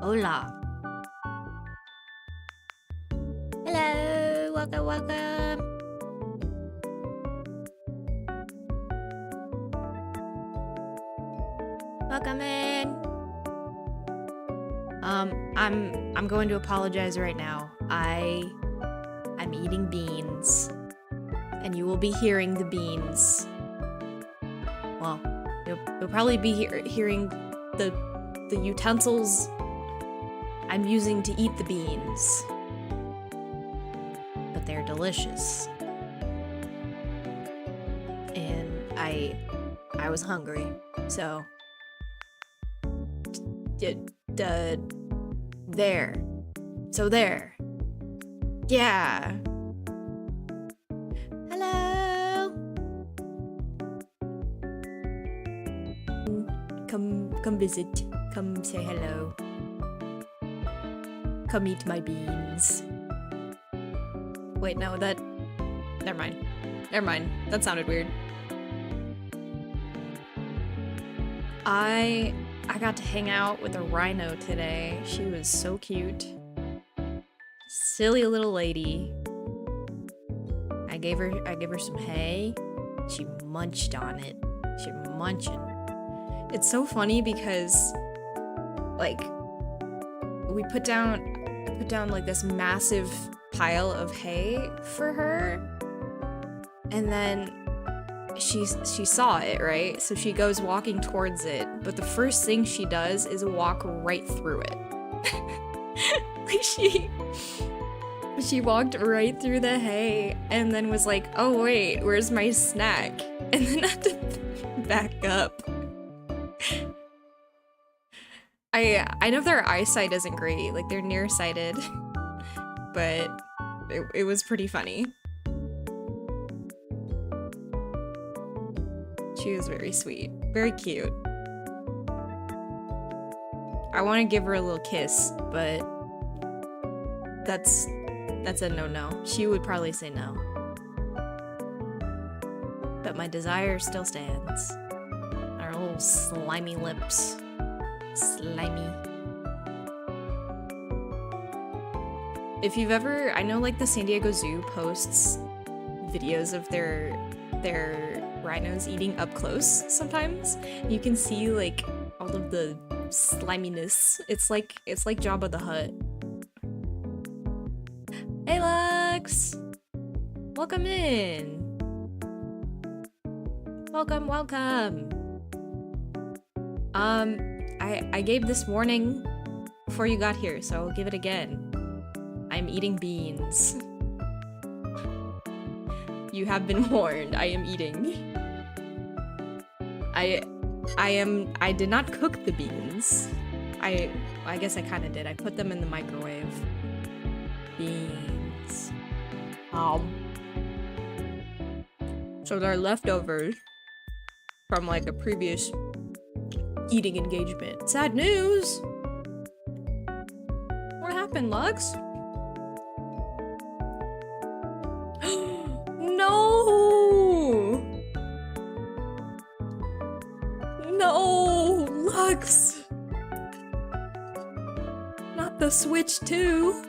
Hola. Hello, welcome. Welcome in. I'm going to apologize right now. I'm eating beans, and you will be hearing the beans. Well, you'll probably be hearing the utensils I'm using to eat the beans, but they're delicious, and I was hungry, so there. Yeah. Hello. Come visit. Come say hello. Come eat my beans. Wait, no, never mind. That sounded weird. I got to hang out with a rhino today. She was so cute. Silly little lady. I gave her some hay. She munched on it. She munching. It's so funny because, like, I put down like this massive pile of hay for her, and then she saw it, right? So she goes walking towards it, but the first thing she does is walk right through it. Like she walked right through the hay and then was like, oh wait, where's my snack? And then had to back up. I know their eyesight isn't great, like they're nearsighted, but it was pretty funny. She was very sweet, very cute. I want to give her a little kiss, but that's a no-no. She would probably say no. But my desire still stands. Our little slimy lips. Slimy. If you've ever, I know like the San Diego Zoo posts videos of their rhinos eating up close sometimes. You can see like all of the sliminess. It's like Jabba the Hutt. Hey Lux! Welcome in! Welcome! I gave this morning before you got here, so I'll give it again. I'm eating beans. You have been warned, I am eating. I did not cook the beans. I guess I kinda did. I put them in the microwave. Beans. So they're leftovers from like a previous eating engagement. Sad news! What happened, Lux? No! No! Lux! Not the Switch 2!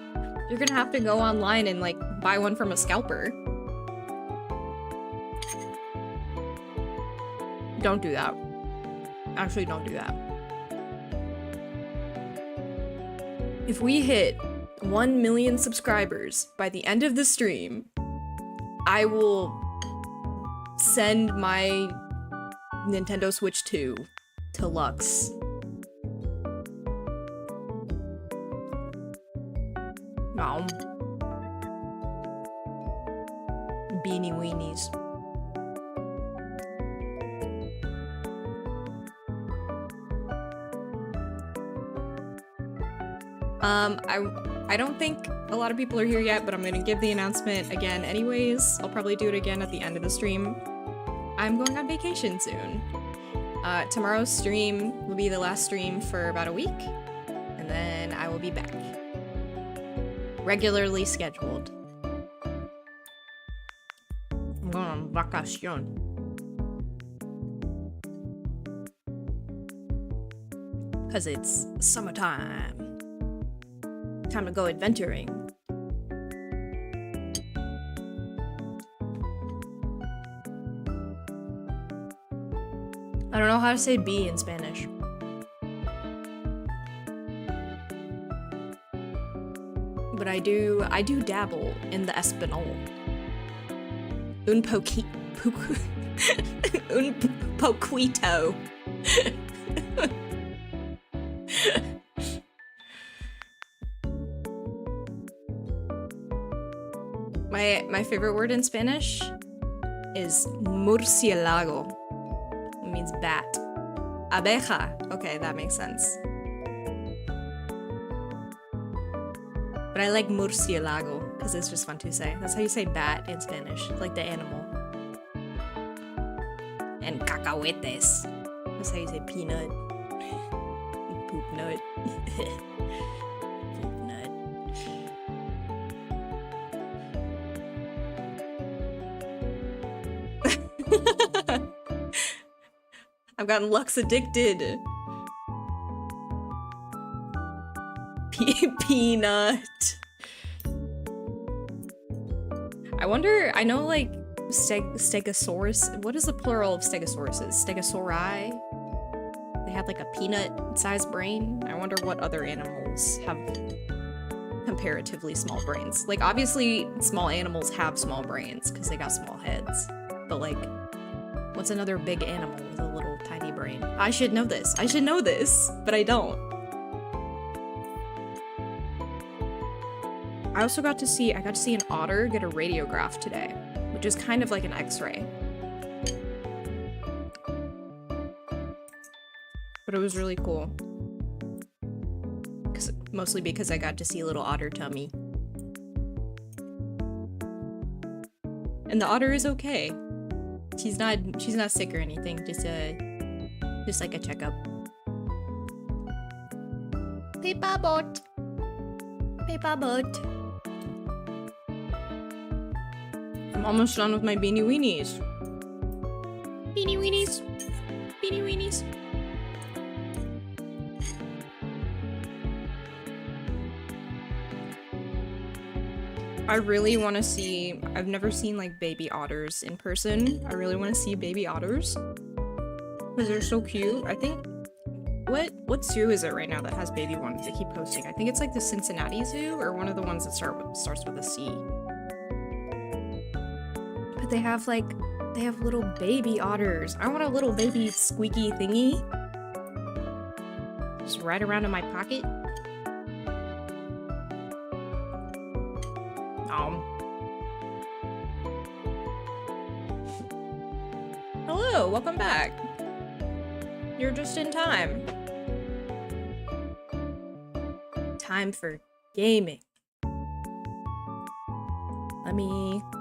You're gonna have to go online and like buy one from a scalper. Don't do that. Actually, don't do that. If we hit 1 million subscribers by the end of the stream, I will send my Nintendo Switch 2 to Lux. No. Beanie weenies. I don't think a lot of people are here yet, but I'm gonna give the announcement again anyways. I'll probably do it again at the end of the stream. I'm going on vacation soon. Tomorrow's stream will be the last stream for about a week, and then I will be back. Regularly scheduled. I'm going on vacation. Cause it's summertime. Time to go adventuring. I don't know how to say bee in Spanish. But I do dabble in the Espanol. Un poquito. My favorite word in Spanish is murciélago. It means bat. Abeja. Okay, that makes sense. But I like murciélago because it's just fun to say. That's how you say bat in Spanish, like the animal. And cacahuetes. That's how you say peanut. Poop nut. Poop nut. I've gotten Lux addicted. Peanut. I wonder, I know like Stegosaurus. What is the plural of Stegosauruses? Stegosauri? They had like a peanut-sized brain. I wonder what other animals have comparatively small brains. Like obviously small animals have small brains because they got small heads. But like, what's another big animal with a little tiny brain? I should know this. I should know this, but I don't. I also got to see an otter get a radiograph today, which is kind of like an X-ray. But it was really cool. Mostly because I got to see a little otter tummy. And the otter is okay. She's not sick or anything, just like a checkup. Paper boat. Paper boat. I'm almost done with my beanie weenies. Beanie weenies. Beanie weenies. I really want to see, I've never seen like baby otters in person. I really want to see baby otters because they're so cute. I think, what zoo is it right now that has baby ones? They keep posting. I think it's like the Cincinnati Zoo or one of the ones that starts with a C. But they have little baby otters. I want a little baby squeaky thingy. Just right around in my pocket. Hello, welcome back. You're just in time. Time for gaming.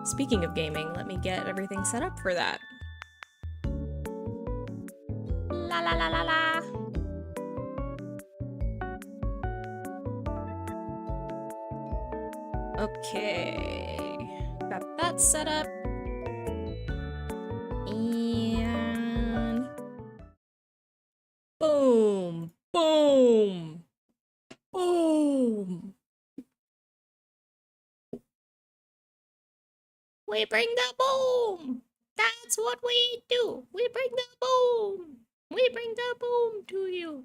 Speaking of gaming, let me get everything set up for that. La la la la la. Okay, got that set up. And boom, boom, boom. We bring the boom. That's what we do. We bring the boom. We bring the boom to you.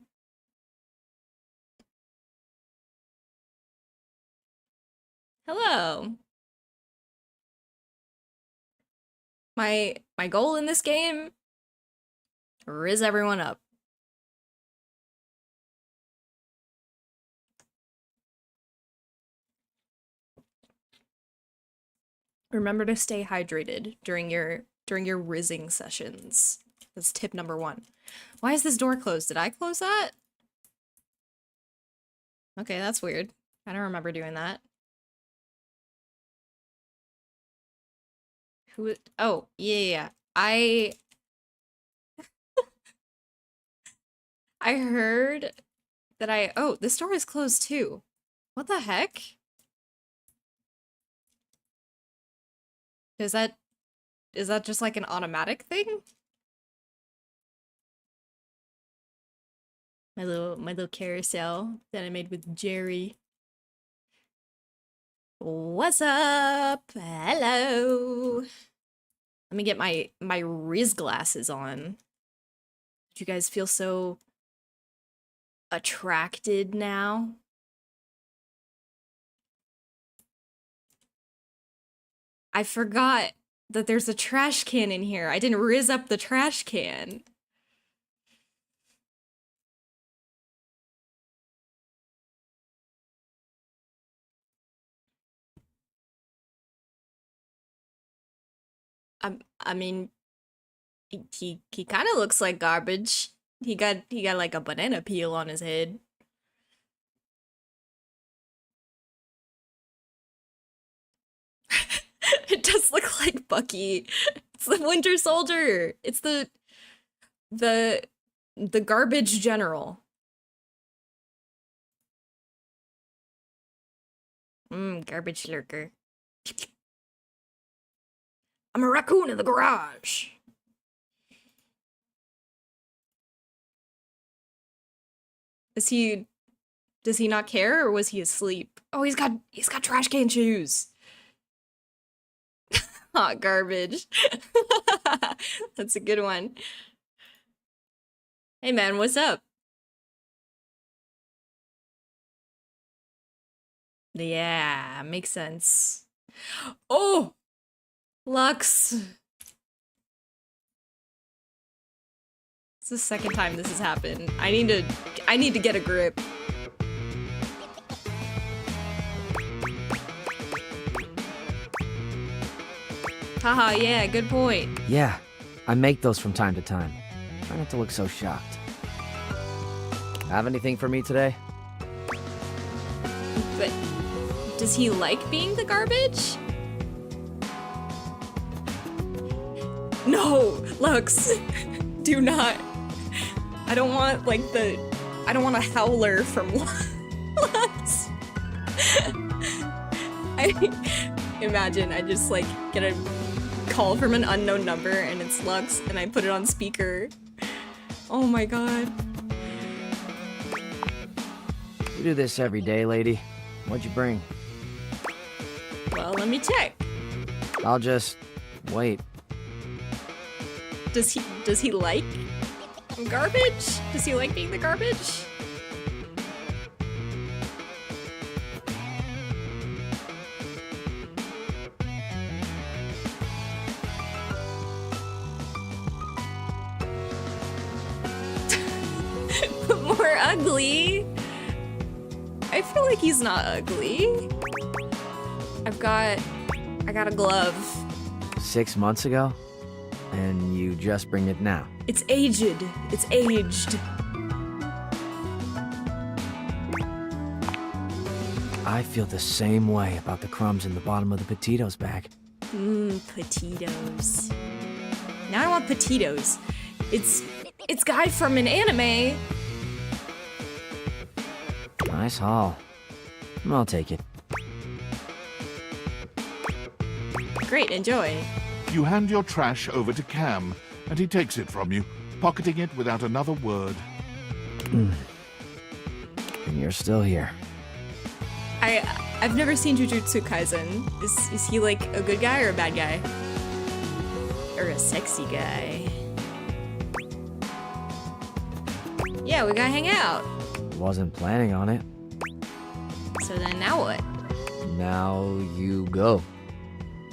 Hello. My goal in this game, riz everyone up. Remember to stay hydrated during your rizzing sessions. That's tip number 1. Why is this door closed? Did I close that? Okay, that's weird. I don't remember doing that. Who? Oh, yeah. I heard that oh, this door is closed too. What the heck? Is that just like an automatic thing? My little carousel that I made with Jerry. What's up? Hello. Let me get my Riz glasses on. Do you guys feel so attracted now? I forgot that there's a trash can in here. I didn't Riz up the trash can. I mean, he kind of looks like garbage. He got like a banana peel on his head. It does look like Bucky. It's the Winter Soldier. It's the garbage general. Garbage lurker. I'm a raccoon in the garage. Does he not care, or was he asleep? Oh, he's got trash can shoes. Hot garbage. That's a good one. Hey man, what's up? Yeah, makes sense. Oh! Lux! It's the second time this has happened. I need to get a grip. Haha, yeah, good point. Yeah, I make those from time to time. Try not to look so shocked. Have anything for me today? But does he like being the garbage? No, Lux, do not. I don't want a howler from Lux. Imagine I just like get a call from an unknown number and it's Lux and I put it on speaker. Oh my god. You do this every day, lady. What'd you bring? Well, let me check. I'll just wait. Does he like garbage? Does he like being the garbage? More ugly? I feel like he's not ugly. I got a glove. 6 months ago? And you just bring it now? It's aged. It's aged. I feel the same way about the crumbs in the bottom of the potatoes bag. Potatoes. Now I want potatoes. It's guy from an anime. Nice haul. I'll take it. Great, enjoy. You hand your trash over to Cam, and he takes it from you, pocketing it without another word. And you're still here. I've never seen Jujutsu Kaisen. Is he like a good guy or a bad guy? Or a sexy guy? Yeah, we gotta hang out. Wasn't planning on it. So then now what? Now you go.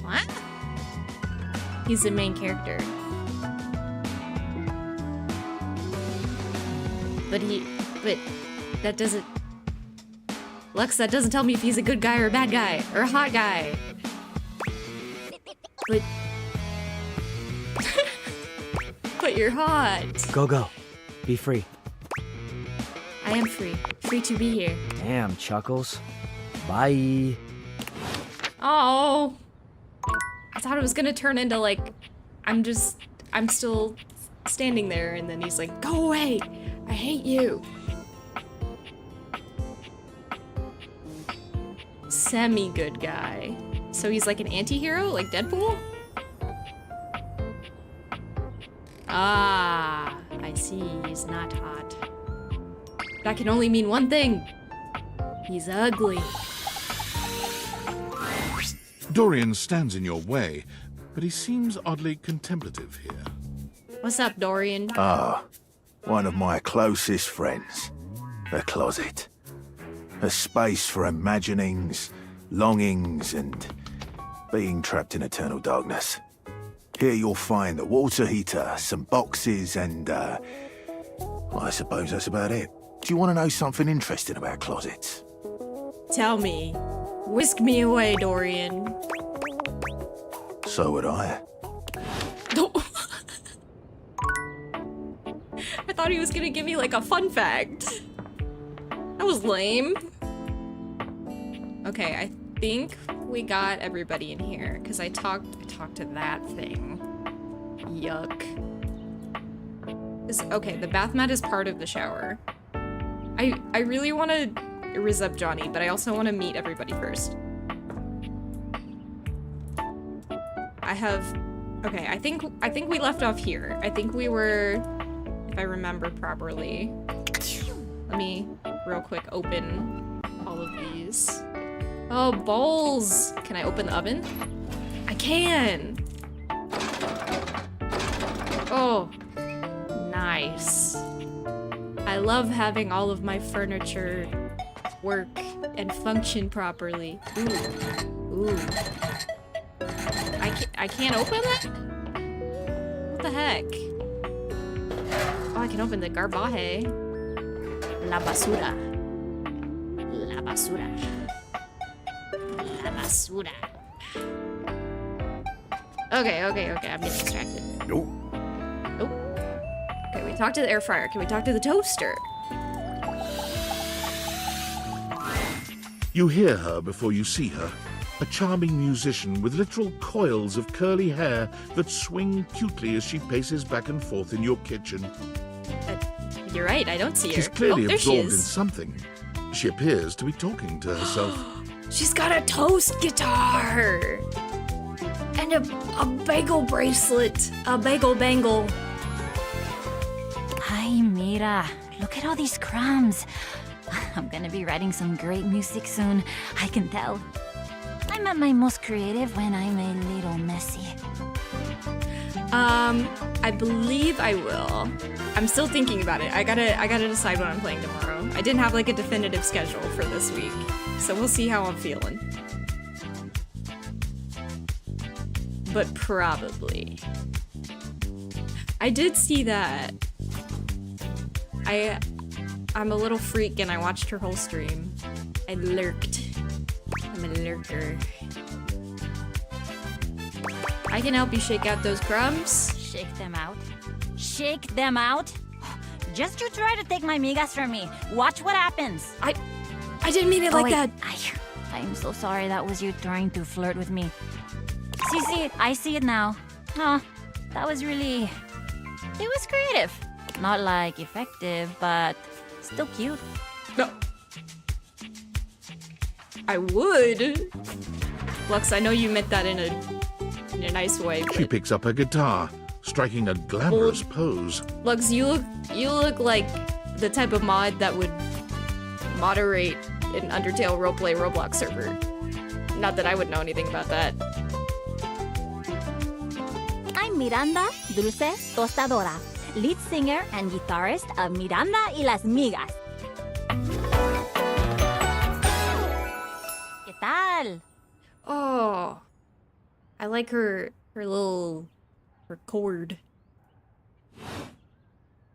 What? He's the main character. But that doesn't... Lux, that doesn't tell me if he's a good guy or a bad guy, or a hot guy. But... But you're hot. Go. Be free. I am free. Free to be here. Damn, Chuckles. Bye. Oh. I thought it was gonna turn into like, I'm still standing there, and then he's like, go away! I hate you! Semi-good guy. So he's like an anti-hero, like Deadpool? Ah, I see, he's not hot. That can only mean one thing. He's ugly. Dorian stands in your way, but he seems oddly contemplative here. What's up, Dorian? Ah, one of my closest friends. A closet. A space for imaginings, longings, and being trapped in eternal darkness. Here you'll find a water heater, some boxes, and, I suppose that's about it. Do you want to know something interesting about closets? Tell me. Whisk me away, Dorian. So would I. I thought he was gonna give me like a fun fact. That was lame. Okay, I think we got everybody in here because I talked to that thing. Yuck. Okay, the bath mat is part of the shower. I really want to rizz up Johnny, but I also want to meet everybody first. Okay, I think we left off here. I think we were, if I remember properly. Let me real quick open all of these. Oh, bowls! Can I open the oven? I can! Oh, nice. I love having all of my furniture work and function properly. Ooh. I can't open that? What the heck? Oh, I can open the garbaje. La basura. La basura. La basura. Okay, I'm getting distracted. Nope. Okay, we talked to the air fryer. Can we talk to the toaster? You hear her before you see her. A charming musician with literal coils of curly hair that swing cutely as she paces back and forth in your kitchen. You're right, I don't see her. She's clearly there she absorbed in is. something. She appears to be talking to herself. She's got a toast guitar! And a bagel bracelet. A bagel bangle. Ay, mira. Look at all these crumbs. I'm gonna be writing some great music soon. I can tell. I'm at my most creative when I'm a little messy. I believe I will. I'm still thinking about it. I gotta decide what I'm playing tomorrow. I didn't have like a definitive schedule for this week, so we'll see how I'm feeling. But probably. I did see that. I'm a little freak and I watched her whole stream. I lurked. I'm a lurker. I can help you shake out those crumbs. Shake them out. Shake them out? Just you try to take my migas from me. Watch what happens. I didn't mean it like wait. that. I'm so sorry that was you trying to flirt with me. See, I see it now. Oh, that was really... It was creative. Not like effective, but still cute. No. I would. Lux, I know you meant that in a nice way, She but picks up her guitar, striking a glamorous pose. Lux, you look like the type of mod that would moderate an Undertale roleplay Roblox server. Not that I would know anything about that. I'm Miranda Dulce Tostadora, lead singer and guitarist of Miranda y las Migas. ¿Qué tal? Oh, I like her chord.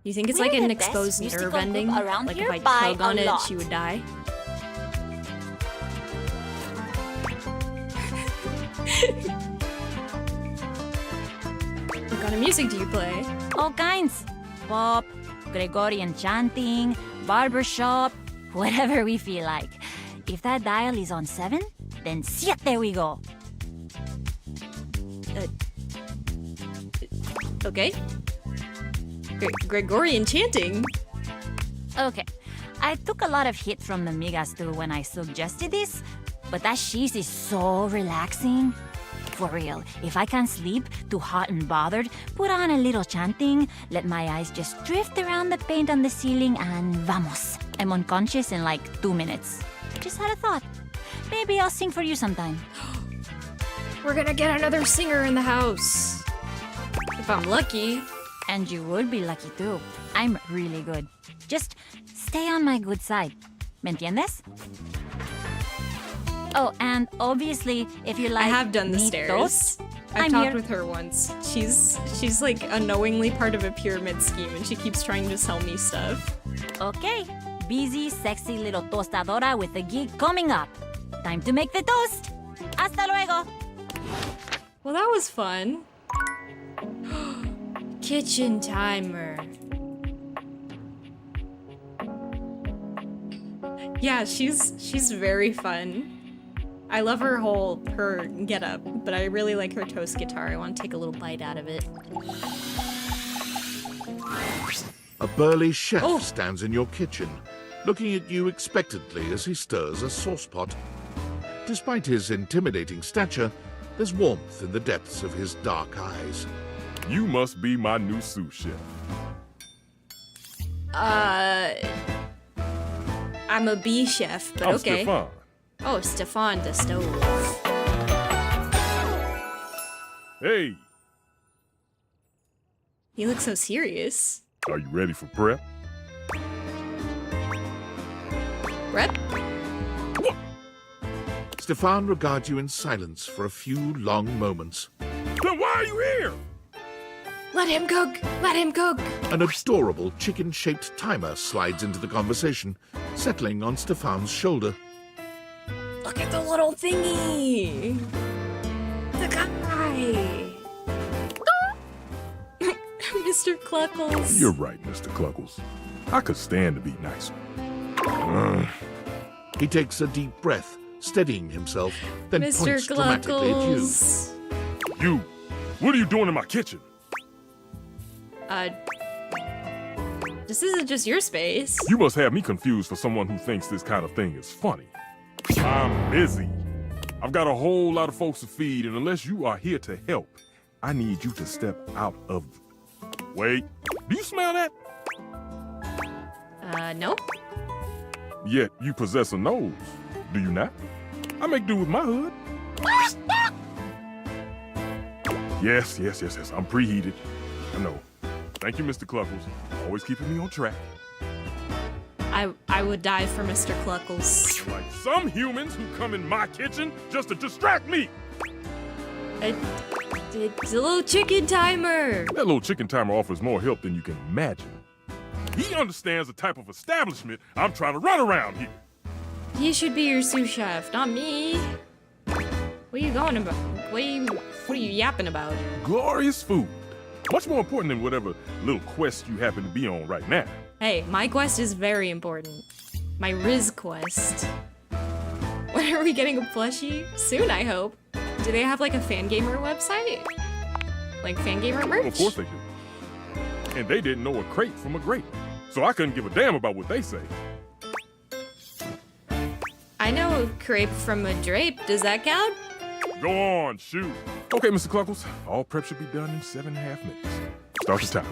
You think it's We're like an the best exposed musical nerve ending? group around Like here if I by tug on a it, lot. she would die? What kind of music do you play? All kinds. Pop, Gregorian chanting, barbershop, whatever we feel like. If that dial is on 7, then siete we go. Okay. Gregorian chanting? Okay, I took a lot of hit from the migas too when I suggested this, but that cheese is so relaxing. For real, if I can't sleep, too hot and bothered, put on a little chanting, let my eyes just drift around the paint on the ceiling, and vamos. I'm unconscious in like 2 minutes. Just had a thought. Maybe I'll sing for you sometime. We're gonna get another singer in the house. If I'm lucky. And you would be lucky too. I'm really good. Just stay on my good side. ¿Me entiendes? Oh, and obviously, if you like I have done the meat stairs. toast, I've I'm talked here. with her once. She's like unknowingly part of a pyramid scheme and she keeps trying to sell me stuff. Okay, busy, sexy little tostadora with a gig coming up. Time to make the toast. Hasta luego. Well, that was fun. Kitchen timer. Yeah, she's very fun. I love her getup, but I really like her toast guitar. I want to take a little bite out of it. A burly chef Oh. stands in your kitchen, looking at you expectantly as he stirs a saucepot. Despite his intimidating stature, there's warmth in the depths of his dark eyes. You must be my new sous chef. I'm a bee chef, but I'm okay. Stefan. Oh, Stefan the stove. Hey, He looks so serious. are you ready for prep? Rep? Stefan regards you in silence for a few long moments. Then why are you here? Let him cook! Let him cook! An adorable chicken-shaped timer slides into the conversation, settling on Stefan's shoulder. Look at the little thingy! The guy! Mr. Cluckles. You're right, Mr. Cluckles. I could stand to be nicer. He takes a deep breath, steadying himself, then Mr. points dramatically at you. Cluckles. You, what are you doing in my kitchen? This isn't just your space. You must have me confused for someone who thinks this kind of thing is funny. I'm busy. I've got a whole lot of folks to feed, and unless you are here to help, I need you to step out of... Wait, do you smell that? No? Yet you possess a nose, do you not? I make do with my hood. Yes, I'm preheated. I know. Thank you, Mr. Cluckles. Always keeping me on track. I would die for Mr. Cluckles. Like some humans who come in my kitchen just to distract me. It's a little chicken timer. That little chicken timer offers more help than you can imagine. He understands the type of establishment I'm trying to run around here. He should be your sous chef, not me. What are you going about? What are you yapping about? Glorious food. Much more important than whatever little quest you happen to be on right now. Hey, my quest is very important. My Riz quest. When are we getting a plushie? Soon, I hope. Do they have like a Fangamer website? Like Fangamer merch? Of course they do. And they didn't know a crate from a grape. So I couldn't give a damn about what they say. I know a crepe from a drape. Does that count? Go on, shoot. Okay, Mr. Cluckles. All prep should be done in 7.5 minutes. Start the time.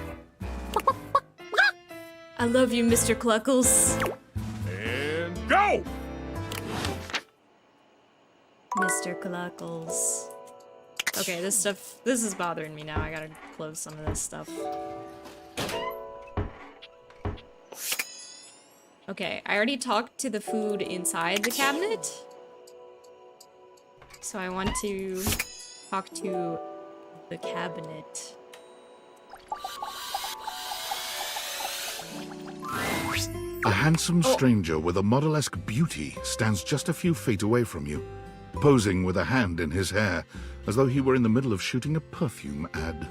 I love you, Mr. Cluckles. And go! Mr. Cluckles. Okay, this is bothering me now. I gotta close some of this stuff. Okay, I already talked to the food inside the cabinet. So I want to talk to the cabinet. A handsome stranger with a model-esque beauty stands just a few feet away from you, posing with a hand in his hair, as though he were in the middle of shooting a perfume ad.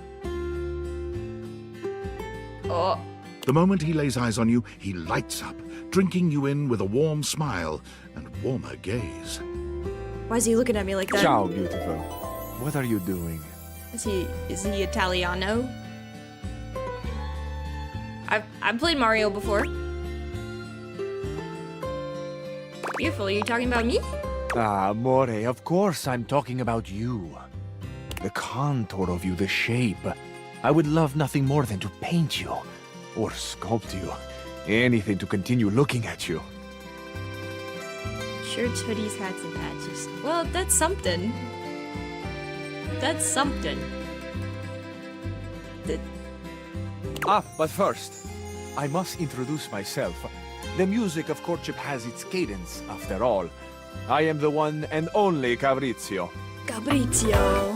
Oh, The moment he lays eyes on you, he lights up, drinking you in with a warm smile and warmer gaze. why is he looking at me like that? Ciao, beautiful. What are you doing? Is he Italiano? I've played Mario before. Beautiful, are you talking about me? Ah, Amore, of course I'm talking about you. The contour of you, the shape. I would love nothing more than to paint you. Or sculpt you. Anything to continue looking at you. Shirts, hoodies, hats, and patches. Well, that's something. That's something. But first, I must introduce myself. The music of courtship has its cadence, after all. I am the one and only Fabrizio. Fabrizio.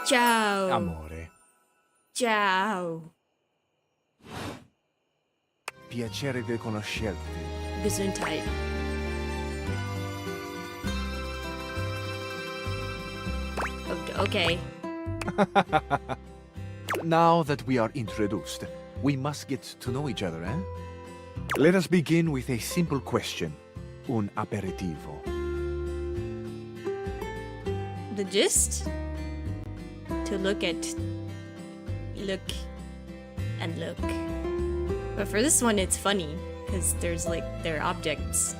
Ciao. Amore. Ciao. Piacere di conoscerti. Gesundheit. Okay. Now that we are introduced, we must get to know each other, eh? Let us begin with a simple question. Un aperitivo. The gist? To look and look. But for this one, it's funny, because there's like, there are objects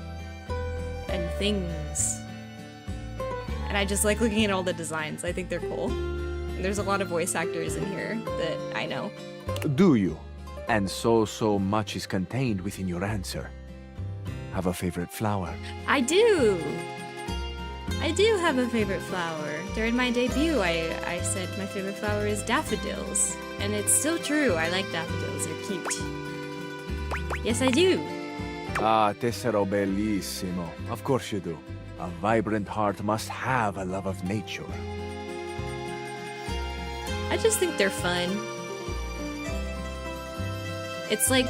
and things. And I just like looking at all the designs. I think they're cool. And there's a lot of voice actors in here that I know. Do you? And so much is contained within your answer. Have a favorite flower? I do! I do have a favorite flower. During my debut, I said my favorite flower is daffodils. And it's still true. I like daffodils. They're cute. Yes, I do. Ah, tessero bellissimo. Of course you do. A vibrant heart must have a love of nature. I just think they're fun. It's like,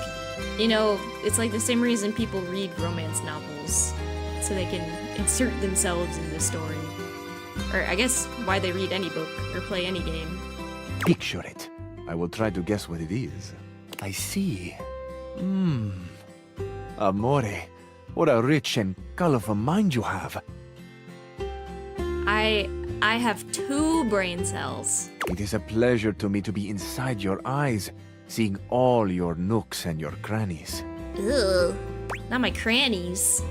you know, it's like the same reason people read romance novels. So they can insert themselves in the story. Or I guess why they read any book or play any game. Picture it. I will try to guess what it is. I see. Amore, what a rich and colorful mind you have. I have 2 brain cells. It is a pleasure to me to be inside your eyes, seeing all your nooks and your crannies. Ugh. Not my crannies.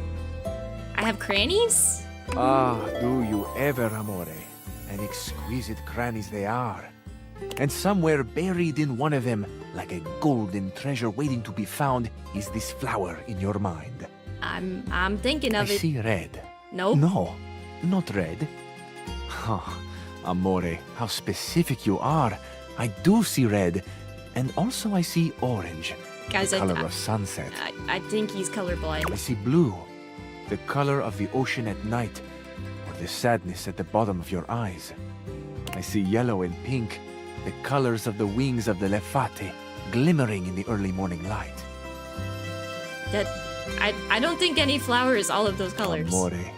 I have crannies? Ah, do you ever, amore? And exquisite crannies they are. And somewhere buried in one of them, like a golden treasure waiting to be found, is this flower in your mind. I'm thinking of I it. see red. Nope. No, not red. Oh, amore, how specific you are. I do see red. And also I see orange, Guys, the color of sunset. I think he's colorblind. I see blue, the color of the ocean at night, or the sadness at the bottom of your eyes. I see yellow and pink, the colors of the wings of the lefate, glimmering in the early morning light. I don't think any flower is all of those colors. Amore,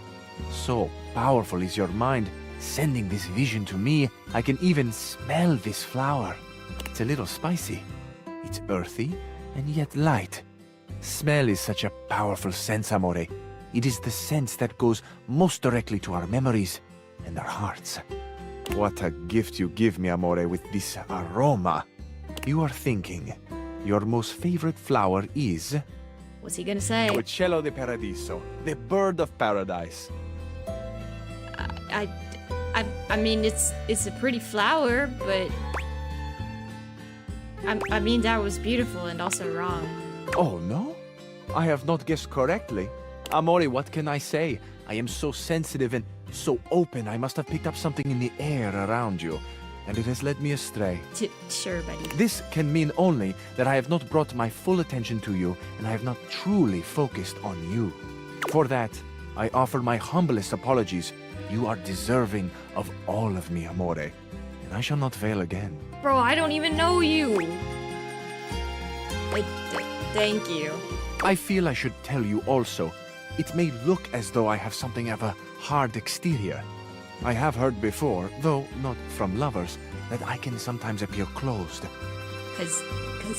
so powerful is your mind, sending this vision to me. I can even smell this flower. It's a little spicy. It's earthy and yet light. Smell is such a powerful sense, amore. It is the sense that goes most directly to our memories and our hearts. What a gift you give me, amore, with this aroma. You are thinking your most favorite flower is... What's he gonna say? Uccello di paradiso, the bird of paradise. I mean, it's a pretty flower, but I mean that was beautiful and also wrong. Oh, no? I have not guessed correctly. Amore, what can I say? I am so sensitive and so open. I must have picked up something in the air around you, and it has led me astray. Sure, buddy. This can mean only that I have not brought my full attention to you, and I have not truly focused on you. For that, I offer my humblest apologies. You are deserving of all of me, amore, and I shall not fail again. Bro, I don't even know you. Thank you. I feel I should tell you also. It may look as though I have something of a hard exterior. I have heard before, though not from lovers, that I can sometimes appear closed. Cause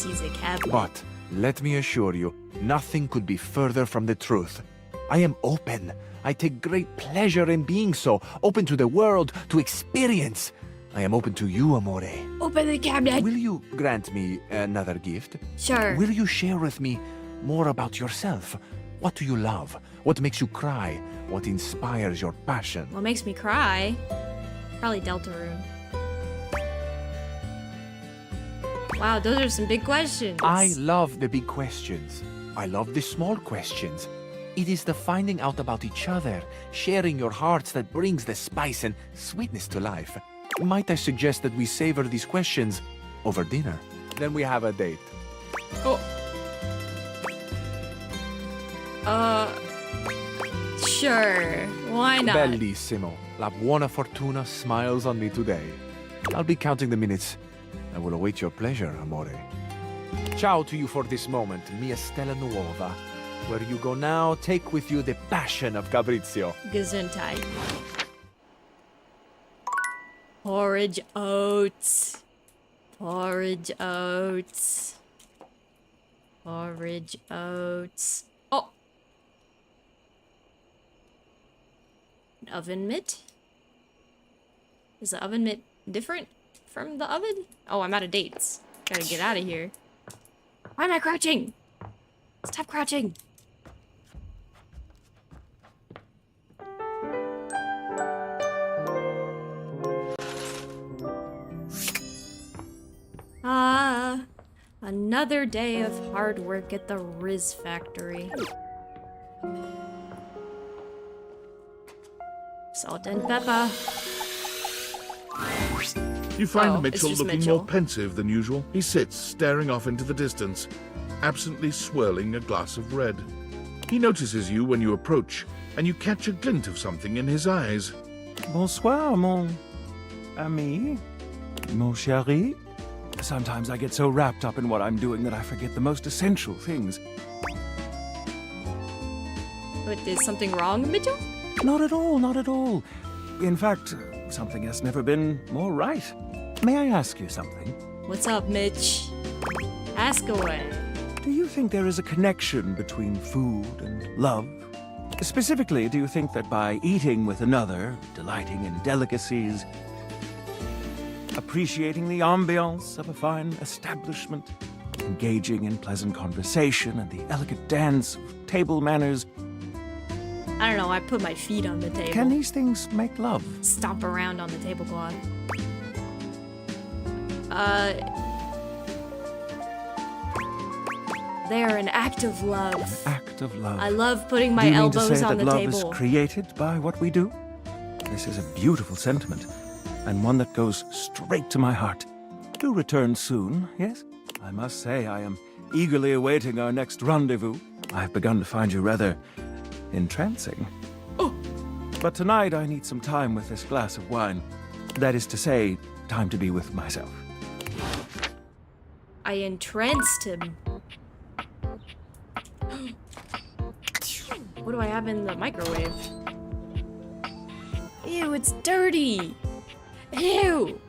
he's a cab. But let me assure you, nothing could be further from the truth. I am open. I take great pleasure in being so, open to the world, to experience. I am open to you, amore. Open the cabinet. Will you grant me another gift? Sure. Will you share with me more about yourself? What do you love? What makes you cry? What inspires your passion? What makes me cry? Probably Deltarune. Wow, those are some big questions. I love the big questions. I love the small questions. It is the finding out about each other, sharing your hearts that brings the spice and sweetness to life. Might I suggest that we savor these questions over dinner? Then we have a date. Oh. Sure. Why not? Bellissimo. La buona fortuna smiles on me today. I'll be counting the minutes. I will await your pleasure, amore. Ciao to you for this moment, mia stella nuova. Where you go now, take with you the passion of Fabrizio. Gesundheit. Porridge oats. Porridge oats. Porridge oats. Oh! An oven mitt? Is the oven mitt different from the oven? Oh, I'm out of dates. Gotta get out of here. Why am I crouching? Stop crouching. Ah, another day of hard work at the Riz factory. Salt and pepper. You find Oh, it's Mitchell just looking Mitchell. more pensive than usual. He sits, staring off into the distance, absently swirling a glass of red. He notices you when you approach, and you catch a glint of something in his eyes. Bonsoir, mon ami, mon chéri. Sometimes I get so wrapped up in what I'm doing that I forget the most essential things. What, is something wrong, Mitchell? Not at all, not at all. In fact, something has never been more right. May I ask you something? What's up, Mitch? Ask away. Do you think there is a connection between food and love? Specifically, do you think that by eating with another, delighting in delicacies, appreciating the ambiance of a fine establishment, engaging in pleasant conversation and the elegant dance of table manners, I don't know, I put my feet on the table. can these things make love? Stomp around on the tablecloth. They're an act of love. Act of love. I love putting my Do you mean to elbows say on that the love table. is created by what we do? This is a beautiful sentiment, and one that goes straight to my heart. Do return soon, yes? I must say I am eagerly awaiting our next rendezvous. I've begun to find you rather entrancing. Oh. But tonight I need some time with this glass of wine. That is to say, time to be with myself. I entranced him. What do I have in the microwave? Ew, it's dirty. Ew.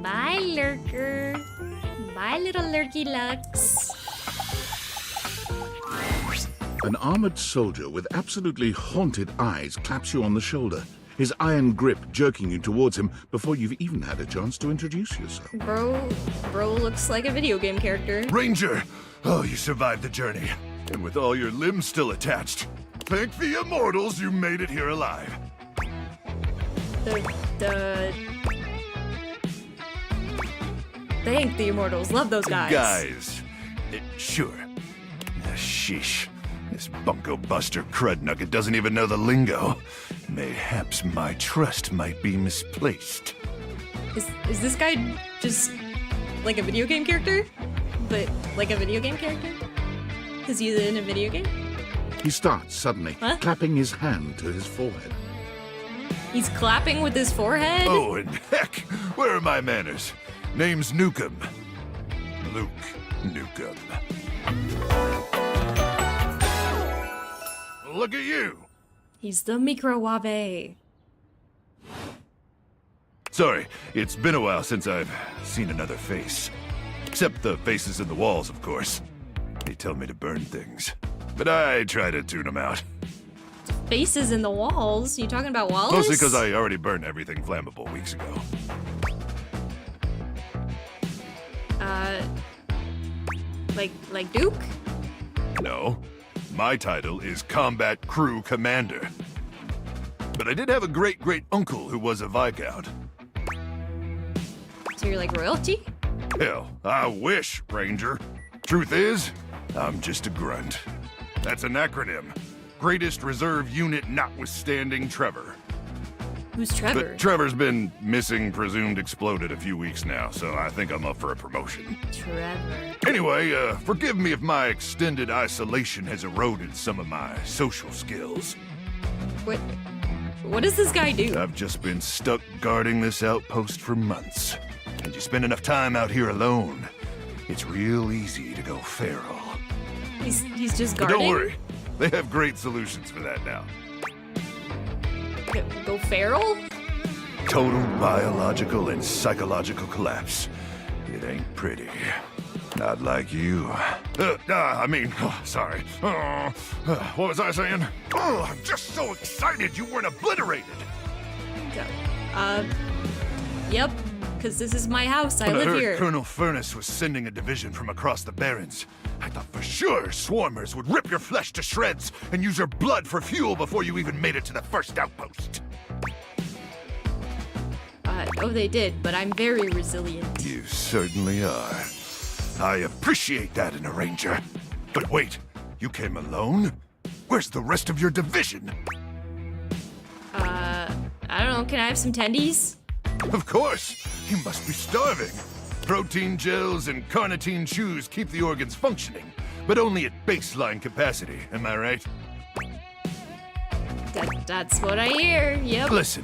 Bye, lurker. Bye, little lurky lux. An armored soldier with absolutely haunted eyes claps you on the shoulder, his iron grip jerking you towards him before you've even had a chance to introduce yourself. Bro looks like a video game character. Ranger! Oh, you survived the journey. And with all your limbs still attached. Thank the immortals you made it here alive. Thank the immortals. Love those guys. Sure. Sheesh. This bunko buster crud nugget doesn't even know the lingo. Mayhaps my trust might be misplaced. Is this guy just like a video game character? But like a video game character? Because he's in a video game? He starts suddenly, Huh? clapping his hand to his forehead. He's clapping with his forehead? Oh, and heck, where are my manners? Name's Nukem. Luke Nukem. Look at you. He's the microwave. Sorry, it's been a while since I've seen another face. Except the faces in the walls, of course. They tell me to burn things. But I try to tune them out. Faces in the walls? You talking about Wallace? Mostly because I already burned everything flammable weeks ago. Like Duke? No, my title is Combat Crew Commander. But I did have a great-great-uncle who was a Viscount. So you're like royalty? Hell, I wish, Ranger. Truth is, I'm just a grunt. That's an acronym. Greatest Reserve Unit Notwithstanding Trevor. Who's Trevor? But Trevor's been missing, presumed exploded a few weeks now, so I think I'm up for a promotion. Trevor. Anyway, forgive me if my extended isolation has eroded some of my social skills. What does this guy do? I've just been stuck guarding this outpost for months. And you spend enough time out here alone, it's real easy to go feral. He's just But guarding? don't worry, they have great solutions for that now. Go feral? Total biological and psychological collapse. It ain't pretty. Not like you. Sorry. What was I saying? Oh, I'm just so excited you weren't obliterated. Yep. Because this is my house. I When live I heard here. Colonel Furnace was sending a division from across the Barrens, I thought for sure swarmers would rip your flesh to shreds and use your blood for fuel before you even made it to the first outpost. Oh, they did, but I'm very resilient. You certainly are. I appreciate that in a ranger. But wait, you came alone? Where's the rest of your division? I don't know. Can I have some tendies? Of course! You must be starving. Protein gels and carnitine chews keep the organs functioning, but only at baseline capacity, am I right? That's what I hear. Yep. Listen,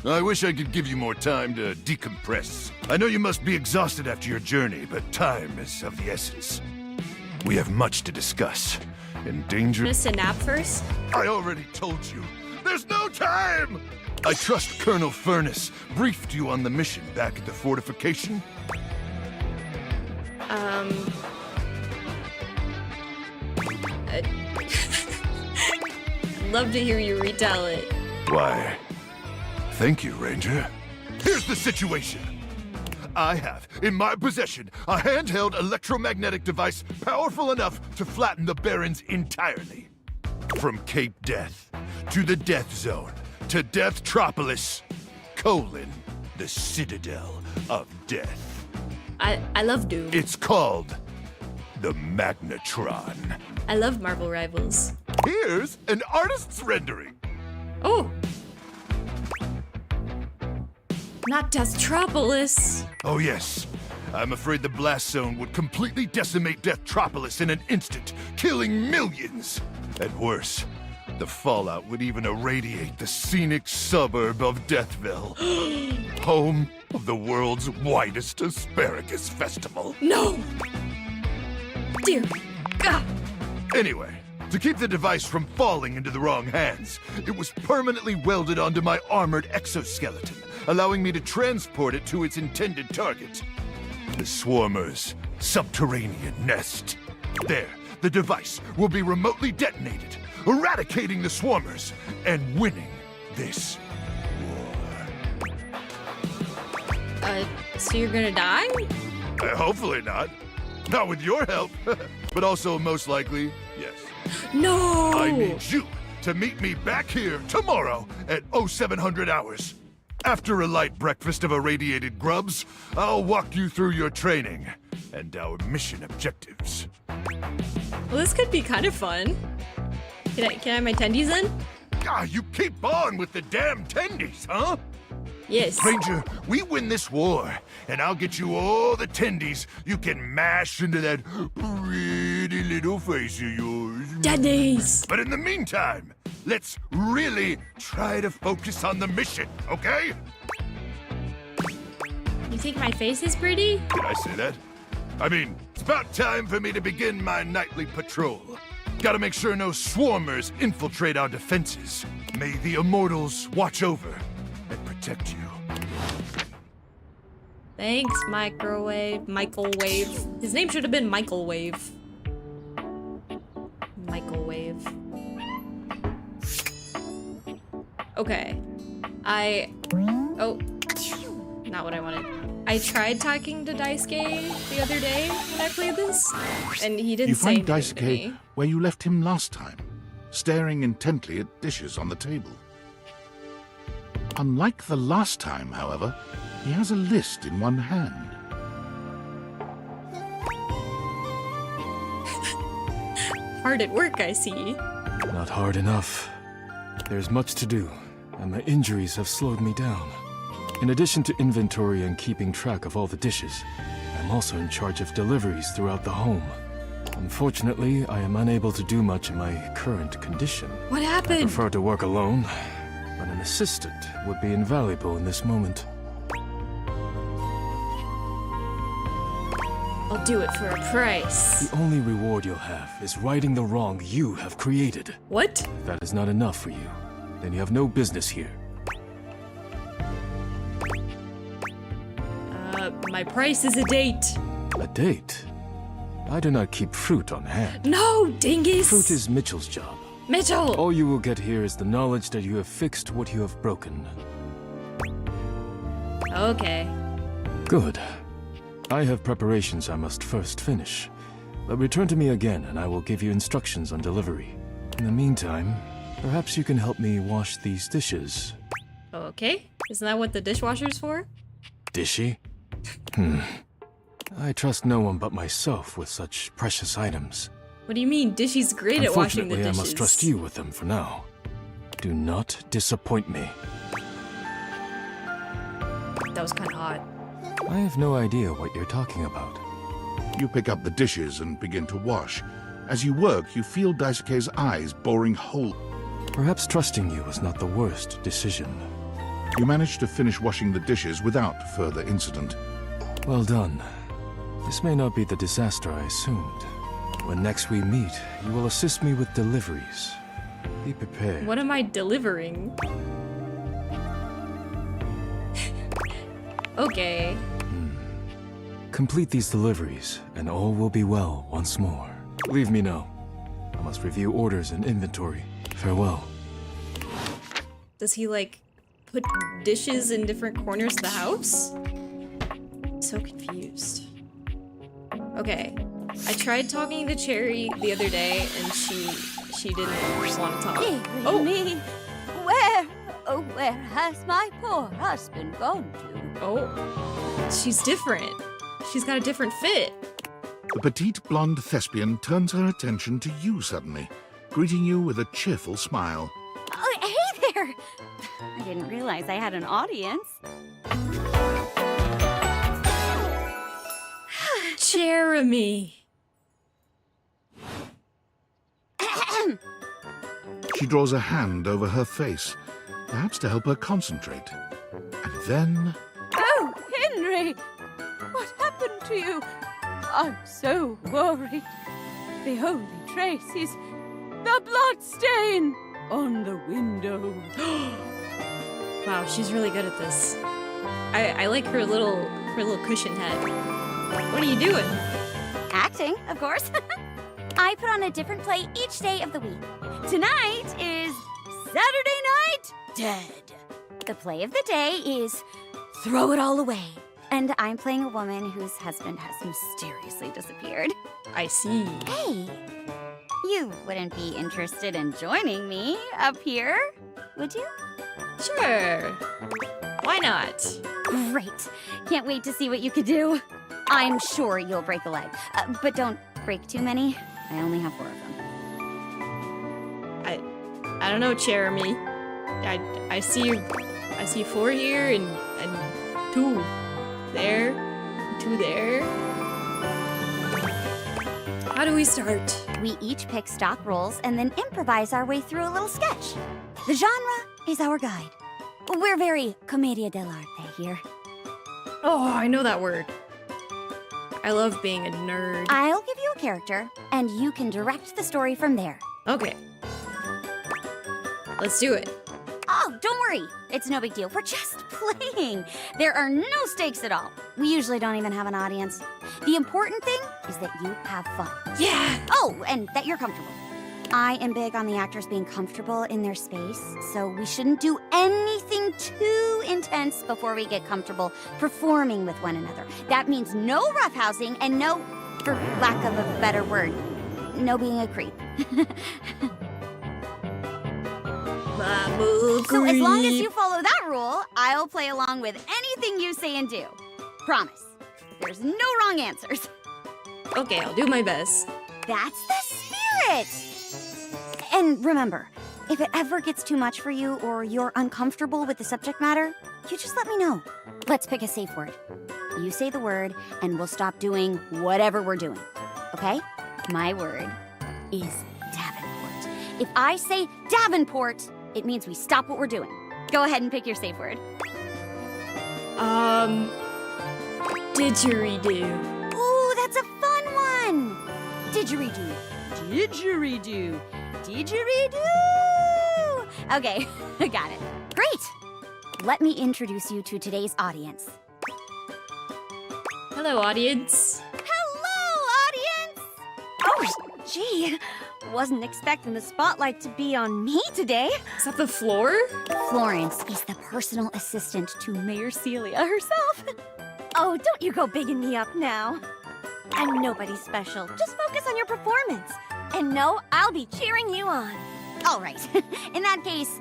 I wish I could give you more time to decompress. I know you must be exhausted after your journey, but time is of the essence. We have much to discuss. Endangered... Miss a nap first? I already told you. There's no time! I trust Colonel Furnace briefed you on the mission back at the fortification. I'd love to hear you retell it. Why, thank you, Ranger. Here's the situation. I have, in my possession, a handheld electromagnetic device powerful enough to flatten the Barrens entirely. From Cape Death, to the Death Zone, to Deathtropolis, the Citadel of Death. I love Doom. It's called the Magnetron. I love Marvel Rivals. Here's an artist's rendering. Oh! Not Deathtropolis. Oh yes, I'm afraid the blast zone would completely decimate Deathtropolis in an instant, killing millions. At worst, the fallout would even irradiate the scenic suburb of Deathville, home of the world's widest asparagus festival. No! Dear God! Anyway, to keep the device from falling into the wrong hands, it was permanently welded onto my armored exoskeleton, allowing me to transport it to its intended target, the Swarmer's subterranean nest. There, the device will be remotely detonated, eradicating the Swarmers and winning this war. So you're gonna die? Hopefully not. Not with your help. But also, most likely, yes. No! I need you to meet me back here tomorrow at 0700 hours. After a light breakfast of irradiated grubs, I'll walk you through your training and our mission objectives. Well, this could be kind of fun. Can I have my tendies in? Ah, you keep on with the damn tendies, huh? Yes. Ranger, we win this war, and I'll get you all the tendies you can mash into that pretty little face of yours. Tendies! But in the meantime, let's really try to focus on the mission, okay? You think my face is pretty? Did I say that? I mean, it's about time for me to begin my nightly patrol. Gotta make sure no swarmers infiltrate our defenses. May the immortals watch over and protect you. Thanks, Microwave. His name should have been Michaelwave. Michaelwave. Okay. Oh. Not what I wanted. I tried talking to Daisuke the other day when I played this, and he didn't You say find anything to me. Daisuke where you left him last time, staring intently at dishes on the table. Unlike the last time, however, he has a list in one hand. hard at work, I see. Not hard enough. There's much to do, and my injuries have slowed me down. In addition to inventory and keeping track of all the dishes, I'm also in charge of deliveries throughout the home. Unfortunately, I am unable to do much in my current condition. What I happened? prefer to work alone, but an assistant would be invaluable in this moment. I'll do it for a price. The only reward you'll have is righting the wrong you have created. What? If that is not enough for you, then you have no business here. My price is a date. A date? I do not keep fruit on hand. No, dingus! Fruit is Mitchell's job. Mitchell! All you will get here is the knowledge that you have fixed what you have broken. Okay. Good. I have preparations I must first finish. But return to me again and I will give you instructions on delivery. In the meantime, perhaps you can help me wash these dishes. Okay. Isn't that what the dishwasher's for? Dishy? I trust no one but myself with such precious items. What do you mean? Dishy's great at washing the Unfortunately, dishes. I must trust you with them for now. Do not disappoint me. That was kind of hot. I have no idea what you're talking about. You pick up the dishes and begin to wash. As you work, you feel Daisuke's eyes boring holes. Perhaps trusting you was not the worst decision. You manage to finish washing the dishes without further incident. Well done. This may not be the disaster I assumed. When next we meet, you will assist me with deliveries. Be prepared. What am I delivering? Okay. Complete these deliveries, and all will be well once more. Leave me now. I must review orders and inventory. Farewell. Does he, like, put dishes in different corners of the house? So confused. Okay. I tried talking to Cherry the other day, and she didn't want to talk. Dearie me, where has my poor husband gone to? Oh. She's different. She's got a different fit. The petite blonde thespian turns her attention to you suddenly, greeting you with a cheerful smile. Oh, hey there! I didn't realize I had an audience. Jeremy. She draws a hand over her face, perhaps to help her concentrate. And then... Oh, Henry! What happened to you? I'm so worried. The only trace is the blood stain on the window. Wow, she's really good at this. I like her little cushion head. What are you doing? Acting, of course. I put on a different play each day of the week. Tonight is Saturday Night Dead. The play of the day is Throw It All Away. And I'm playing a woman whose husband has mysteriously disappeared. I see. Hey, you wouldn't be interested in joining me up here, would you? Sure. Why not? Great. Can't wait to see what you could do. I'm sure you'll break a leg, but don't break too many. I only have 4 of them. I don't know, Jeremy. I see 4 here and 2 there, 2 there. How do we start? We each pick stock roles and then improvise our way through a little sketch. The genre is our guide. We're very commedia dell'arte here. Oh, I know that word. I love being a nerd. I'll give you a character, and you can direct the story from there. Okay. Let's do it. Oh, don't worry. It's no big deal. We're just playing. There are no stakes at all. We usually don't even have an audience. The important thing is that you have fun. Yeah! Oh, and that you're comfortable. I am big on the actors being comfortable in their space, so we shouldn't do anything too intense before we get comfortable performing with one another. That means no roughhousing and no, for lack of a better word, no being a creep. So as long as you follow that rule, I'll play along with anything you say and do. Promise. There's no wrong answers. Okay, I'll do my best. That's the spirit! it! And remember, if it ever gets too much for you or you're uncomfortable with the subject matter, you just let me know. Let's pick a safe word. You say the word, and we'll stop doing whatever we're doing. Okay? My word is Davenport. If I say Davenport, it means we stop what we're doing. Go ahead and pick your safe word. Didgeridoo. Ooh, that's a fun one! Didgeridoo. Didgeridoo. Didgeridoo! Okay, got it. Great! Let me introduce you to today's audience. Hello, audience. Hello, audience! Oh, gee. Wasn't expecting the spotlight to be on me today. Is that the floor? Florence is the personal assistant to Mayor Celia herself. Oh, don't you go bigging me up now. I'm nobody special. Just focus on your performance. And no, I'll be cheering you on. All right. In that case,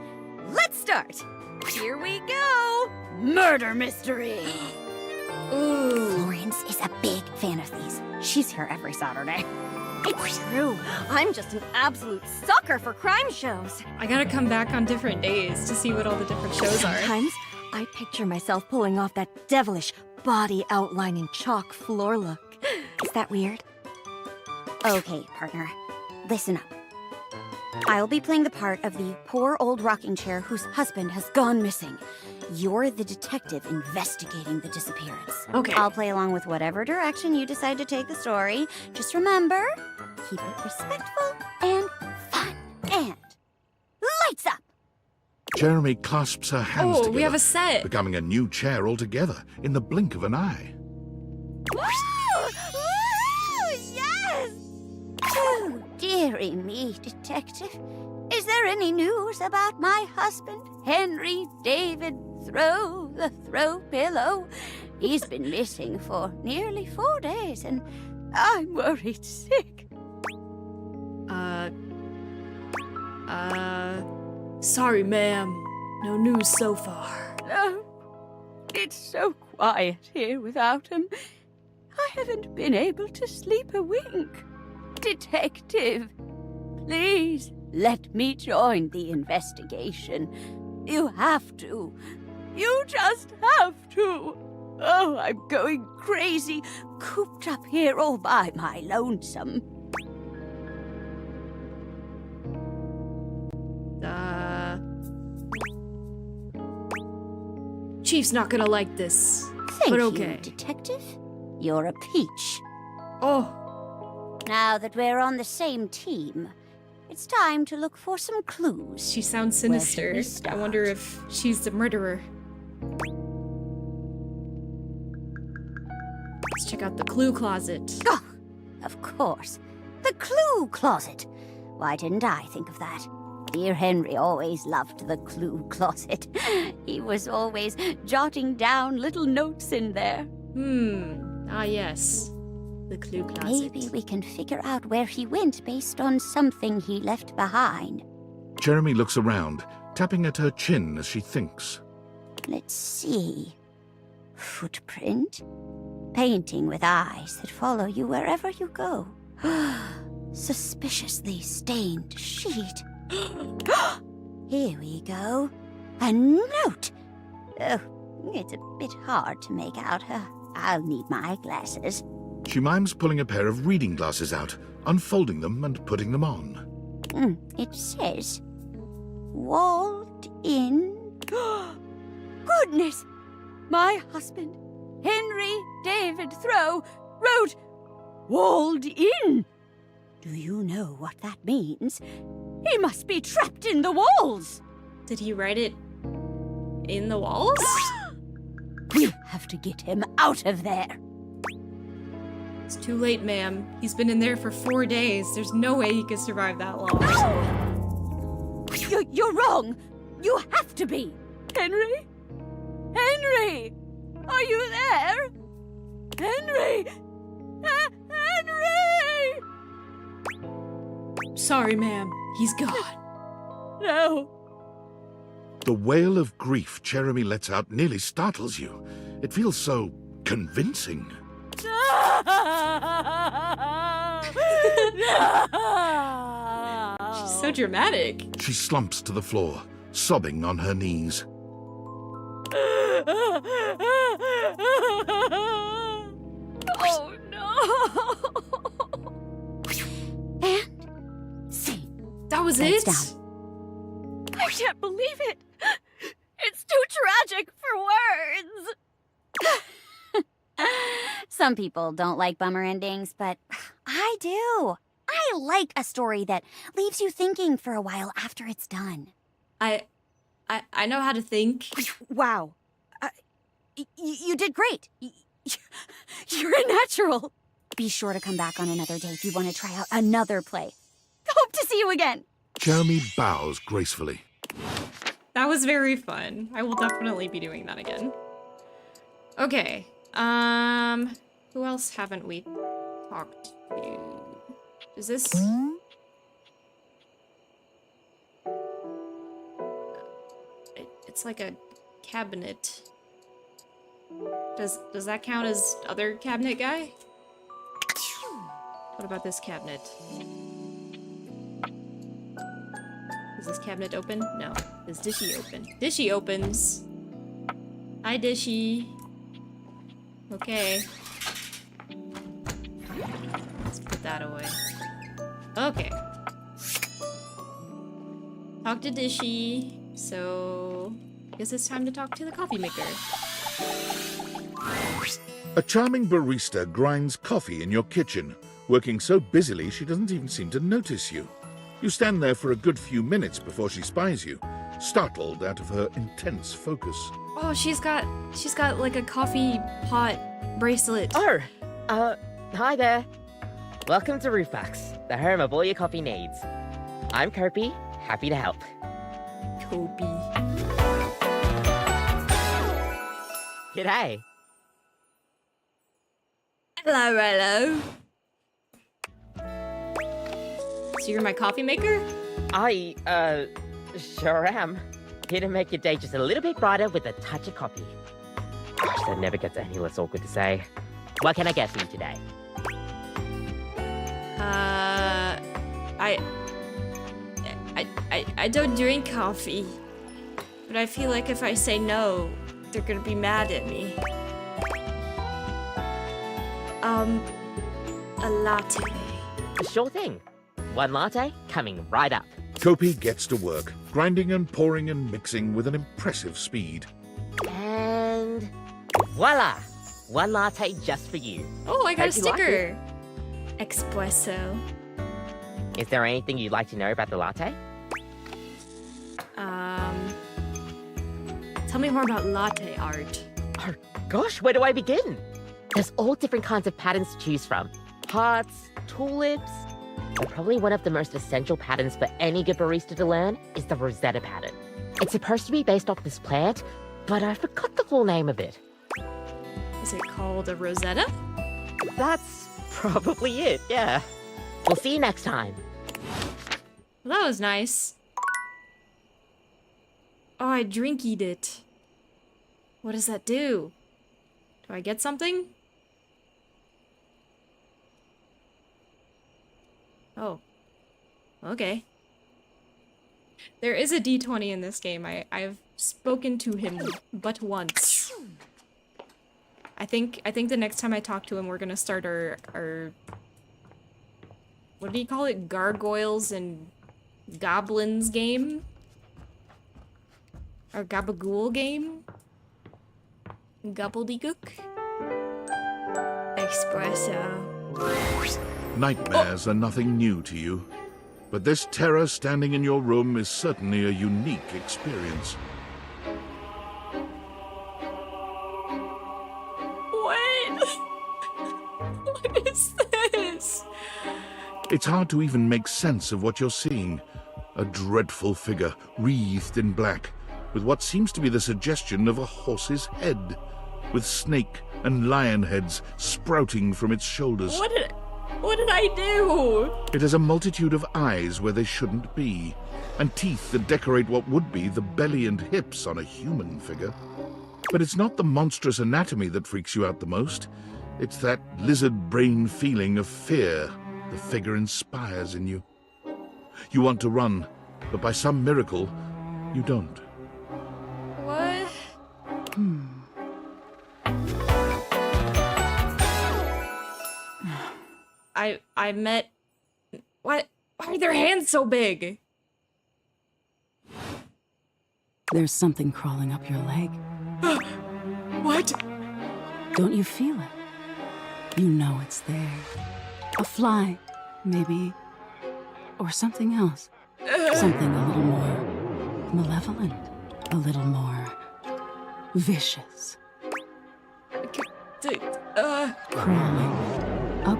let's start. Here we go. Murder mystery. Ooh. Florence is a big fan of these. She's here every Saturday. It's true. I'm just an absolute sucker for crime shows. I gotta come back on different days to see what all the different shows are. Sometimes I picture myself pulling off that devilish body outlining chalk floor look. Is that weird? Okay, partner. Listen up. I'll be playing the part of the poor old rocking chair whose husband has gone missing. You're the detective investigating the disappearance. Okay. I'll play along with whatever direction you decide to take the story. Just remember, keep it respectful and fun. And lights up! Jeremy clasps her hands Oh, together, we have a set. becoming a new chair altogether in the blink of an eye. Woo! Woo! Yes! Oh, dearie me, detective. Is there any news about my husband, Henry David Throw, the throw pillow? He's been missing for nearly 4 days, and I'm worried sick. Sorry, ma'am. No news so far. Oh, it's so quiet here without him. I haven't been able to sleep a wink. Detective, please let me join the investigation. You have to. You just have to. Oh, I'm going crazy, cooped up here all by my lonesome. Chief's not gonna like this. Thank but you, okay. detective. You're a peach. Oh, Now that we're on the same team, it's time to look for some clues. she sounds Where should sinister. we I start? wonder if she's the murderer. Let's check out the clue closet. Oh, of course. The clue closet. Why didn't I think of that? Dear Henry always loved the clue closet. He was always jotting down little notes in there. Ah, yes. The clue closet. Maybe we can figure out where he went based on something he left behind. Jeremy looks around, tapping at her chin as she thinks. Let's see. Footprint. Painting with eyes that follow you wherever you go. Suspiciously stained sheet. Here we go. A note. Oh, it's a bit hard to make out. I'll need my glasses. She mimes pulling a pair of reading glasses out, unfolding them and putting them on. It says, walled in. Goodness! My husband, Henry David Throw, wrote, "Walled in." Do you know what that means? He must be trapped in the walls. Did he write it in the walls? We'll have to get him out of there. It's too late, ma'am. He's been in there for 4 days. There's no way he could survive that long. You're wrong. You have to be. Henry? Henry! Are you there? Henry! Henry! Sorry, ma'am. He's gone. No. The wail of grief Jeremy lets out nearly startles you. It feels so convincing. No! so dramatic. She slumps to the floor, sobbing on her knees. Oh no! And scene. That was Lights it? down. I can't believe it. It's too tragic for words. Some people don't like bummer endings, but I do. I like a story that leaves you thinking for a while after it's done. I know how to think. Wow. You did great. You're a natural. Be sure to come back on another day if you want to try out another play. Hope to see you again. Jeremy bows gracefully. That was very fun. I will definitely be doing that again. Okay. Who else haven't we talked to? Is this... It's like a cabinet. Does that count as other cabinet guy? What about this cabinet? Is this cabinet open? No. Is Dishy open? Dishy opens. Hi, Dishy. Okay. Let's put that away. Okay. Talk to Dishy. So, I guess it's time to talk to the coffee maker. A charming barista grinds coffee in your kitchen, working so busily she doesn't even seem to notice you. You stand there for a good few minutes before she spies you, startled out of her intense focus. Oh, she's got like a coffee pot bracelet. Oh, hi there. Welcome to Roofbox, the home of all your coffee needs. I'm Kopi, happy to help. Kopi. G'day. Hello, hello. So you're my coffee maker? I, sure am. Here to make your day just a little bit brighter with a touch of coffee. Gosh, that never gets any less awkward to say. What can I get for you today? I don't drink coffee. But I feel like if I say no, they're gonna be mad at me. A latte. Sure thing. One latte coming right up. Kopi gets to work, grinding and pouring and mixing with an impressive speed. And voila! One latte just for you. Oh, I got Hope a you like sticker. Espresso. Is there anything you'd like to know about the latte? Tell me more about latte art. Oh, gosh, where do I begin? There's all different kinds of patterns to choose from. Hearts, tulips. But probably one of the most essential patterns for any good barista to learn is the Rosetta pattern. It's supposed to be based off this plant, but I forgot the full name of it. Is it called a Rosetta? That's probably it, yeah. We'll see you next time. Well, that was nice. Oh, I drinkied it. What does that do? Do I get something? Oh. Okay. There is a D20 in this game. I've spoken to him but once. I think the next time I talk to him, we're gonna start our what do you call it? Gargoyles and Goblins game? Our Gabagool game? Gobbledygook? Espresso. Nightmares are nothing new to you, but this terror standing in your room is certainly a unique experience. What? What is this? It's hard to even make sense of what you're seeing. A dreadful figure, wreathed in black, with what seems to be the suggestion of a horse's head, with snake and lion heads sprouting from its shoulders. What did I do? It has a multitude of eyes where they shouldn't be, and teeth that decorate what would be the belly and hips on a human figure. But it's not the monstrous anatomy that freaks you out the most. It's that lizard brain feeling of fear the figure inspires in you. You want to run, but by some miracle, you don't. What? I met... What? Why are their hands so big? There's something crawling up your leg. What? Don't you feel it? You know it's there. A fly, maybe. Or something else. Something a little more malevolent. A little more vicious. Crawling up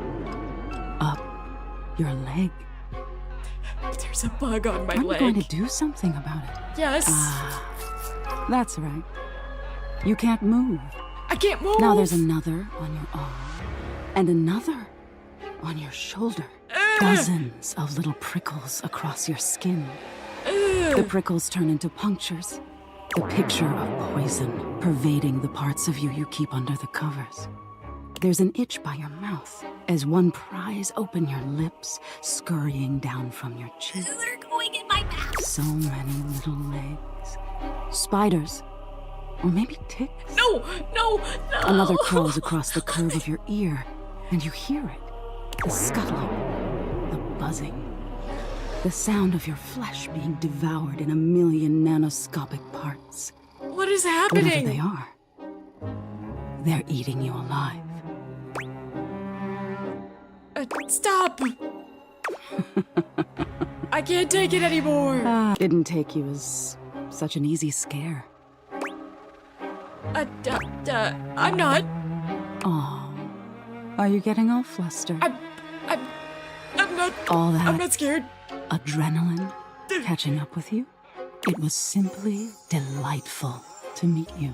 your leg. There's a bug on my Aren't leg. you going to do something about it? Yes. That's right. You can't move. I can't move. Now there's another on your arm. And another on your shoulder. Dozens of little prickles across your skin. The prickles turn into punctures. The picture of poison pervading the parts of you you keep under the covers. There's an itch by your mouth as one pries open your lips, scurrying down from your cheek. They're going in my mouth. So many little legs. Spiders. Or maybe ticks. No! Another crawls across the curve of your ear, and you hear it. The scuttling, the buzzing. The sound of your flesh being devoured in a million nanoscopic parts. What is happening? Whatever they are, they're eating you alive. Stop! I can't take it anymore. Didn't take you as such an easy scare. I'm not. Oh, are you getting all flustered? I'm not. All that I'm not scared. adrenaline catching up with you? It was simply delightful to meet you.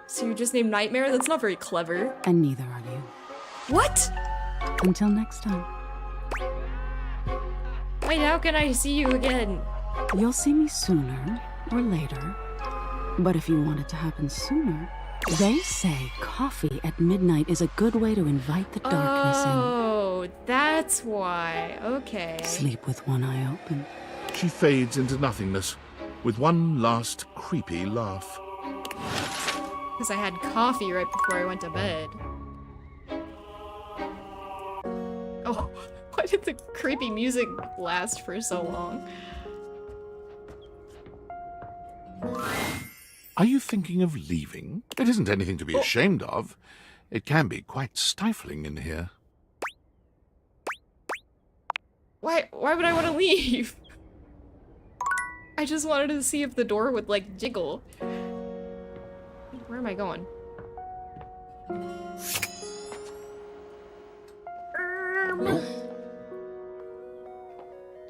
So you just named Nightmare? That's not very clever. And neither are you. What? Until next time. Wait, how can I see you again? You'll see me sooner or later. But if you want it to happen sooner, they say coffee at midnight is a good way to invite the darkness Oh, that's why. Okay. in. Sleep with one eye open. She fades into nothingness with one last creepy laugh. Because I had coffee right before I went to bed. Oh, why did the creepy music last for so long? Are you thinking of leaving? It isn't anything to be ashamed of. It can be quite stifling in here. Why would I want to leave? I just wanted to see if the door would, like, jiggle. Where am I going?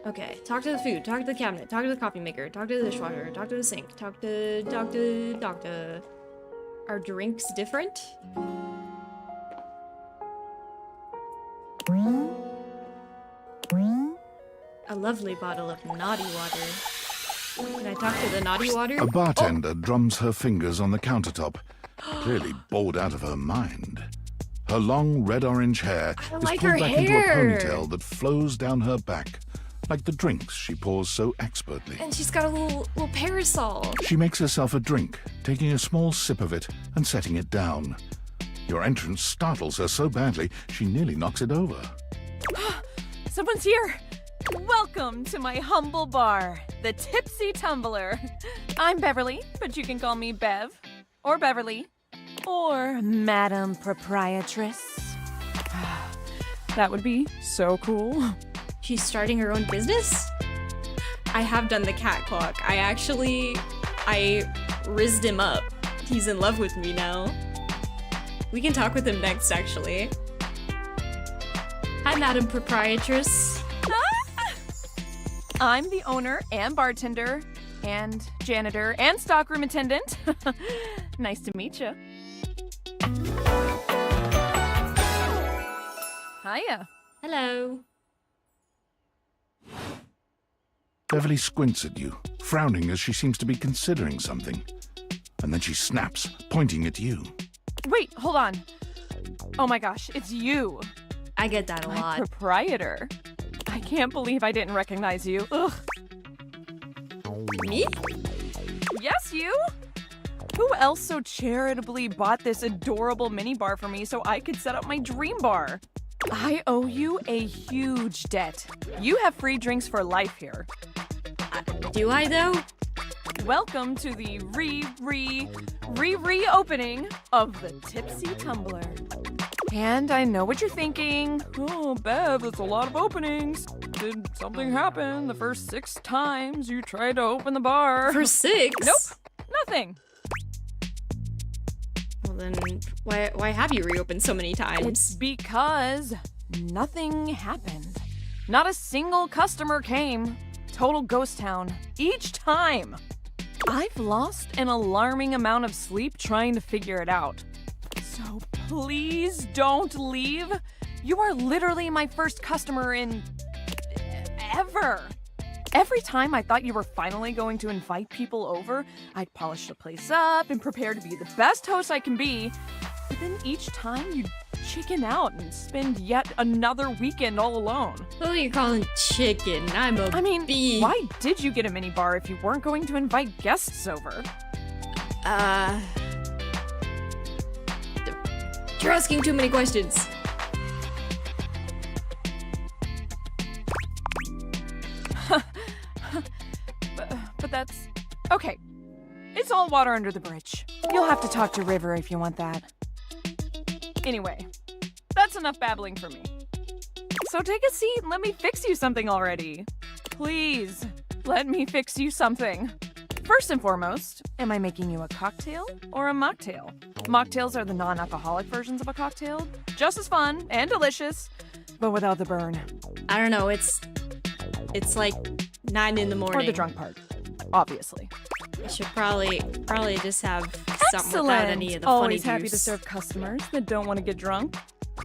Okay, talk to the food, talk to the cabinet, talk to the coffee maker, talk to the dishwasher, talk to the sink, talk to... Are drinks different? A lovely bottle of naughty water. Can I talk to the naughty water? A bartender drums her fingers on the countertop, clearly bored out of her mind. Her long red-orange hair is like pulled her back into a hair. ponytail that flows down her back, like the drinks she pours so expertly. And she's got a little parasol. She makes herself a drink, taking a small sip of it and setting it down. Your entrance startles her so badly, she nearly knocks it over. Someone's here! Welcome to my humble bar, the Tipsy Tumbler. I'm Beverly, but you can call me Bev, or Beverly, or Madam Proprietress. That would be so cool. She's starting her own business? I have done the cat clock. I rizzed him up. He's in love with me now. We can talk with him next, actually. Hi, Madam Proprietress. I'm the owner and bartender and janitor and stockroom attendant. Nice to meet you. Hiya. Hello. Beverly squints at you, frowning as she seems to be considering something. And then she snaps, pointing at you. Wait, hold on. Oh my gosh, it's you. I get that a My lot. proprietor. I can't believe I didn't recognize you. Ugh. Me? Yes, you? Who else so charitably bought this adorable minibar for me so I could set up my dream bar? I owe you a huge debt. You have free drinks for life here. Do I though? Welcome to the reopening of the Tipsy Tumbler. And I know what you're thinking. Oh, Bev, that's a lot of openings. Did something happen the first 6 times you tried to open the bar? For 6? Nope, nothing. Well then, why have you reopened so many times? It's because nothing happened. Not a single customer came. Total ghost town. Each time. I've lost an alarming amount of sleep trying to figure it out. So please don't leave. You are literally my first customer in ever. Every time I thought you were finally going to invite people over, I'd polish the place up and prepare to be the best host I can be. But then each time you'd chicken out and spend yet another weekend all alone. Who are you calling chicken? I'm a bee. Why did you get a mini bar if you weren't going to invite guests over? You're asking too many questions. But that's... Okay. It's all water under the bridge. You'll have to talk to River if you want that. Anyway, that's enough babbling for me. So take a seat and let me fix you something already. Please, let me fix you something. First and foremost, am I making you a cocktail or a mocktail? Mocktails are the non-alcoholic versions of a cocktail. Just as fun and delicious, but without the burn. I don't know, it's like 9 in the morning. Or the drunk part, obviously. I should probably just have something Excellent. without any of the Always funny happy juice. to serve customers that don't want to get drunk.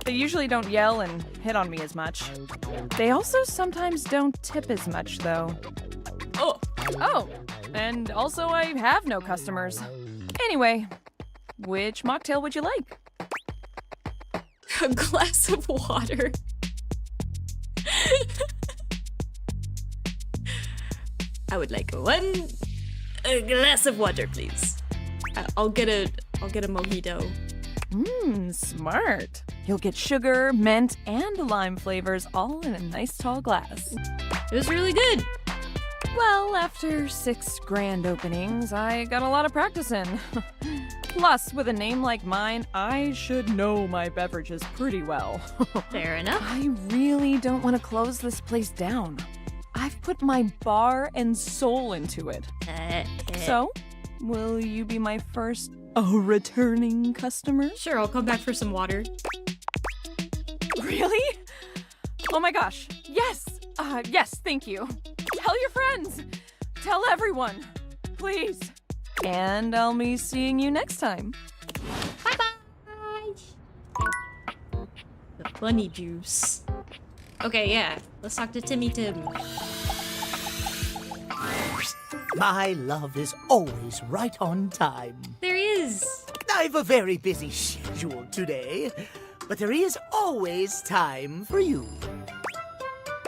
They usually don't yell and hit on me as much. They also sometimes don't tip as much, though. Oh, and also I have no customers. Anyway, which mocktail would you like? A glass of water. I would like a glass of water, please. I'll get a mojito. Smart. You'll get sugar, mint, and lime flavors all in a nice tall glass. It was really good. Well, after 6 grand openings, I got a lot of practice in. Plus, with a name like mine, I should know my beverages pretty well. Fair enough. I really don't want to close this place down. I've put my bar and soul into it. So, will you be my first returning customer? Sure, I'll come back for some water. Really? Oh my gosh. Yes. Yes, thank you. Tell your friends. Tell everyone. Please. And I'll be seeing you next time. Bye-bye. The bunny juice. Okay, yeah. Let's talk to Timmy Tim. My love is always right on time. There he is. I've a very busy schedule today, but there is always time for you.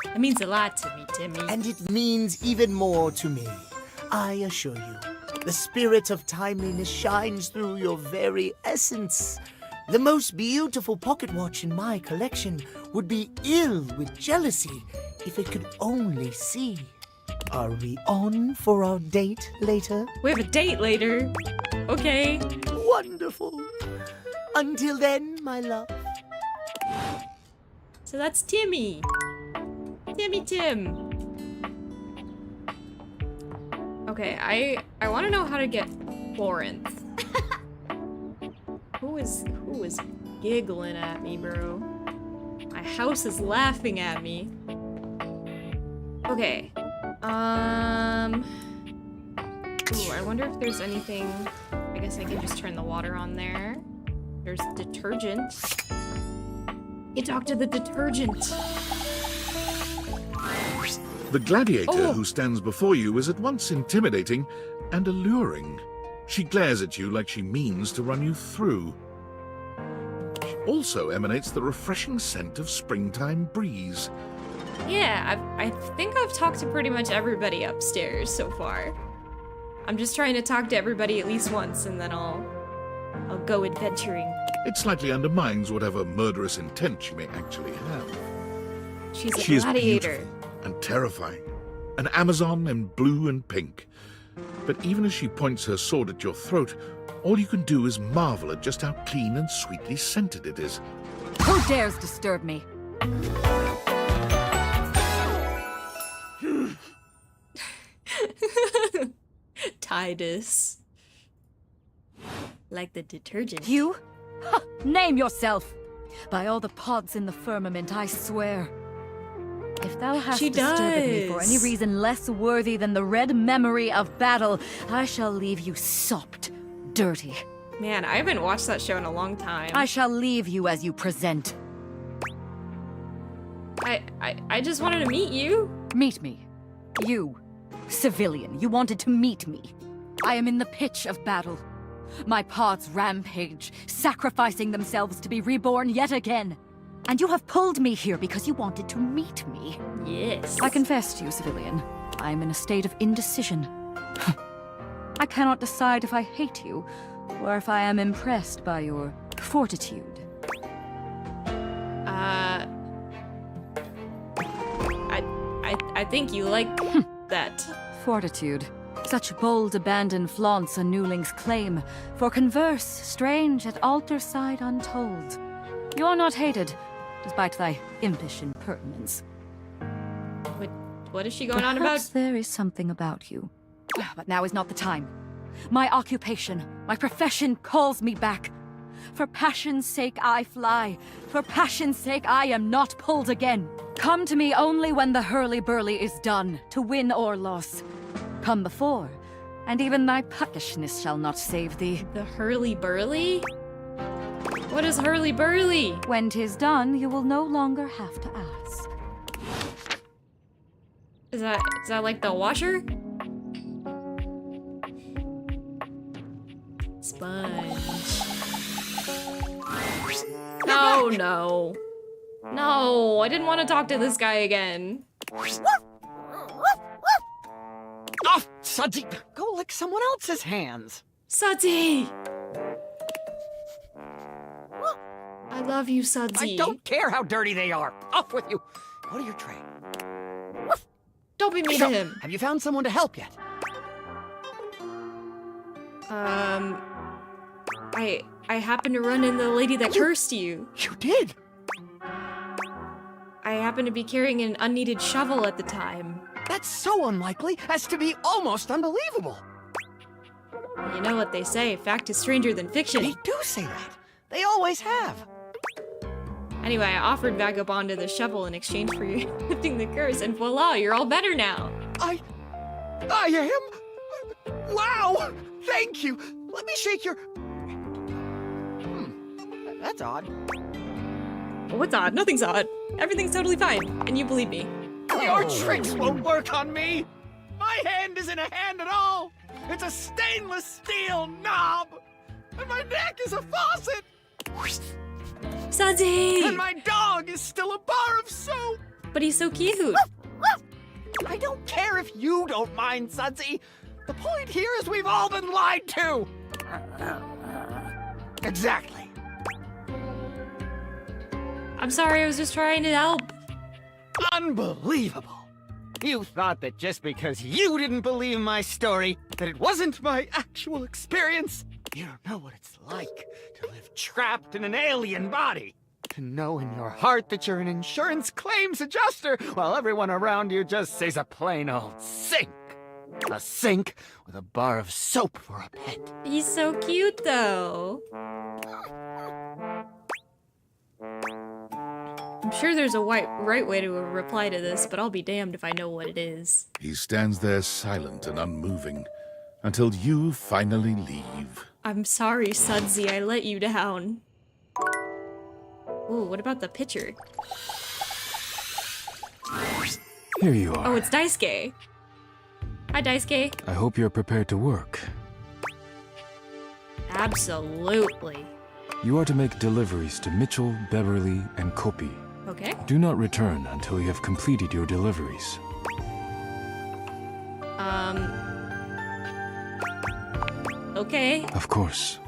It means a lot to me, Timmy. And it means even more to me. I assure you, the spirit of timeliness shines through your very essence. The most beautiful pocket watch in my collection would be ill with jealousy if it could only see. Are we on for our date later? We have a date later. Okay. Wonderful. Until then, my love. So that's Timmy. Timmy Tim. Okay, I want to know how to get Corinth. Who is giggling at me, bro? My house is laughing at me. Okay. Ooh, I wonder if there's anything. I guess I can just turn the water on there. There's detergent. You talk to the detergent. The gladiator who stands before you is at once intimidating and alluring. She glares at you like she means to run you through. also emanates the refreshing scent of springtime breeze. Yeah, I think I've talked to pretty much everybody upstairs so far. I'm just trying to talk to everybody at least once, and then I'll go adventuring. It slightly undermines whatever murderous intent she may actually have. She's a She is gladiator. beautiful and terrifying, an Amazon in blue and pink. But even as she points her sword at your throat, all you can do is marvel at just how clean and sweetly scented it is. Who dares disturb me? Titus. Like the detergent. You? Ha! Name yourself! By all the pods in the firmament, I swear. If thou hast She disturbed me for does. any reason less worthy than the red memory of battle, I shall leave you sopped, dirty. Man, I haven't watched that show in a long time. I shall leave you as you present. I just wanted to meet you. Meet me. You, civilian, you wanted to meet me. I am in the pitch of battle. My pods rampage, sacrificing themselves to be reborn yet again. And you have pulled me here because you wanted to meet me. Yes. I confess to you, civilian, I am in a state of indecision. I cannot decide if I hate you, or if I am impressed by your fortitude. I think you like that. Fortitude. Such bold abandon flaunts a newling's claim, for converse, strange at altar side untold. You're not hated, despite thy impish impertinence. What is she going on Perhaps about? there is something about you. But now is not the time. My occupation, my profession calls me back. For passion's sake I fly. For passion's sake I am not pulled again. Come to me only when the hurly-burly is done, to win or loss. Come before, and even thy puckishness shall not save thee. The hurly-burly? What is hurly-burly? When 'tis done, you will no longer have to ask. Is that like the washer? Sponge. No, no. No, I didn't want to talk to this guy again. Oh, Sudsy, go lick someone else's hands. Sudsy! I love you, Sudsy. I don't care how dirty they are. Off with you. Go to your tray. Don't be mean So, to him. have you found someone to help yet? I happened to run into the lady that cursed you. You did? I happened to be carrying an unneeded shovel at the time. That's so unlikely as to be almost unbelievable. You know what they say, fact is stranger than fiction. They do say that. They always have. Anyway, I offered Vagabond the shovel in exchange for you lifting the curse, and voila, you're all better now. I am? Wow! Thank you! Let me shake your... That's odd. What's odd? Nothing's odd. Everything's totally fine, and you believe me. Your tricks won't work on me! My hand isn't a hand at all! It's a stainless steel knob! And my neck is a faucet! Sudsy! And my dog is still a bar of soap! But he's so cute! I don't care if you don't mind, Sudsy! The point here is we've all been lied to! Exactly. I'm sorry, I was just trying to help. Unbelievable! You thought that just because you didn't believe my story, that it wasn't my actual experience? You don't know what it's like to live trapped in an alien body. To know in your heart that you're an insurance claims adjuster, while everyone around you just sees a plain old sink. A sink with a bar of soap for a pet. He's so cute, though. I'm sure there's a right way to reply to this, but I'll be damned if I know what it is. He stands there silent and unmoving until you finally leave. I'm sorry, Sudsy, I let you down. Ooh, what about the picture? Here you are. Oh, it's Daisuke. Hi, Daisuke. I hope you're prepared to work. Absolutely. You are to make deliveries to Mitchell, Beverly, and Kopi. Okay. Do not return until you have completed your deliveries. Okay. Of course.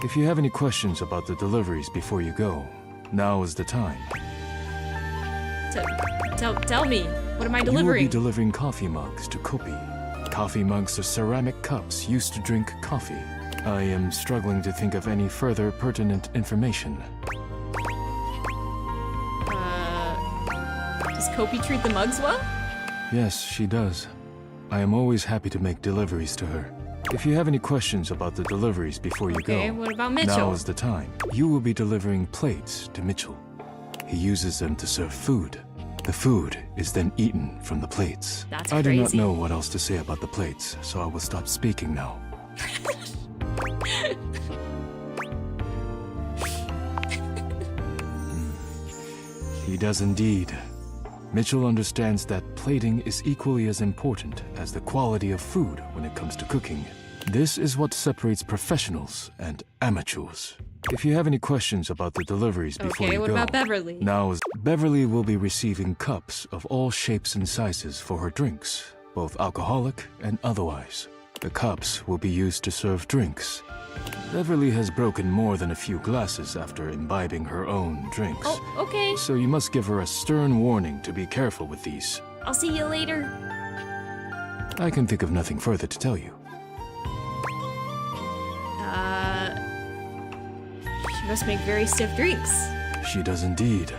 If you have any questions about the deliveries before you go, now is the time. Tell me, what am I You will delivering? be delivering coffee mugs to Kopi. Coffee mugs are ceramic cups used to drink coffee. I am struggling to think of any further pertinent information. Does Kopi treat the mugs well? Yes, she does. I am always happy to make deliveries to her. If you have any questions about the deliveries before you go, Okay, what about Mitchell? now is the time. You will be delivering plates to Mitchell. He uses them to serve food. The food is then eaten from the plates. That's I do not crazy. know what else to say about the plates, so I will stop speaking now. He does indeed. Mitchell understands that plating is equally as important as the quality of food when it comes to cooking. This is what separates professionals and amateurs. If you have any questions about the deliveries before Okay, you what go, about Beverly? now is Beverly will be receiving cups of all shapes and sizes for her drinks, both alcoholic and otherwise. The cups will be used to serve drinks. Beverly has broken more than a few glasses after imbibing her own drinks. Oh, okay. So you must give her a stern warning to be careful with these. I'll see you later. I can think of nothing further to tell you. She must make very stiff drinks. She does indeed.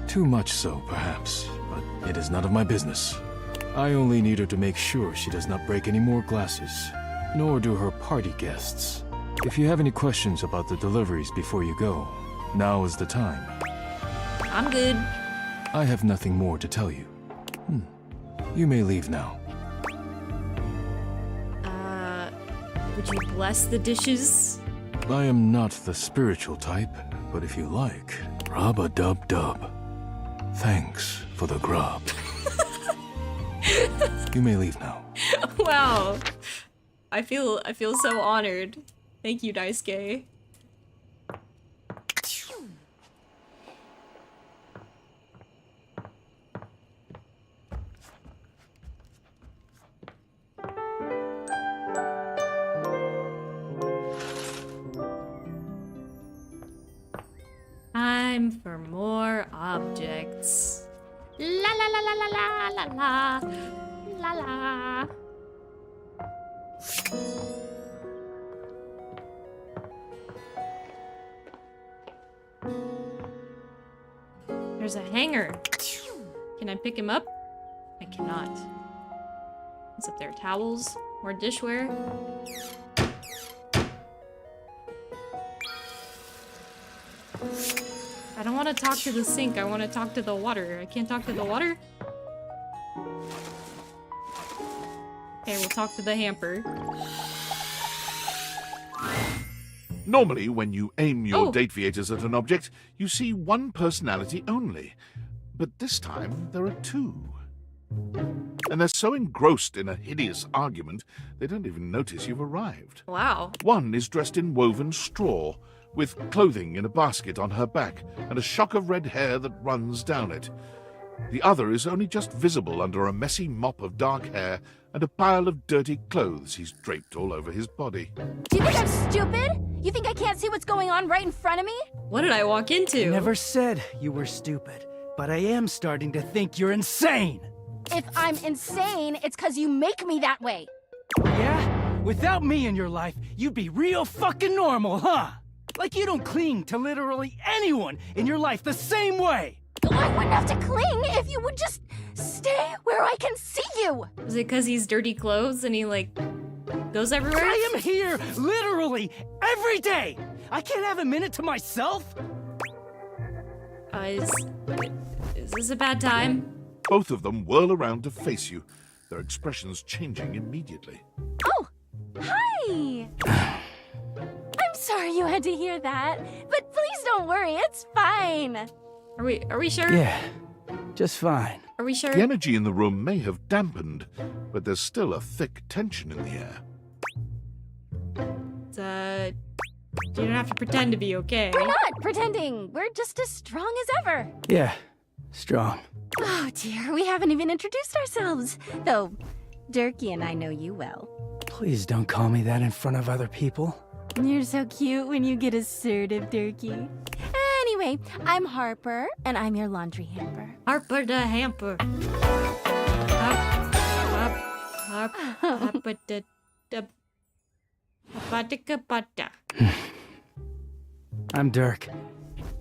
Too much so, perhaps, but it is none of my business. I only need her to make sure she does not break any more glasses, nor do her party guests. If you have any questions about the deliveries before you go, now is the time. I'm good. I have nothing more to tell you. You may leave now. Would you bless the dishes? I am not the spiritual type, but if you like, rub-a-dub-dub. Thanks for the grub. You may leave now. Wow. I feel so honored. Thank you, Daisuke. Time for more objects. La la la la la la la la la la. There's a hanger. Can I pick him up? I cannot. What's up there? Towels? More dishware? I don't want to talk to the sink. I want to talk to the water. I can't talk to the water? Okay, we'll talk to the hamper. Normally, when you aim your Oh. date viators at an object, you see one personality only. But this time, there are two. And they're so engrossed in a hideous argument, they don't even notice you've arrived. Wow. One is dressed in woven straw, with clothing in a basket on her back, and a shock of red hair that runs down it. The other is only just visible under a messy mop of dark hair and a pile of dirty clothes he's draped all over his body. Do you think I'm stupid? You think I can't see what's going on right in front of me? What did I walk into? Never said you were stupid, but I am starting to think you're insane. If I'm insane, it's because you make me that way. Yeah? Without me in your life, you'd be real fucking normal, huh? Like you don't cling to literally anyone in your life the same way. I wouldn't have to cling if you would just stay where I can see you. Is it because he's dirty clothes and he, like, goes everywhere? I am here literally every day. I can't have a minute to myself. Is this a bad time? Both of them whirl around to face you, their expressions changing immediately. Oh, hi. I'm sorry you had to hear that, but please don't worry, it's fine. Are we sure? Yeah, just fine. Are we sure? The energy in the room may have dampened, but there's still a thick tension in the air. You don't have to pretend to be okay. We're not pretending. We're just as strong as ever. Yeah, strong. Oh dear, we haven't even introduced ourselves. Though, Durkee and I know you well. Please don't call me that in front of other people. You're so cute when you get assertive, Durkee. Anyway, I'm Harper, and I'm your laundry hamper. Harper the hamper. Harper the bata. I'm Dirk,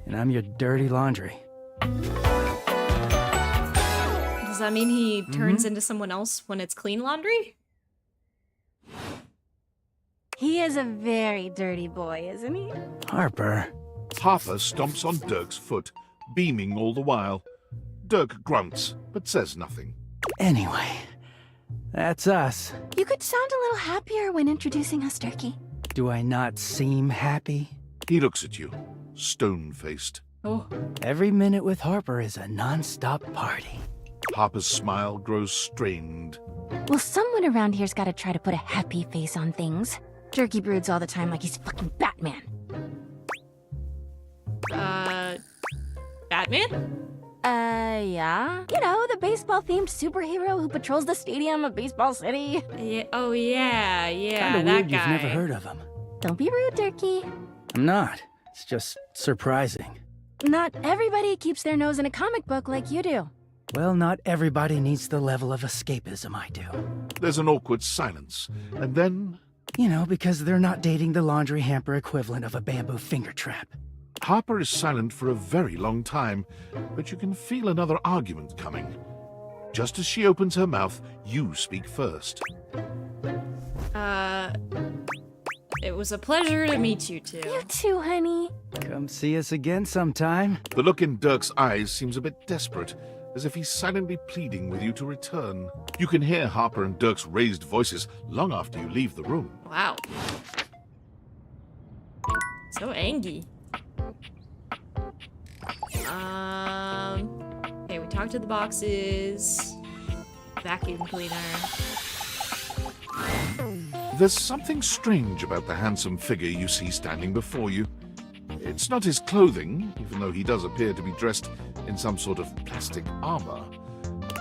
and I'm your dirty laundry. Does that mean he turns into someone else when it's clean laundry? He is a very dirty boy, isn't he? Harper. Harper stomps on Dirk's foot, beaming all the while. Dirk grunts, but says nothing. Anyway, that's us. You could sound a little happier when introducing us, Durkee. Do I not seem happy? He looks at you, stone-faced. Oh. Every minute with Harper is a non-stop party. Harper's smile grows strained. Well, someone around here's gotta try to put a happy face on things. Durkee broods all the time like he's fucking Batman. Batman? Yeah. You know, the baseball-themed superhero who patrols the stadium of Baseball City. Yeah. Oh, yeah, Kinda that weird guy. you've never heard of him. Don't be rude, Durkee. I'm not. It's just surprising. Not everybody keeps their nose in a comic book like you do. Well, not everybody needs the level of escapism I do. There's an awkward silence, and then... You know, because they're not dating the laundry hamper equivalent of a bamboo finger trap. Harper is silent for a very long time, but you can feel another argument coming. Just as she opens her mouth, you speak first. It was a pleasure to meet you two. You too, honey. Come see us again sometime. The look in Dirk's eyes seems a bit desperate, as if he's silently pleading with you to return. You can hear Harper and Dirk's raised voices long after you leave the room. Wow. So angry. Okay, we talked to the boxes. Vacuum cleaner. There's something strange about the handsome figure you see standing before you. It's not his clothing, even though he does appear to be dressed in some sort of plastic armor.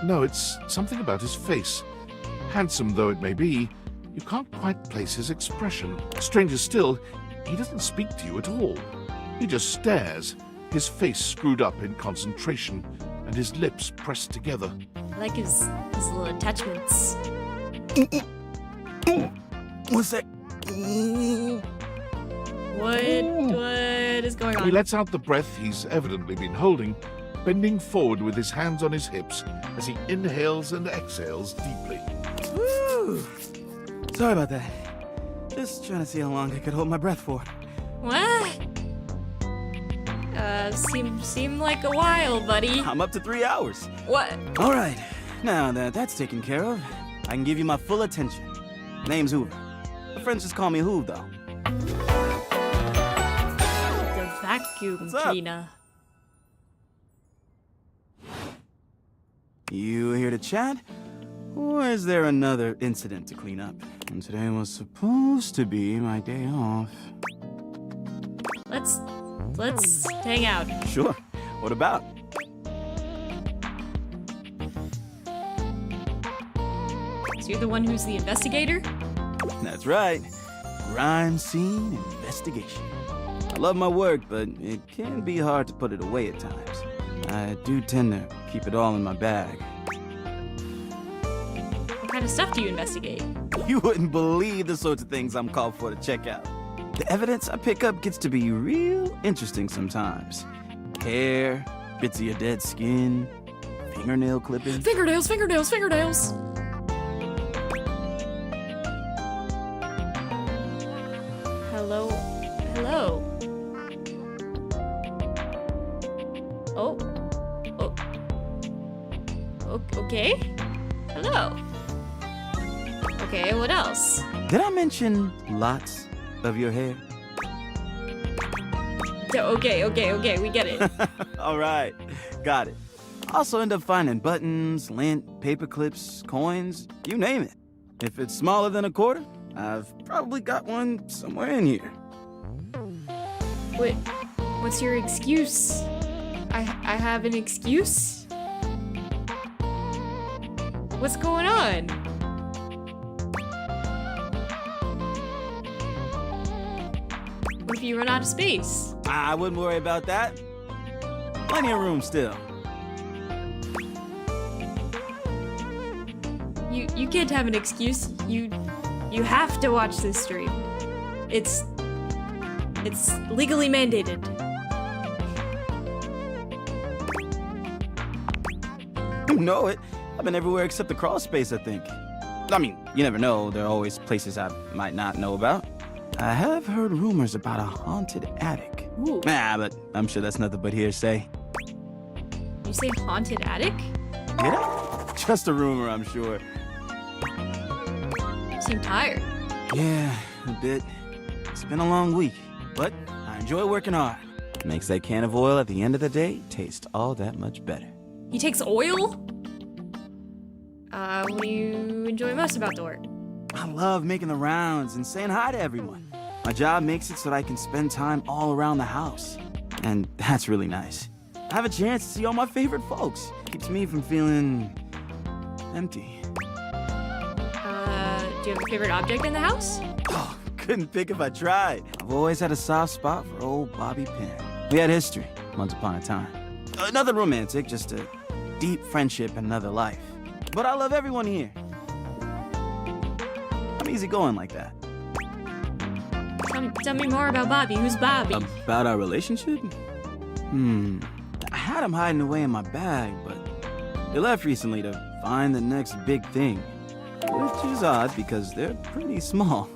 No, it's something about his face. Handsome though it may be, you can't quite place his expression. Stranger still, he doesn't speak to you at all. He just stares, his face screwed up in concentration, and his lips pressed together. I like his little attachments. What's that? What is going on? He lets out the breath he's evidently been holding, bending forward with his hands on his hips as he inhales and exhales deeply. Woo! Sorry about that. Just trying to see how long I could hold my breath for. What? Seemed like a while, buddy. I'm up to 3 hours. What? All right. Now that that's taken care of, I can give you my full attention. Name's Hoover. The friends just call me Hoov, though. The vacuum cleaner. You here to chat? Or is there another incident to clean up? And today was supposed to be my day off. Let's hang out. Sure. What about? So you're the one who's the investigator? That's right. Crime scene investigation. I love my work, but it can be hard to put it away at times. I do tend to keep it all in my bag. What kind of stuff do you investigate? You wouldn't believe the sorts of things I'm called for to check out. The evidence I pick up gets to be real interesting sometimes. Hair, bits of your dead skin, fingernail clippings. Fingernails! Hello? Oh. Okay. Hello. Okay, what else? Did I mention lots of your hair? Okay, we get it. All right, got it. Also end up finding buttons, lint, paper clips, coins, you name it. If it's smaller than a quarter, I've probably got one somewhere in here. What's your excuse? I have an excuse? What's going on? What if you run out of space? I wouldn't worry about that. Plenty of room still. You can't have an excuse. You have to watch this stream. It's legally mandated. You know it. I've been everywhere except the crawl space, I think. I mean, you never know. There are always places I might not know about. I have heard rumors about a haunted attic. Ooh. Nah, but I'm sure that's nothing but hearsay. You say haunted attic? Did I? Just a rumor, I'm sure. You seem tired. Yeah, a bit. It's been a long week, but I enjoy working hard. Makes that can of oil at the end of the day taste all that much better. He takes oil? What do you enjoy most about the work? I love making the rounds and saying hi to everyone. My job makes it so that I can spend time all around the house. And that's really nice. I have a chance to see all my favorite folks. Keeps me from feeling empty. Do you have a favorite object in the house? Oh, couldn't pick if I tried. I've always had a soft spot for old Bobby Pin. We had history, once upon a time. Nothing romantic, just a deep friendship in another life. But I love everyone here. I'm easygoing like that. Tell me more about Bobby. Who's Bobby? About our relationship? I had him hiding away in my bag, but he left recently to find the next big thing. Which is odd because they're pretty small.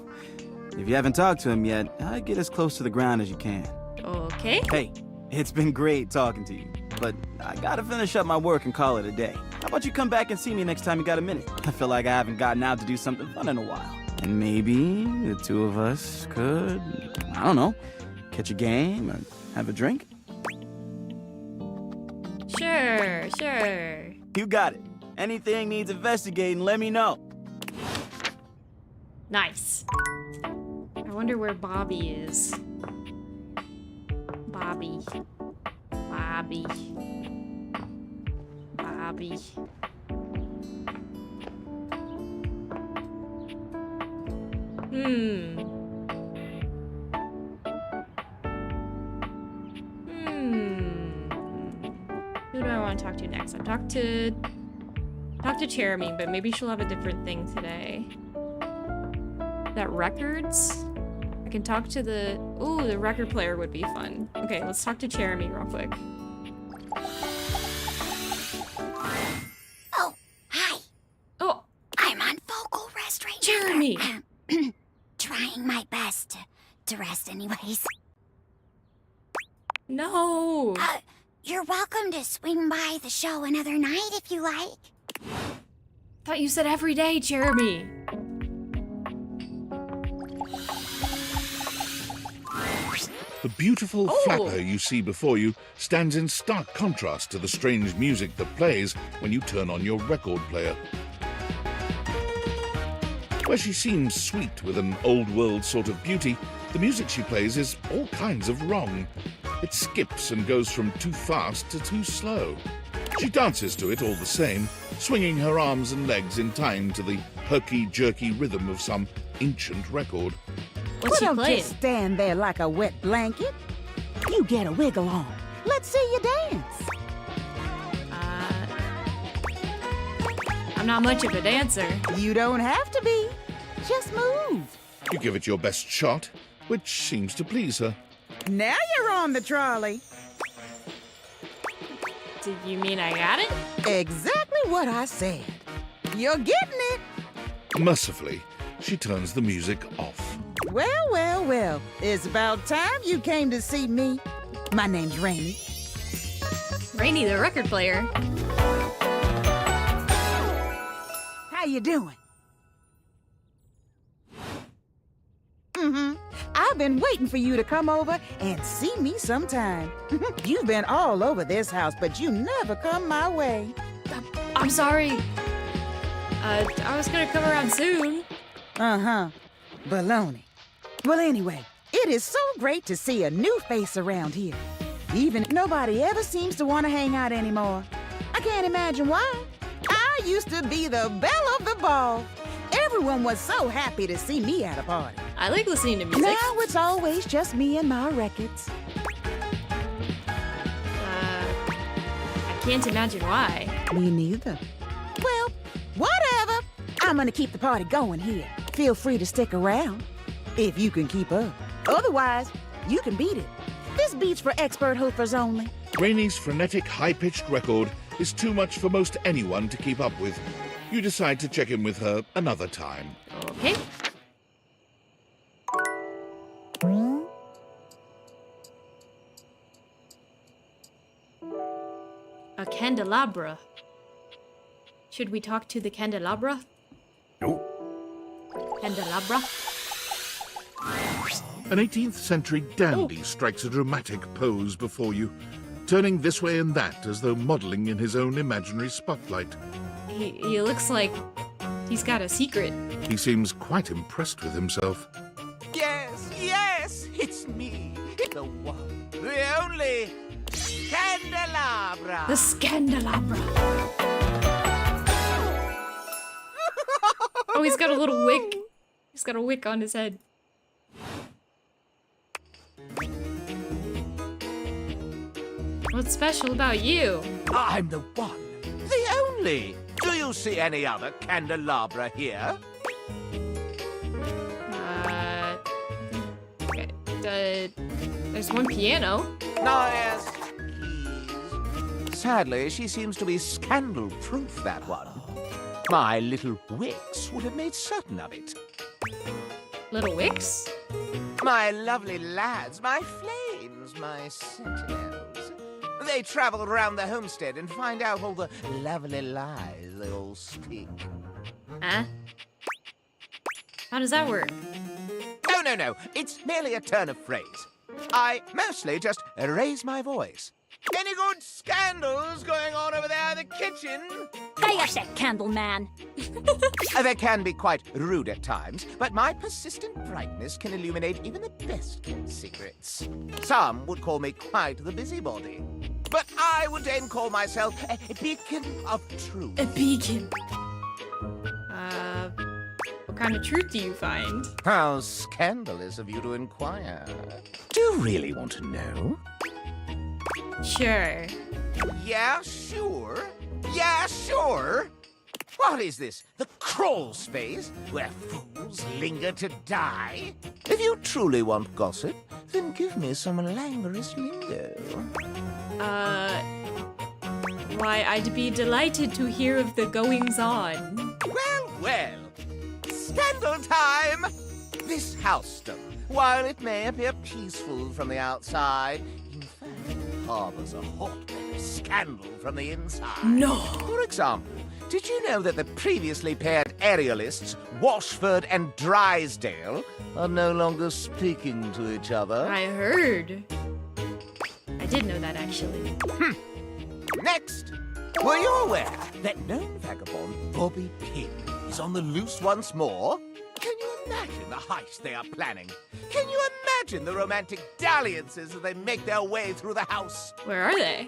If you haven't talked to him yet, I'd get as close to the ground as you can. Okay. Hey, it's been great talking to you, but I gotta finish up my work and call it a day. How about you come back and see me next time you got a minute? I feel like I haven't gotten out to do something fun in a while. And maybe the two of us could, I don't know, catch a game or have a drink? Sure. You got it. Anything needs investigating, let me know. Nice. I wonder where Bobby is. Bobby. Who do I want to talk to next? I've talked to Jeremy, but maybe she'll have a different thing today. That records? I can talk to the... Ooh, the record player would be fun. Okay, let's talk to Jeremy real quick. Oh, hi. Oh. I'm on vocal rest right now. Jeremy! Trying my best to rest anyways. No! You're welcome to swing by the show another night if you like. Thought you said every day, Jeremy. The beautiful flapper you see before you stands in stark contrast to the strange music that plays when you turn on your record player. Where she seems sweet with an old-world sort of beauty, the music she plays is all kinds of wrong. It skips and goes from too fast to too slow. She dances to it all the same, swinging her arms and legs in time to the herky-jerky rhythm of some ancient record. What's she don't playing? just stand there like a wet blanket. You get a wiggle on. Let's see you dance. I'm not much of a dancer. You don't have to be. Just move. You give it your best shot, which seems to please her. Now you're on the trolley. Did you mean I got it? Exactly what I said. You're getting it. Mercifully, she turns the music off. Well. It's about time you came to see me. My name's Rainy. Rainy, the record player. How you doing? I've been waiting for you to come over and see me sometime. You've been all over this house, but you never come my way. I'm sorry. I was gonna come around soon. Baloney. Well, anyway, it It is so great to see a new face around here. Even if nobody ever seems to want to hang out anymore. I can't imagine why. I used to be the belle of the ball. Everyone was so happy to see me at a party. I like listening to music. Now it's always just me and my records. I can't imagine why. Me neither. Well, whatever. I'm gonna keep the party going here. Feel free to stick around, if you can keep up. Otherwise, you can beat it. This beat's for expert hoofers only. Rainie's frenetic, high-pitched record is too much for most anyone to keep up with. You decide to check in with her another time. Okay. A candelabra. Should we talk to the candelabra? No. Candelabra? An 18th century dandy strikes a dramatic pose before you, turning this way and that as though modeling in his own imaginary spotlight. He looks like he's got a secret. He seems quite impressed with himself. Yes, yes, it's me. The one, the only candelabra. The Scandelabra. Oh, he's got a little wick. He's got a wick on his head. What's special about you? I'm the one, the only. Do you see any other candelabra here? There's one piano. Oh, yes. Keys. Sadly, she seems to be scandal-proof, that one. My little wicks would have made certain of it. Little wicks? My lovely lads, my flames, my sentinels. They travel around the homestead and find out all the lovely lies they all speak. Huh? How does that work? No, no. It's merely a turn of phrase. I mostly just raise my voice. Any good scandals going on over there in the kitchen? Hey up that candle, man. They can be quite rude at times, but my persistent brightness can illuminate even the best kept secrets. Some would call me quite the busybody, but I would then call myself a beacon of truth. A beacon? What kind of truth do you find? How scandalous of you to inquire. Do you really want to know? Sure. Yeah, sure. Yeah, sure. What is this? The crawl space where fools linger to die? If you truly want gossip, then give me some languorous lingo. Why, I'd be delighted to hear of the goings-on. Well. Scandal time! This housedom, while it may appear peaceful from the outside, in fact harbors a hotbed of scandal from the inside. No! For example, did you know that the previously paired aerialists, Washford and Drysdale, are no longer speaking to each other? I heard. I did know that, actually. Next, were you aware that known vagabond Bobby Pin is on the loose once more? Can you imagine the heist they are planning? Can you imagine the romantic dalliances as they make their way through the house? Where are they?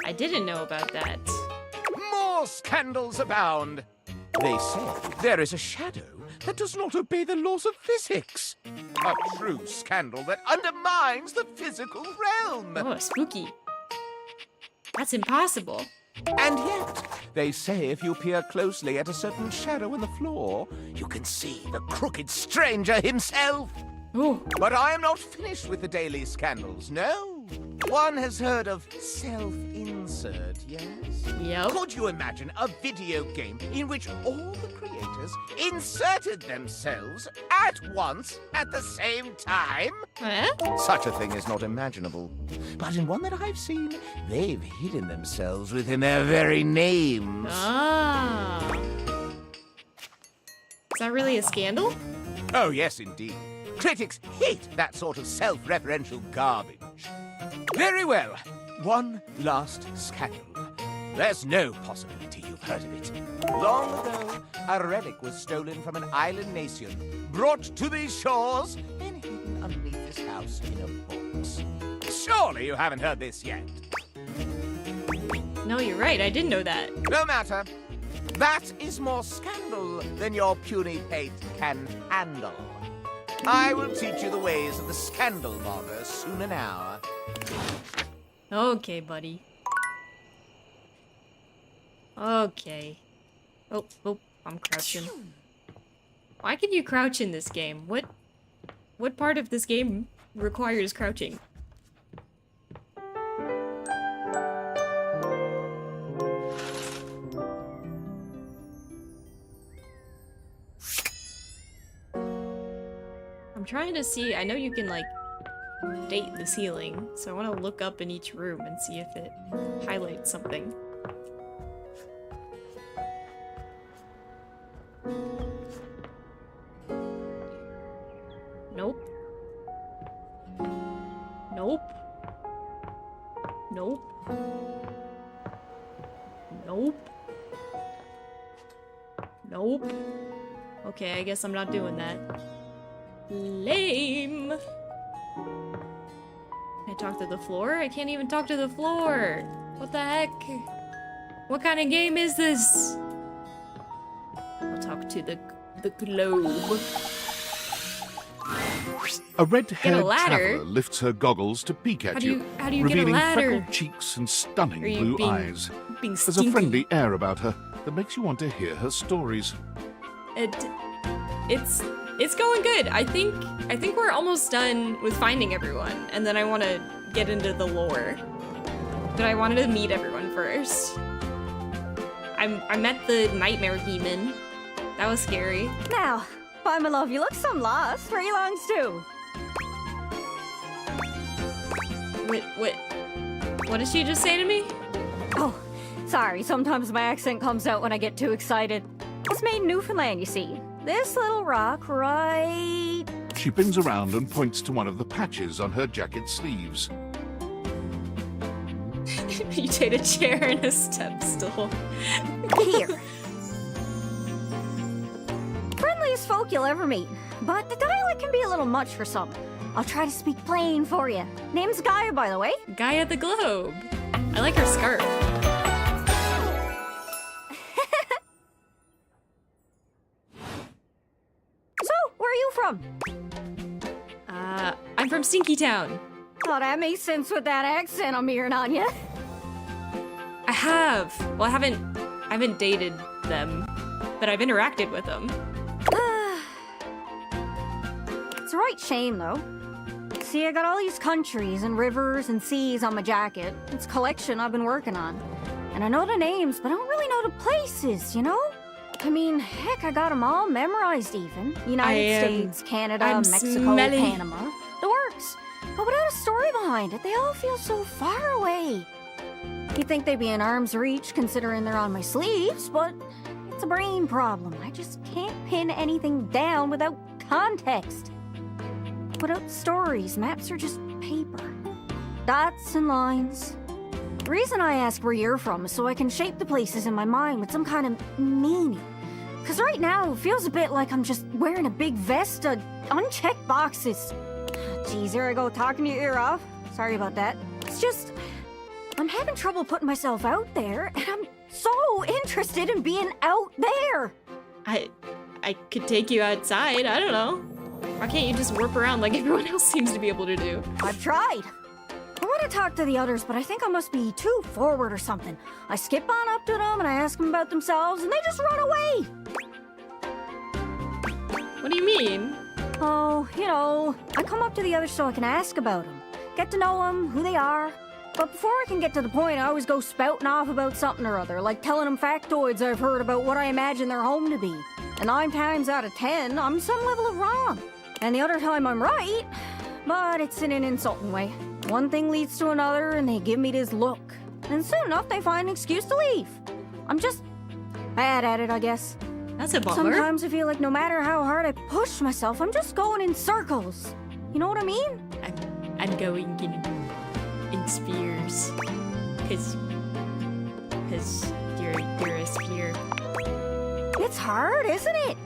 I didn't know about that. More scandals abound. They say there is a shadow that does not obey the laws of physics. A true scandal that undermines the physical realm. Oh, spooky. That's impossible. And yet, they say if you peer closely at a certain shadow in the floor, you can see the crooked stranger himself. Ooh. But I am not finished with the daily scandals, no. One has heard of self-insert, yes? Yep. Could you imagine a video game in which all the creators inserted themselves at once at the same time? Such a thing is not imaginable. But in one that I've seen, they've hidden themselves within their very names. Ah. Is that really a scandal? Oh, yes, indeed. Critics hate that sort of self-referential garbage. Very well. One last scandal. There's no possibility you've heard of it. Long ago, a relic was stolen from an island nation, brought to these shores, and hidden this house in a box. Surely you haven't heard this yet. No, you're right. I didn't know that. No matter. That is more scandal than your puny pate can handle. I will teach you the ways of the scandal monger soon enow. Okay, buddy. Okay. Oh, I'm crouching. Why can you crouch in this game? What part of this game requires crouching? I'm trying to see, I know you can like date the ceiling, so I want to look up in each room and see if it highlights something. Nope. Nope. Nope. Nope. Nope. Okay, I guess I'm not doing that. Lame. Can I talk to the floor? I can't even talk to the floor. What the heck? What kind of game is this? I'll talk to the globe. A red-haired ladder? traveler lifts her goggles to peek at How do you get a revealing ladder? freckled cheeks and stunning Are you blue eyes. being There's a stinky? friendly air about her that makes you want to hear her stories. It's going good. I think we're almost done with finding everyone, and then I want to get into the lore. But I wanted to meet everyone first. I met the nightmare demon. That was scary. Now, why, my love, you look some lost. Where are you longs to? What did she just say to me? Oh, sorry. Sometimes my accent comes out when I get too excited. It's made in Newfoundland, you see. This little rock right... She bends around and points to one of the patches on her jacket sleeves. You take a chair and a step stool. Here. Friendliest folk you'll ever meet, but the dialect can be a little much for some. I'll try to speak plain for you. Name's Gaia, by the way. Gaia the Globe. I like her scarf. So, where are you from? I'm from Stinky Town. Oh, that makes sense with that accent I'm hearing on you. I have. Well, I haven't dated them, but I've interacted with them. It's a right shame, though. See, I got all these countries and rivers and seas on my jacket. It's a collection I've been working on. And I know the names, but I don't really know the places, you know? I mean, heck, I got them all memorized even. United States, Canada, Mexico, Panama. The works. But without a story behind it, they all feel so far away. You'd think they'd be in arm's reach considering they're on my sleeves, but it's a brain problem. I just can't pin anything down without context. Without stories, maps are just paper. Dots and lines. The reason I ask where you're from is so I can shape the places in my mind with some kind of meaning. Because right now, it feels a bit like I'm just wearing a big vest of unchecked boxes. Geez, here I go talking your ear off. Sorry about that. It's just, I'm having trouble putting myself out there, and I'm so interested in being out there. I could take you outside. I don't know. Why can't you just warp around like everyone else seems to be able to do? I've tried. I want to talk to the others, but I think I must be too forward or something. I skip on up to them and I ask them about themselves, and they just run away. What do you mean? Oh, you know, I come up to the others so I can ask about them, get to know them, who they are. But before I can get to the point, I always go spouting off about something or other, like telling them factoids I've heard about what I imagine their home to be. And 9 times out of 10, I'm some level of wrong. And the other time I'm right, but it's in an insulting way. One thing leads to another, and they give me this look. And soon enough, they find an excuse to leave. I'm just bad at it, I guess. That's a bummer. Sometimes I feel like no matter how hard I push myself, I'm just going in circles. You know what I mean? I'm going in spheres. Cause you're a sphere. It's hard, isn't it?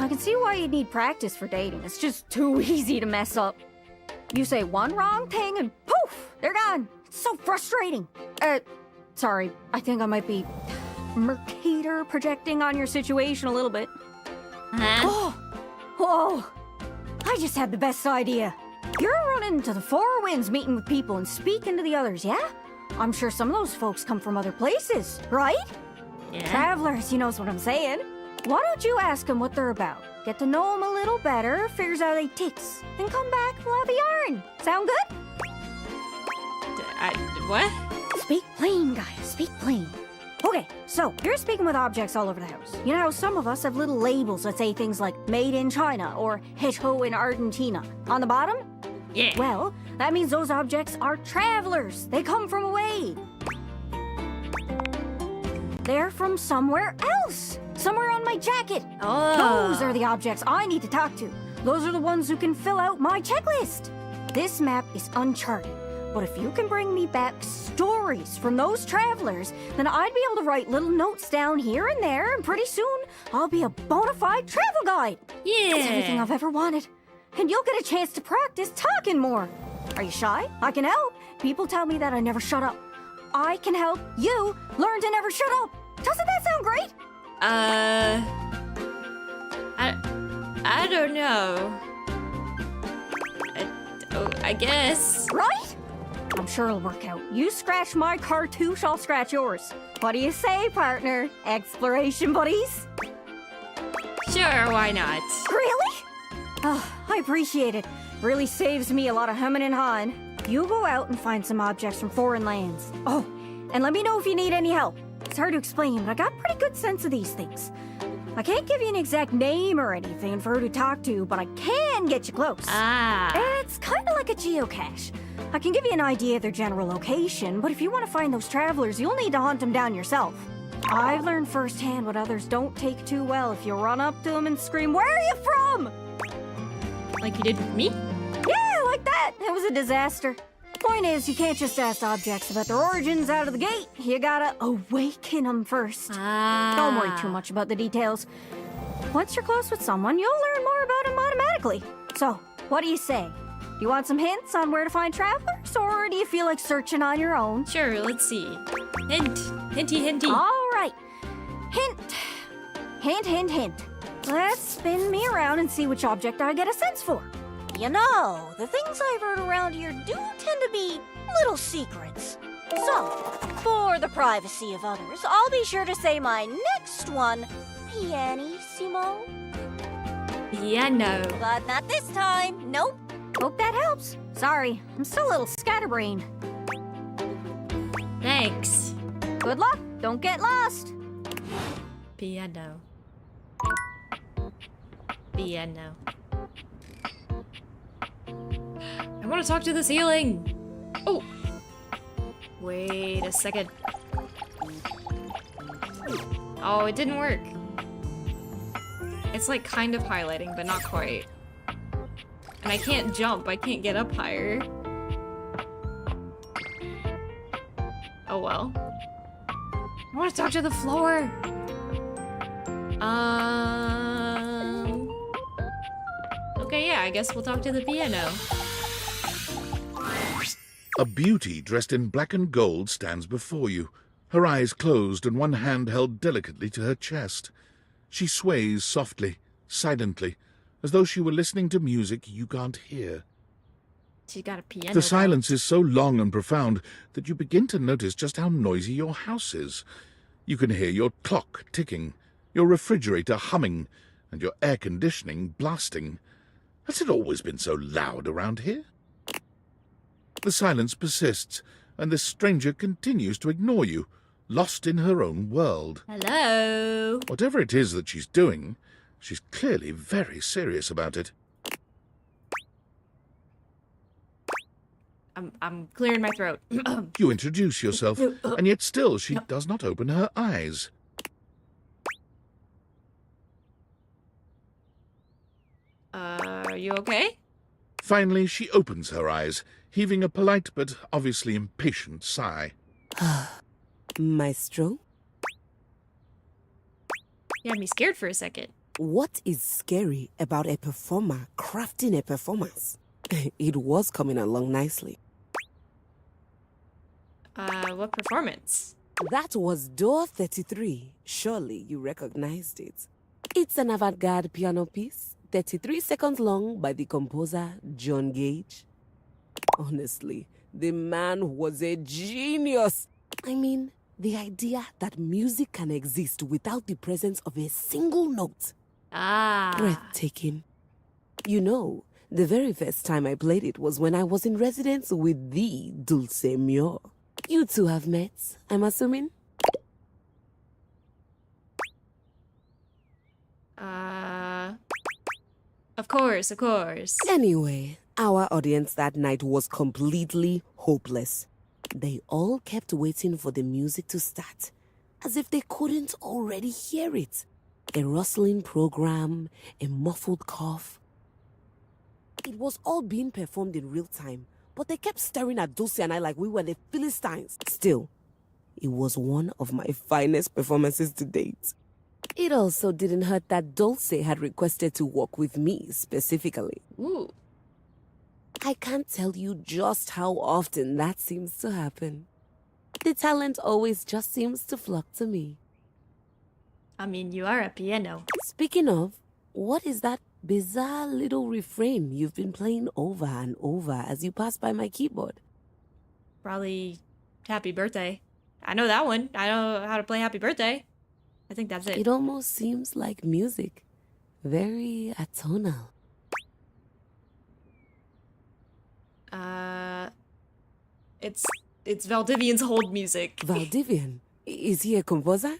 I can see why you'd need practice for dating. It's just too easy to mess up. You say one wrong thing and poof, they're gone. It's so frustrating. Sorry, I think I might be Mercator projecting on your situation a little bit. Whoa, I just had the best idea. You're running into the four winds, meeting with people and speaking to the others, yeah? I'm sure some of those folks come from other places, right? Yeah. Travelers, you knows what I'm saying. Why don't you ask them what they're about? Get to know them a little better, figures out they ticks, then come back, we'll have a yarn. Sound good? What? Speak plain, guys, speak plain. Okay, so you're speaking with objects all over the house. You know how some of us have little labels that say things like made in China or hecho in Argentina on the bottom? Yeah. Well, that means those objects are travelers. They come from away. They're from somewhere else. Somewhere on my jacket. Oh. Those are the objects I need to talk to. Those are the ones who can fill out my checklist. This map is uncharted. But if you can bring me back stories from those travelers, then I'd be able to write little notes down here and there, and pretty soon I'll be a bona fide travel guide. Yeah. It's everything I've ever wanted. And you'll get a chance to practice talking more. Are you shy? I can help. People tell me that I never shut up. I can help you learn to never shut up. Doesn't that sound great? I don't know. I guess. Right? I'm sure it'll work out. You scratch my cartouche, I'll scratch yours. What do you say, partner? Exploration buddies? Sure, why not? Really? Oh, I appreciate it. Really saves me a lot of hemming and hawing. You go out and find some objects from foreign lands. Oh, and let me know if you need any help. It's hard to explain, but I got a pretty good sense of these things. I can't give you an exact name or anything for who to talk to, but I can get you close. It's kind of like a geocache. I can give you an idea of their general location, but if you want to find those travelers, you'll need to hunt them down yourself. I've learned firsthand what others don't take too well if you run up to them and scream, "Where are you from?" Like you did with me? Yeah, like that. It was a disaster. Point is, you can't just ask objects about their origins out of the gate. You gotta awaken them first. Don't worry too much about the details. Once you're close with someone, you'll learn more about them automatically. So, what do you say? Do you want some hints on where to find travelers, or do you feel like searching on your own? Sure, let's see. Hint. Hinty, hinty. All right. Hint. Hint, hint, hint. Let's spin me around and see which object I get a sense for. You know, the things I've heard around here do tend to be little secrets. So, for the privacy of others, I'll be sure to say my next one, pianissimo. Piano. But not this time, nope. Hope that helps. Sorry, I'm still a little scatterbrained. Thanks. Good luck, don't get lost. Piano. Piano. I want to talk to the ceiling. Oh. Wait a second. Oh, it didn't work. It's like kind of highlighting, but not quite. And I can't jump. I can't get up higher. Oh well. I want to talk to the floor. Okay, yeah, I guess we'll talk to the piano. A beauty dressed in black and gold stands before you, her eyes closed and one hand held delicately to her chest. She sways softly, silently, as though she were listening to music you can't hear. She got a piano. The silence is so long and profound that you begin to notice just how noisy your house is. You can hear your clock ticking, your refrigerator humming, and your air conditioning blasting. Has it always been so loud around here? The silence persists, and this stranger continues to ignore you, lost in her own world. Hello? Whatever it is that she's doing, she's clearly very serious about it. I'm clearing my throat. You introduce yourself, and yet still she does not open her eyes. Are you okay? Finally, she opens her eyes, heaving a polite but obviously impatient sigh. Maestro? You had me scared for a second. What is scary about a performer crafting a performance? It was coming along nicely. What performance? That was Door 33. Surely you recognized it. It's an avant-garde piano piece, 33 seconds long, by the composer John Gage. Honestly, the man was a genius. I mean, the idea that music can exist without the presence of a single note. Breathtaking. You know, the very first time I played it was when I was in residence with the Dulce Mio. You two have met, I'm assuming? Of course, of course. Anyway, our audience that night was completely hopeless. They all kept waiting for the music to start, as if they couldn't already hear it. A rustling program, a muffled cough. It was all being performed in real time, but they kept staring at Dulce and I like we were the Philistines. Still, it was one of my finest performances to date. It also didn't hurt that Dulce had requested to work with me specifically. Ooh. I can't tell you just how often that seems to happen. The talent always just seems to flock to me. I mean, you are a piano. Speaking of, what is that bizarre little refrain you've been playing over and over as you pass by my keyboard? Probably Happy Birthday. I know that one. I know how to play Happy Birthday. I think that's it. It almost seems like music. Very atonal. It's Valdivian's hold music. Valdivian? Is he a composer?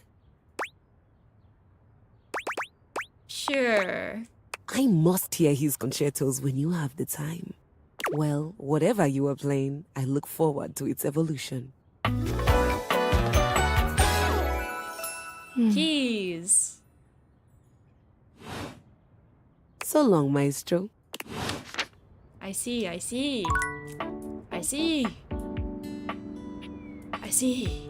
Sure. I must hear his concertos when you have the time. Well, whatever you are playing, I look forward to its evolution. Keys. So long, maestro. I see, I see. I see. I see.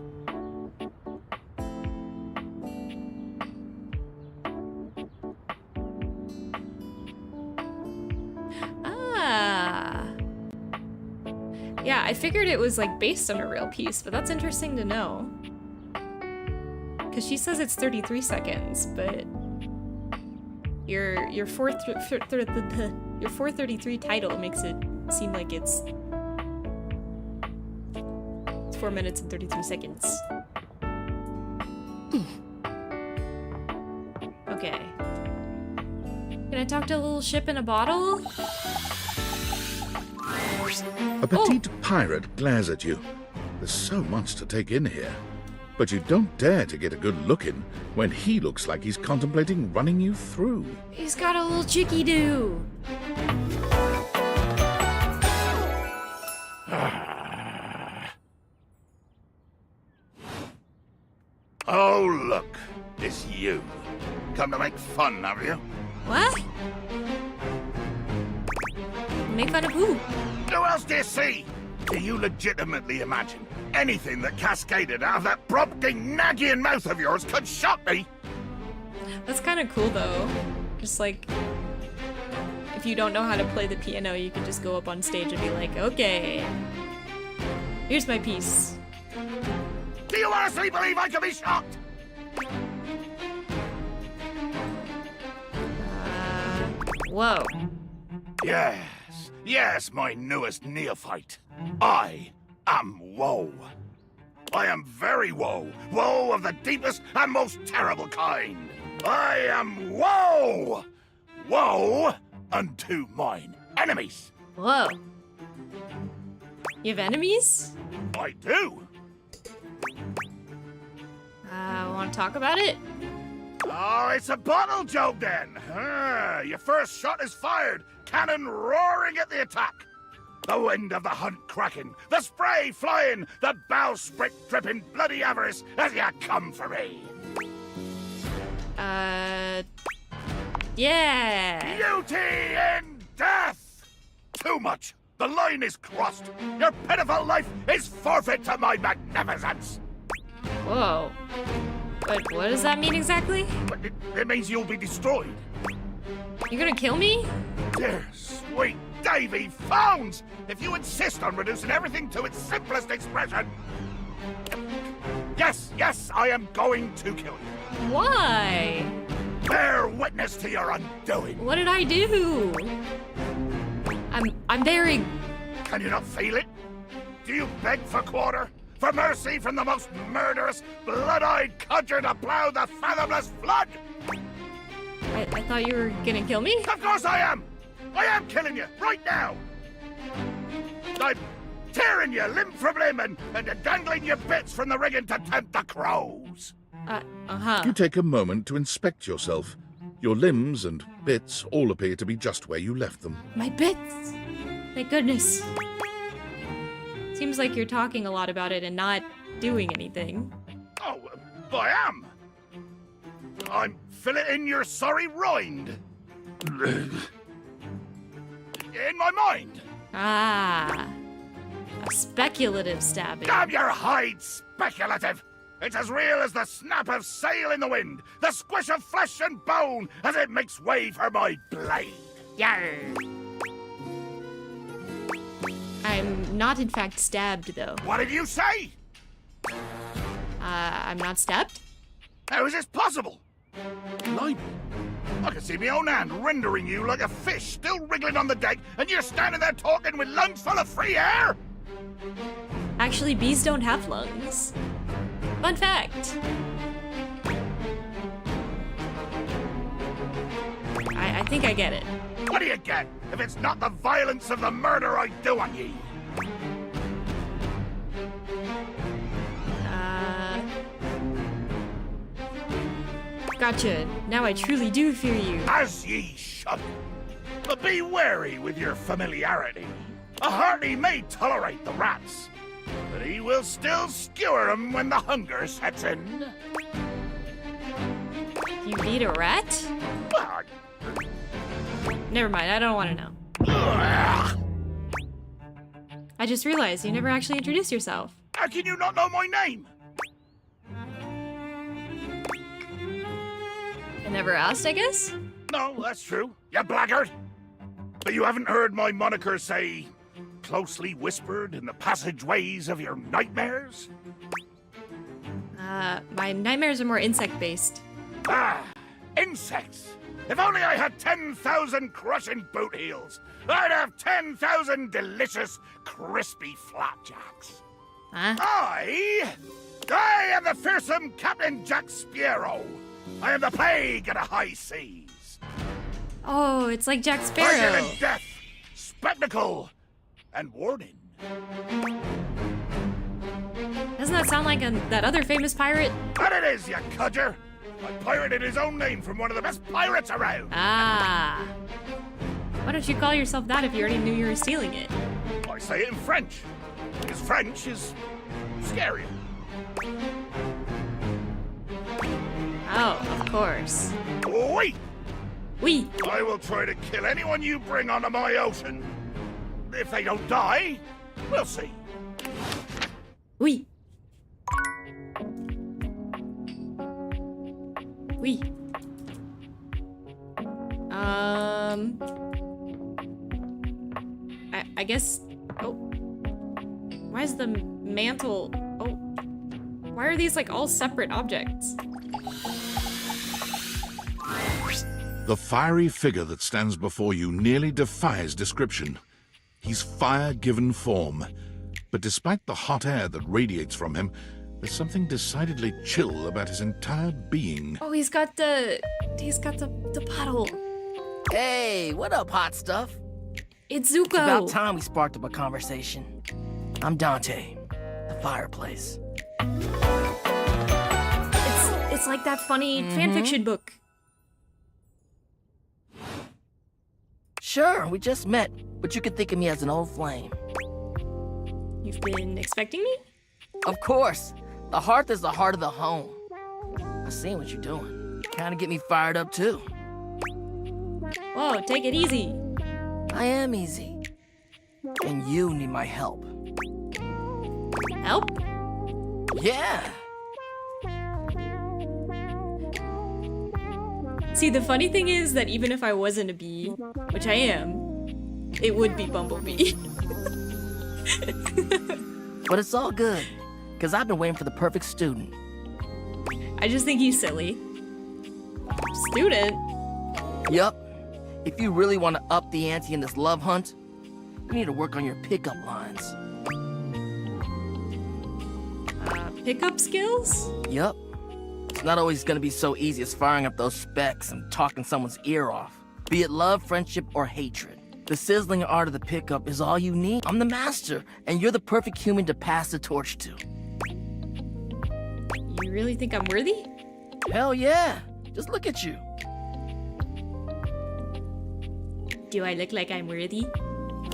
Yeah, I figured it was like based on a real piece, but that's interesting to know. Because she says it's 33 seconds, but your 433 title makes it seem like it's 4 minutes and 33 seconds. Okay. Can I talk to a little ship in a bottle? A petite pirate glares at you. There's so much to take in here. But you don't dare to get a good look in when he looks like he's contemplating running you through. He's got a little cheeky do. Oh, look. It's you. Come to make fun, have you? What? Make fun of who? Who else do you see? Do you legitimately imagine anything that cascaded out of that prompting, nagging mouth of yours could shock me? That's kind of cool, though. Just like, if you don't know how to play the piano, you can just go up on stage and be like, okay, here's my piece. Do you honestly believe I could be shocked? Whoa. Yes, my newest neophyte. I am woe. I am very woe. Woe of the deepest and most terrible kind. I am woe. Woe unto mine enemies. Whoa. You have enemies? I do. Want to talk about it? Oh, it's a bottle joke then. Your first shot is fired. Cannon roaring at the attack. The wind of the hunt cracking, the spray flying, the bowsprit dripping bloody avarice as you come for me. Yeah. Beauty in death! Too much. The line is crossed. Your pitiful life is forfeit to my magnificence. Whoa. What does that mean exactly? It means you'll be destroyed. You're gonna kill me? Dear sweet Davy Phones! If you insist on reducing everything to its simplest expression... Yes, I am going to kill you. Why? Bear witness to your undoing. What did I do? I'm very... Can you not feel it? Do you beg for quarter? For mercy from the most murderous, blood-eyed codger to plow the fathomless flood? I thought you were gonna kill me? Of course I am! I am killing you, right now! I'm tearing you limb from limb and dangling your bits from the rigging to tempt the crows. You take a moment to inspect yourself. Your limbs and bits all appear to be just where you left them. My bits! Thank goodness. Seems like you're talking a lot about it and not doing anything. Oh, I am! I'm filleting your sorry rind. In my mind. Ah. A speculative stabbing. Damn your hide, speculative! It's as real as the snap of sail in the wind, the squish of flesh and bone as it makes way for my blade. Yarr! I'm not in fact stabbed, though. What did you say? I'm not stabbed? How is this possible? Blimey. I can see my own hand rendering you like a fish still wriggling on the deck, and you're standing there talking with lungs full of free air? Actually, bees don't have lungs. Fun fact. I think I get it. What do you get if it's not the violence of the murder I do on ye? Gotcha. Now I truly do fear you. As ye should. But be wary with your familiarity. A hearty may tolerate the rats, but he will still skewer them when the hunger sets in. You beat a rat? Never mind, I don't want to know. I just realized you never actually introduced yourself. How can you not know my name? I never asked, I guess? No, that's true. You blackguard. But you haven't heard my moniker say, closely whispered in the passageways of your nightmares? My nightmares are more insect-based. Ah, insects. If only I had 10,000 crushing boot heels, I'd have 10,000 delicious, crispy flapjacks. Huh? I am the fearsome Captain Jack Sparrow. I am the plague of the high seas. Oh, it's like Jack Sparrow. Fire and death, spectacle, and warning. Doesn't that sound like that other famous pirate? But it is, you codger. I pirated his own name from one of the best pirates around. Ah. Why don't you call yourself that if you already knew you were stealing it? I say it in French. His French is scarier. Oh, of course. Wait! Oui. I will try to kill anyone you bring onto my ocean. If they don't die, we'll see. Oui. Oui. I guess... Oh. Why is the mantle... Oh. Why are these, like, all separate objects? The fiery figure that stands before you nearly defies description. He's fire given form. But despite the hot air that radiates from him, there's something decidedly chill about his entire being. Oh, he's got the bottle. Hey, what up, hot stuff? It's Zuko. It's about time we sparked up a conversation. I'm Dante, the fireplace. It's like that funny fanfiction book. Sure, we just met, but you could think of me as an old flame. You've been expecting me? Of course. The hearth is the heart of the home. I seen what you're doing. Kinda get me fired up too. Whoa, take it easy. I am easy. And you need my help. Help? Yeah. See, the funny thing is that even if I wasn't a bee, which I am, it would be Bumblebee. But it's all good, because I've been waiting for the perfect student. I just think he's silly. Student? Yup. If you really want to up the ante in this love hunt, you need to work on your pickup lines. Pickup skills? Yup. It's not always gonna be so easy as firing up those specs and talking someone's ear off. Be it love, friendship, or hatred. The sizzling art of the pickup is all you need. I'm the master, and you're the perfect human to pass the torch to. You really think I'm worthy? Hell yeah. Just look at you. Do I look like I'm worthy?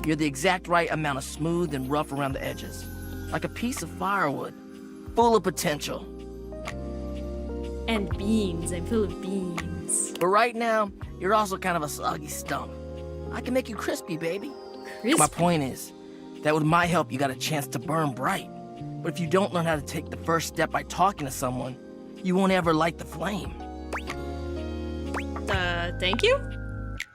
You're the exact right amount of smooth and rough around the edges. Like a piece of firewood. Full of potential. And beans. I'm full of beans. But right now, you're also kind of a soggy stump. I can make you crispy, baby. Crispy? My point is, that with my help, you got a chance to burn bright. But if you don't learn how to take the first step by talking to someone, you won't ever light the flame. Thank you?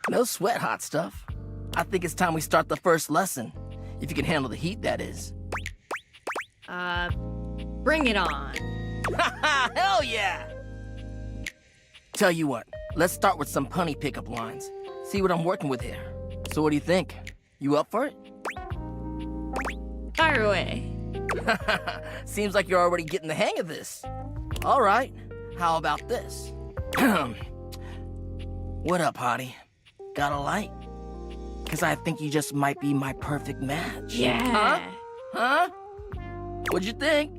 No sweat, hot stuff. I think it's time we start the first lesson. If you can handle the heat, that is. Bring it on. Hell yeah! Tell you what, let's start with some punny pickup lines. See what I'm working with here. So what do you think? You up for it? Fire away. Seems like you're already getting the hang of this. All right, how about this? What up, hottie? Got a light? Because I think you just might be my perfect match. Yeah. Huh? What'd you think?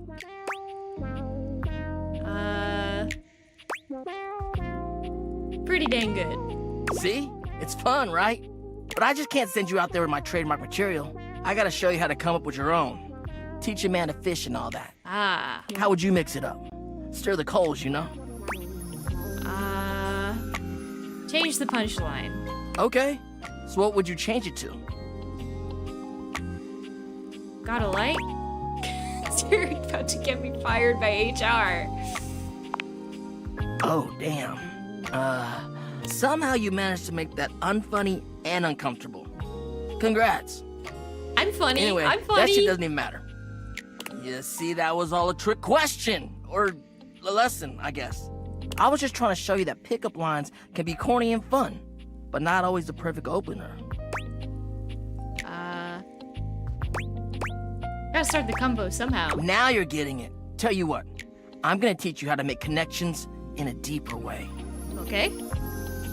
Pretty dang good. See? It's fun, right? But I just can't send you out there with my trademark material. I gotta show you how to come up with your own. Teach a man to fish and all that. Ah. How would you mix it up? Stir the coals, you know? Change the punchline. Okay. So what would you change it to? Got a light? You're about to get me fired by HR. Oh, damn. Somehow you managed to make that unfunny and uncomfortable. Congrats. I'm funny. Anyway, I'm funny. that shit doesn't even matter. You see, that was all a trick question. Or a lesson, I guess. I was just trying to show you that pickup lines can be corny and fun, but not always the perfect opener. Gotta start the combo somehow. Now you're getting it. Tell you what, I'm gonna teach you how to make connections in a deeper way. Okay.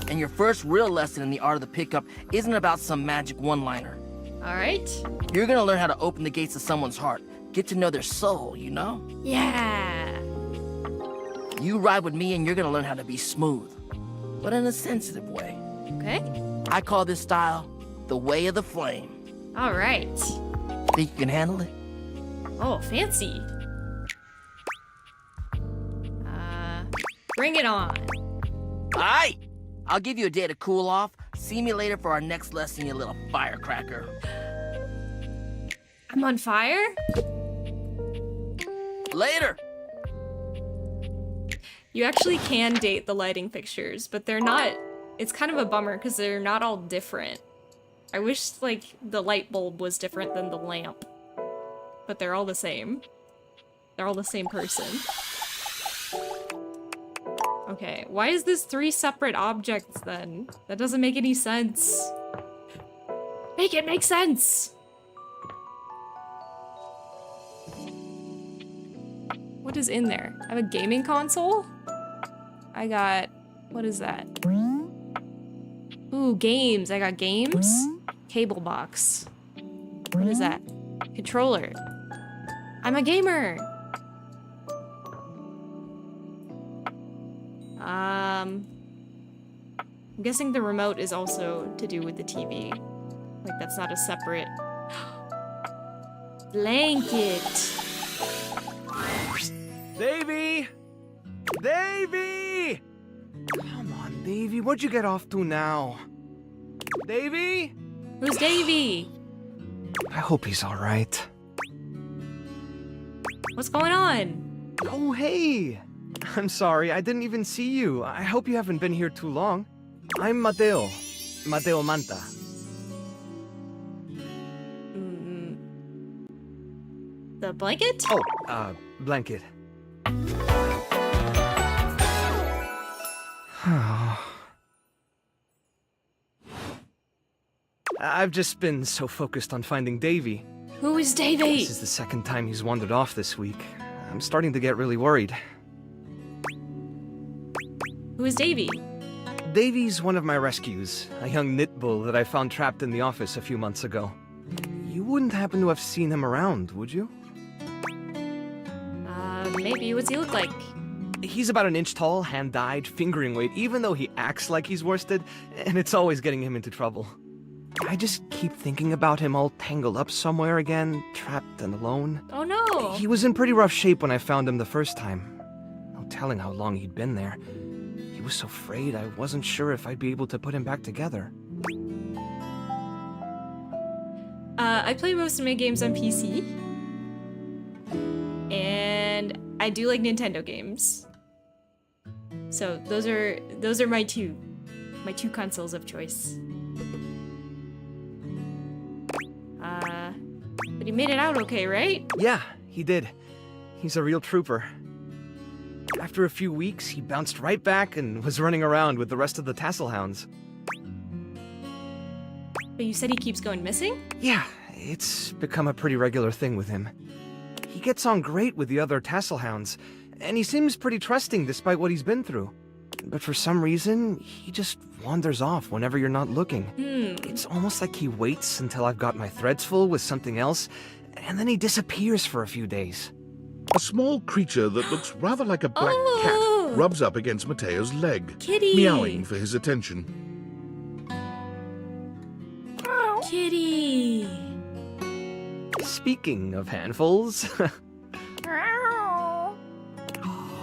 And your first real lesson in the art of the pickup isn't about some magic one-liner. All right. You're gonna learn how to open the gates of someone's heart, get to know their soul, you know? Yeah. You ride with me and you're gonna learn how to be smooth, but in a sensitive way. Okay. I call this style the way of the flame. All right. Think you can handle it? Oh, fancy. Bring it on. Aight! I'll give you a day to cool off. See me later for our next lesson, you little firecracker. I'm on fire? Later! You actually can date the lighting fixtures, but they're not... It's kind of a bummer because they're not all different. I wish, like, the light bulb was different than the lamp. But they're all the same. They're all the same person. Okay, why is this 3 separate objects then? That doesn't make any sense. Make it make sense! What is in there? I have a gaming console? I got... What is that? Ooh, games. I got games? Cable box. What is that? Controller. I'm a gamer! I'm guessing the remote is also to do with the TV. Like, that's not a separate... Blanket! Davey! Davey! Come on, Davey, what'd you get off to now? Davey? Who's Davey? I hope he's alright. What's going on? Oh, hey! I'm sorry, I didn't even see you. I hope you haven't been here too long. I'm Mateo. Mateo Manta. The blanket? Oh, blanket. I've just been so focused on finding Davy. Who is Davy? This is the second time he's wandered off this week. I'm starting to get really worried. Who is Davy? Davy's one of my rescues, a young knit bull that I found trapped in the office a few months ago. You wouldn't happen to have seen him around, would you? Maybe. What's he look like? He's about an inch tall, hand-dyed, fingering weight, even though he acts like he's worsted, and it's always getting him into trouble. I just keep thinking about him all tangled up somewhere again, trapped and alone. Oh no! He was in pretty rough shape when I found him the first time. No telling how long he'd been there. He was so frayed I wasn't sure if I'd be able to put him back together. I play most of my games on PC. And I do like Nintendo games. So those are my two consoles of choice. But he made it out okay, right? Yeah, he did. He's a real trooper. After a few weeks, he bounced right back and was running around with the rest of the tassel hounds. But you said he keeps going missing? Yeah, it's become a pretty regular thing with him. He gets on great with the other tassel hounds, and he seems pretty trusting despite what he's been through. But for some reason, he just wanders off whenever you're not looking. It's almost like he waits until I've got my threads full with something else, and then he disappears for a few days. A small creature that looks rather like a black cat rubs up against Mateo's leg, Kitty. meowing for his attention. Kitty! Speaking of handfuls...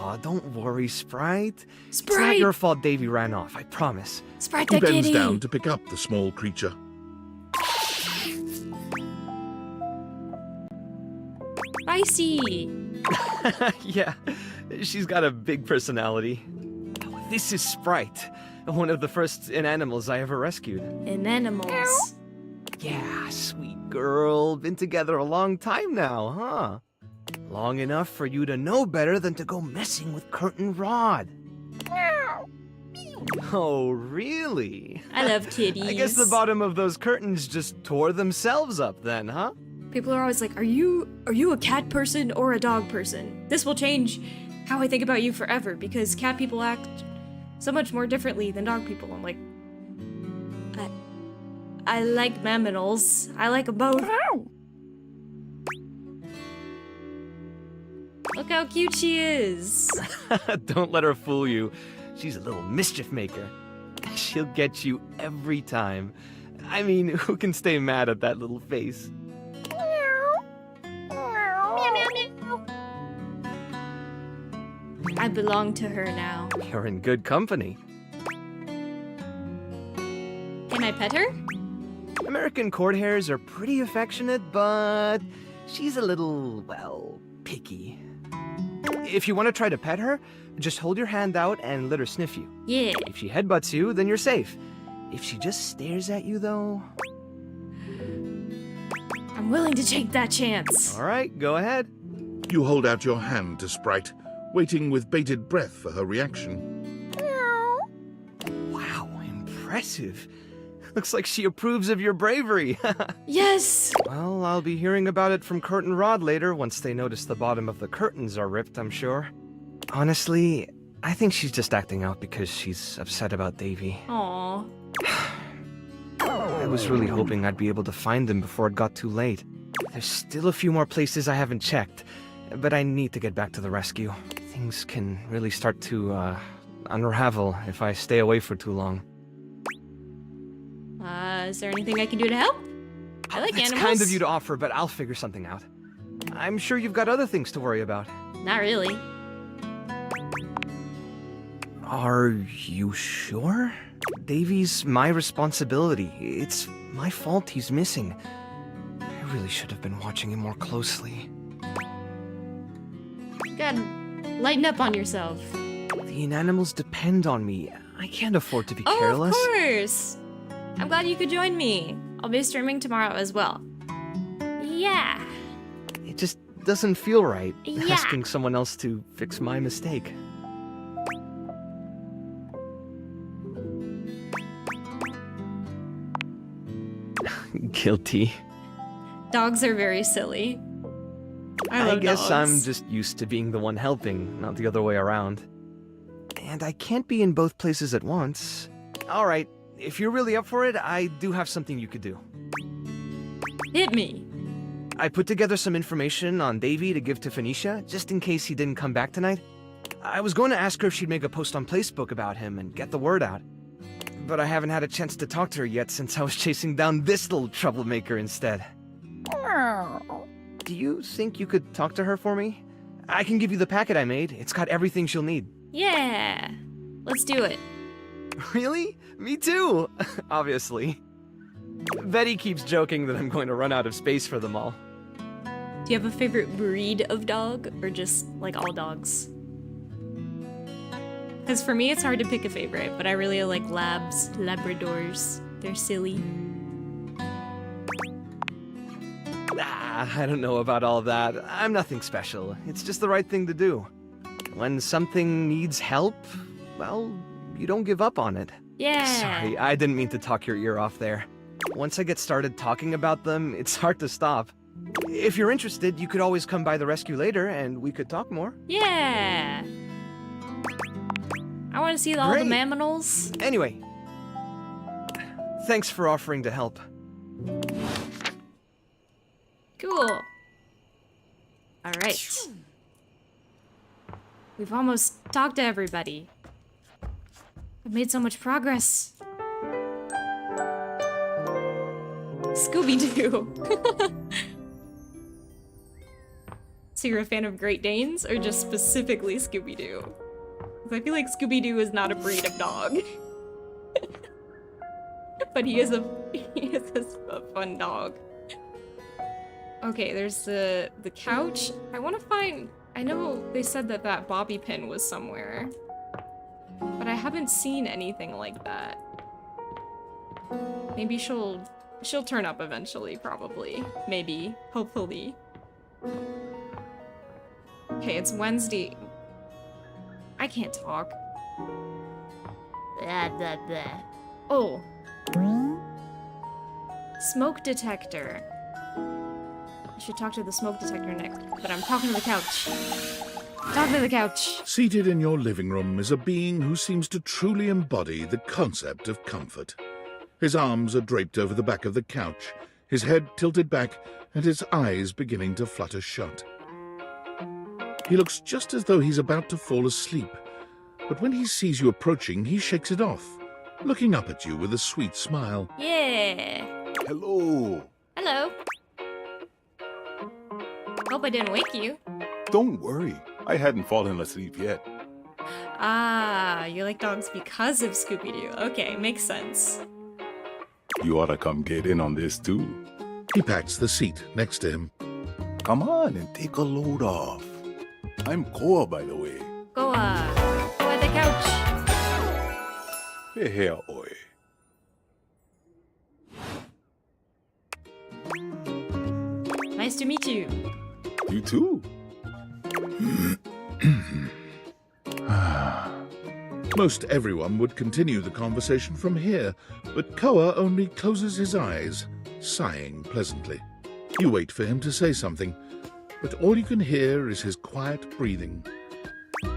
Aw, don't worry, Sprite. It's not your fault Davy ran off, I promise. Sprite He the bends kitty! down to pick up the small creature. Spicy! Yeah, she's got a big personality. This is Sprite, one of the first inanimals I ever rescued. Inanimals? Yeah, sweet girl. Been together a long time now, huh? Long enough for you to know better than to go messing with Curtin Rod. Oh, really? I love kitties. I guess the bottom of those curtains just tore themselves up then, huh? People are always like, are you a cat person or a dog person? This will change how I think about you forever, because cat people act so much more differently than dog people. I'm like, I like mammals. I like them both. Look how cute she is. Don't let her fool you. She's a little mischief maker. She'll get you every time. I mean, who can stay mad at that little face? I belong to her now. You're in good company. Can I pet her? American court hares are pretty affectionate, but she's a little, well, picky. If you want to try to pet her, just hold your hand out and let her sniff you. Yeah. If she headbutts you, then you're safe. If she just stares at you, though... I'm willing to take that chance. All right, go ahead. You hold out your hand to Sprite, waiting with bated breath for her reaction. Wow, impressive. Looks like she approves of your bravery. Yes! Well, I'll be hearing about it from Curtin Rod later once they notice the bottom of the curtains are ripped, I'm sure. Honestly, I think she's just acting out because she's upset about Davy. Aww. I was really hoping I'd be able to find him before it got too late. There's still a few more places I haven't checked, but I need to get back to the rescue. Things can really start to, unravel if I stay away for too long. Is there anything I can do to help? I like It's animals. kind of you to offer, but I'll figure something out. I'm sure you've got other things to worry about. Not really. Are you sure? Davy's my responsibility. It's my fault he's missing. I really should have been watching him more closely. God, Lighten up on yourself. The animals depend on me. I can't afford to be Oh, careless. of course! I'm glad you could join me. I'll be streaming tomorrow as well. Yeah. It just doesn't feel right Yeah. asking someone else to fix my mistake. Guilty. Dogs are very silly. I love guess dogs. I'm just used to being the one helping, not the other way around. And I can't be in both places at once. Alright, if you're really up for it, I do have something you could do. Hit me. I put together some information on Davy to give to Phoenicia, just in case he didn't come back tonight. I was going to ask her if she'd make a post on Facebook about him and get the word out. But I haven't had a chance to talk to her yet since I was chasing down this little troublemaker instead. Do you think you could talk to her for me? I can give you the packet I made. It's got everything she'll need. Yeah. Let's do it. Really? Me too! Obviously. Betty keeps joking that I'm going to run out of space for them all. Do you have a favorite breed of dog, or just like all dogs? Because for me, it's hard to pick a favorite, but I really like labs, Labradors. They're silly. I don't know about all that. I'm nothing special. It's just the right thing to do. When something needs help, well, you don't give up on it. Yeah. Sorry, I didn't mean to talk your ear off there. Once I get started talking about them, it's hard to stop. If you're interested, you could always come by the rescue later and we could talk more. Yeah. I want to see all the Great. mammals. Anyway, thanks for offering to help. Cool. All right. We've almost talked to everybody. I've made so much progress. Scooby-Doo. So you're a fan of Great Danes, or just specifically Scooby-Doo? 'Cause I feel like Scooby-Doo is not a breed of dog. But he is a fun dog. Okay, there's the couch. I want to find... I know they said that that bobby pin was somewhere. But I haven't seen anything like that. Maybe she'll turn up eventually, probably. Maybe. Hopefully. Okay, it's Wednesday. I can't talk. Blah, blah, blah. Oh. Smoke detector. I should talk to the smoke detector next, but I'm talking to the couch. Talking to the couch. Seated in your living room is a being who seems to truly embody the concept of comfort. His arms are draped over the back of the couch, his head tilted back, and his eyes beginning to flutter shut. He looks just as though he's about to fall asleep, but when he sees you approaching, he shakes it off, looking up at you with a sweet smile. Yeah. Hello. Hello. Hope I didn't wake you. Don't worry. I hadn't fallen asleep yet. Ah, you like dogs because of Scooby-Doo. Okay, makes sense. You ought to come get in on this too. He pats the seat next to him. Come on and take a load off. I'm Koa, by the way. Go at the couch. Hey, here, oi. Nice to meet you. You too. Most everyone would continue the conversation from here, but Koa only closes his eyes, sighing pleasantly. You wait for him to say something, but all you can hear is his quiet breathing. Do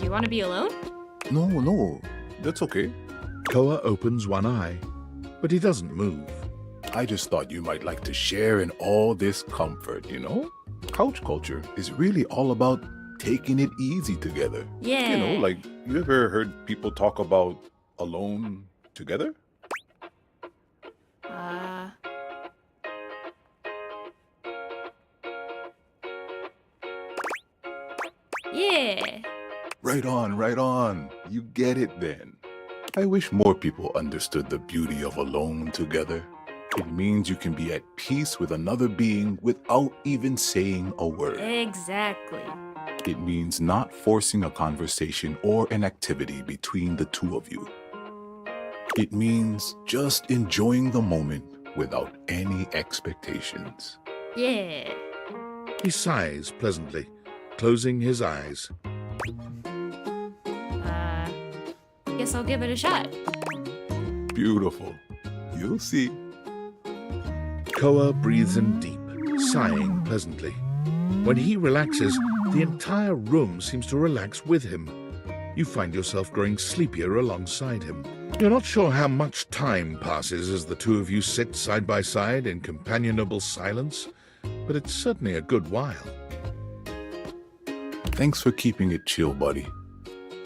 you want to be alone? No, that's okay. Koa opens one eye, but he doesn't move. I just thought you might like to share in all this comfort, you know? Couch culture is really all about taking it easy together. Yeah. You know, like, you ever heard people talk about alone together? Yeah. Right on. You get it then. I wish more people understood the beauty of alone together. It means you can be at peace with another being without even saying a word. Exactly. It means not forcing a conversation or an activity between the two of you. It means just enjoying the moment without any expectations. Yeah. He sighs pleasantly, closing his eyes. Guess I'll give it a shot. Beautiful. You'll see. Koa breathes in deep, sighing pleasantly. When he relaxes, the entire room seems to relax with him. You find yourself growing sleepier alongside him. You're not sure how much time passes as the two of you sit side by side in companionable silence, but it's certainly a good while. Thanks for keeping it chill, buddy.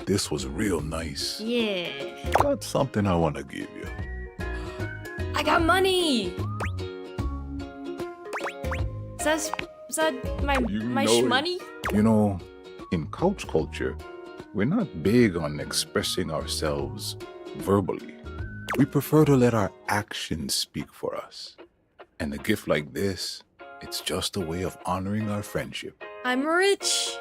This was real nice. Yeah. Got something I want to give you. I got money! Is that my shmoney? You know, in couch culture, we're not big on expressing ourselves verbally. We prefer to let our actions speak for us. And a gift like this, it's just a way of honoring our friendship. I'm rich.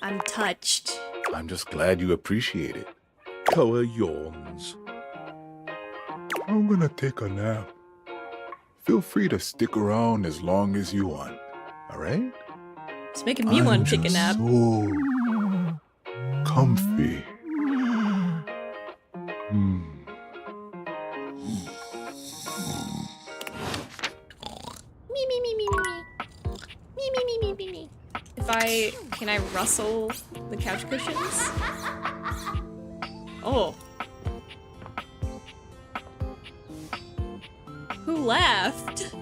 I'm touched. I'm just glad you appreciate it. Koa yawns. I'm gonna take a nap. Feel free to stick around as long as you want, alright? It's making me want to take a nap. So comfy. Can I rustle the couch cushions? Oh. Who laughed?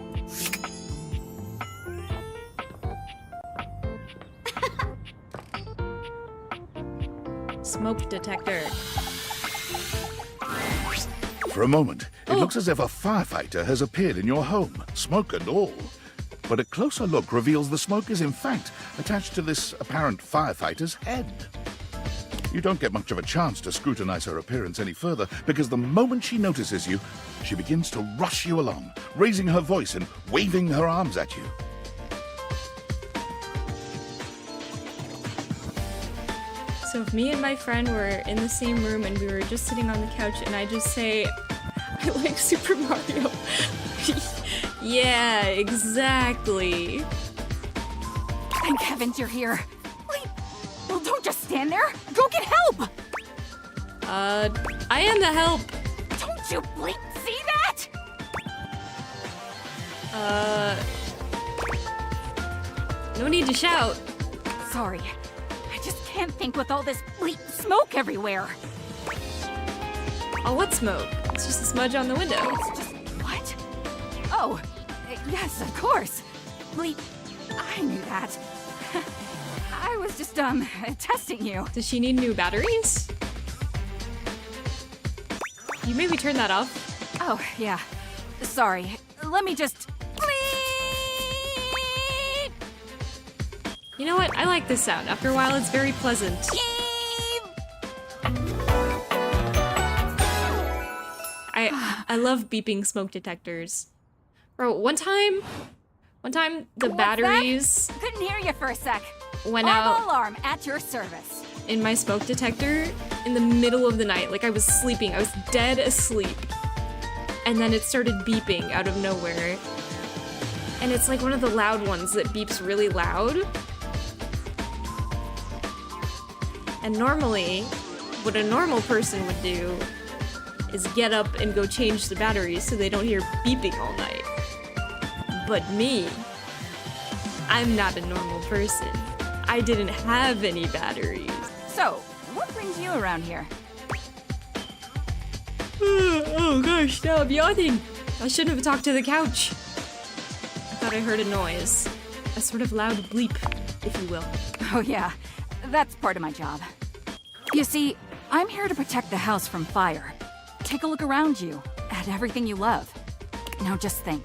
Smoke detector. For a moment, it looks as if a firefighter has appeared in your home, smoke and all. But a closer look reveals the smoke is in fact attached to this apparent firefighter's head. You don't get much of a chance to scrutinize her appearance any further, because the moment she notices you, she begins to rush you along, raising her voice and waving her arms at you. So if me and my friend were in the same room and we were just sitting on the couch and I just say, I like Super Mario. Yeah, exactly. Thank heavens you're here. Wait, well, don't just stand there. Go get help. I am the help. Don't you bleep see that? No need to shout. Sorry, I just can't think with all this bleep smoke everywhere. Oh, what smoke? It's just a smudge on the window. It's just, what? Oh, yes, of course. Bleep, I knew that. I was just, testing you. Does she need new batteries? You maybe turn that off? Oh, yeah. Sorry. Let me just... You know what? I like this sound. After a while, it's very pleasant. I love beeping smoke detectors. Bro, one time the batteries... That? Couldn't hear you for a sec. Went out alarm at your service. In my smoke detector in the middle of the night. Like I was sleeping. I was dead asleep. And then it started beeping out of nowhere. And it's like one of the loud ones that beeps really loud. And normally, what a normal person would do is get up and go change the batteries so they don't hear beeping all night. But me, I'm not a normal person. I didn't have any batteries. So, what brings you around here? Oh gosh, now I'm yawning. I shouldn't have talked to the couch. I thought I heard a noise. A sort of loud bleep, if you will. Oh yeah, that's part of my job. You see, I'm here to protect the house from fire. Take a look around you, at everything you love. Now just think.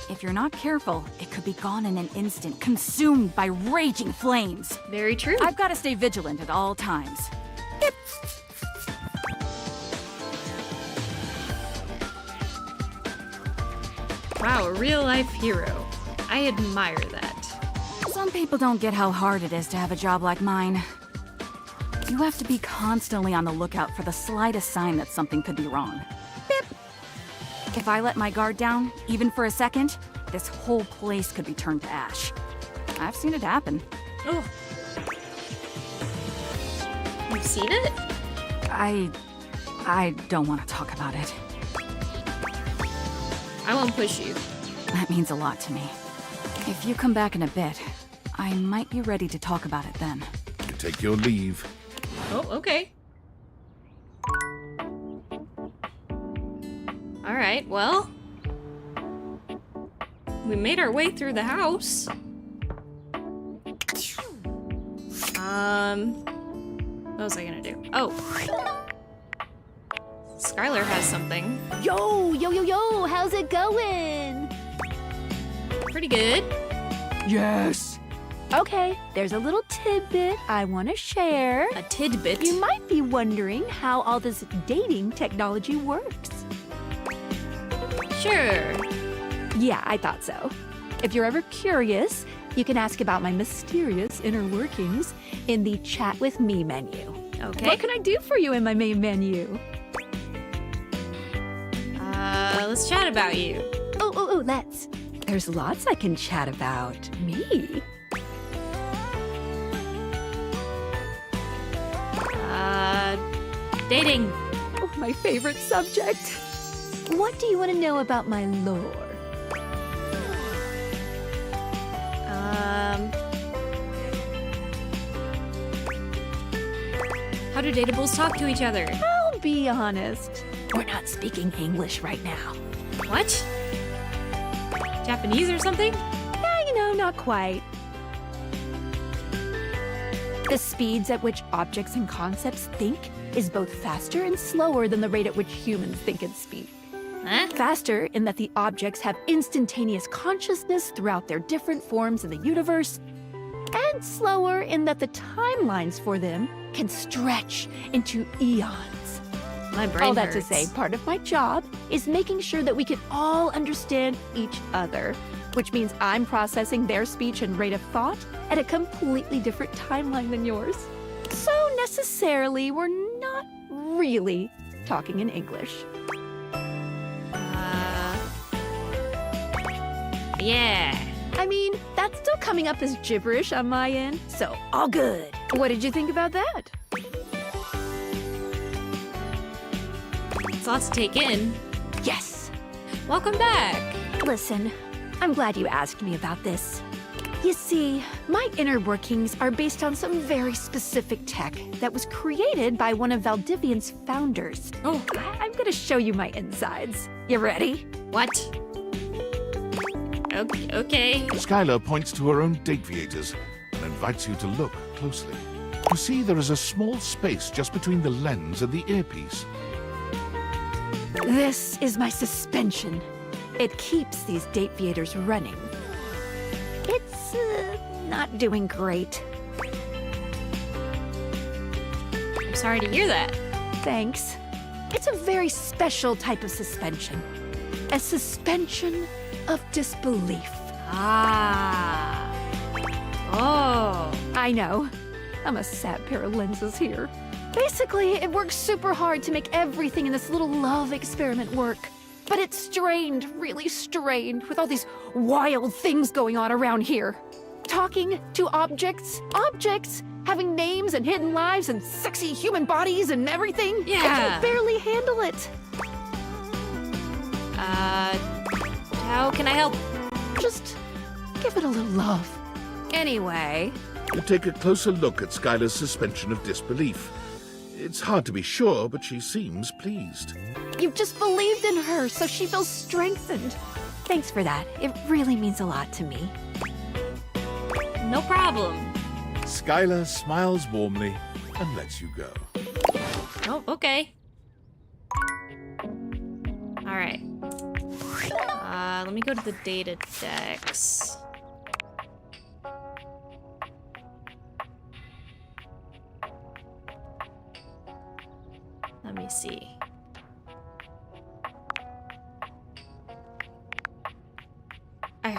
If you're not careful, it could be gone in an instant, consumed by raging flames. Very true. I've got to stay vigilant at all times. Wow, a real-life hero. I admire that. Some people don't get how hard it is to have a job like mine. You have to be constantly on the lookout for the slightest sign that something could be wrong. Bip! If I let my guard down, even for a second, this whole place could be turned to ash. I've seen it happen. Oh. You've seen it? I don't want to talk about it. I won't push you. That means a lot to me. If you come back in a bit, I might be ready to talk about it then. You take your leave. Oh, okay. Alright, well. We made our way through the house. What was I gonna do? Oh. Skylar has something. Yo, how's it going? Pretty good. Yes! Okay, there's a little tidbit I want to share. A tidbit? You might be wondering how all this dating technology works. Sure. Yeah, I thought so. If you're ever curious, you can ask about my mysterious inner workings in the Chat with Me menu. Okay. What can I do for you in my main menu? Let's chat about you. Oh, let's. There's lots I can chat about. Me? Dating. Oh, my favorite subject. What do you want to know about my lore? How do Dateables talk to each other? I'll be honest. We're not speaking English right now. What? Japanese or something? Yeah, not quite. The speeds at which objects and concepts think is both faster and slower than the rate at which humans think and speak. Huh? Faster in that the objects have instantaneous consciousness throughout their different forms in the universe, and slower in that the timelines for them can stretch into eons. My brain All that to hurts. say, part of my job is making sure that we can all understand each other, which means I'm processing their speech and rate of thought at a completely different timeline than yours. So necessarily, we're not really talking in English. Yeah. I mean, that's still coming up as gibberish on my end, so all good. What did you think about that? It's lots to take in. Yes. Welcome back. Listen, I'm glad you asked me about this. You see, my inner workings are based on some very specific tech that was created by one of Valdivian's founders. Oh. I'm gonna show you my insides. You ready? What? Okay. Skylar points to her own Dateables and invites you to look closely. You see there is a small space just between the lens and the earpiece. This is my suspension. It keeps these Dateables running. It's not doing great. I'm sorry to hear that. Thanks. It's a very special type of suspension. A suspension of disbelief. Ah. Oh. I know. I'm a sad pair of lenses here. Basically, it works super hard to make everything in this little love experiment work. But it's strained, really strained, with all these wild things going on around here. Talking to objects, having names and hidden lives and sexy human bodies and everything. Yeah. I can barely handle it. How can I help? Just give it a little love. Anyway. You take a closer look at Skylar's suspension of disbelief. It's hard to be sure, but she seems pleased. You just believed in her, so she feels strengthened. Thanks for that. It really means a lot to me. No problem. Skylar smiles warmly and lets you go. Oh, okay. Alright. Let me go to the data decks. Let me see.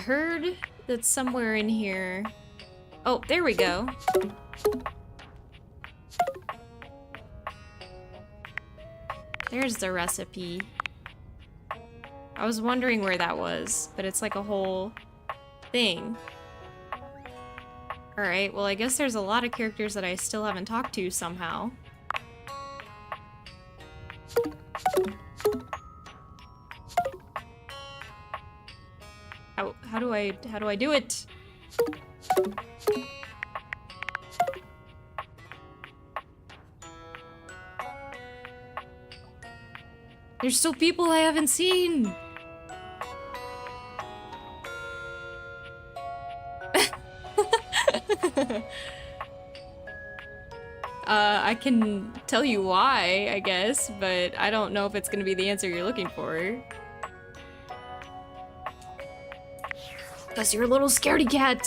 heard that somewhere in here... Oh, there we go. There's the recipe. I was wondering where that was, but it's like a whole thing. Alright, well I guess there's a lot of characters that I still haven't talked to somehow. How do I do it? There's still people I haven't seen. I can tell you why, I guess, but I don't know if it's gonna be the answer you're looking for. Because you're a little scaredy cat.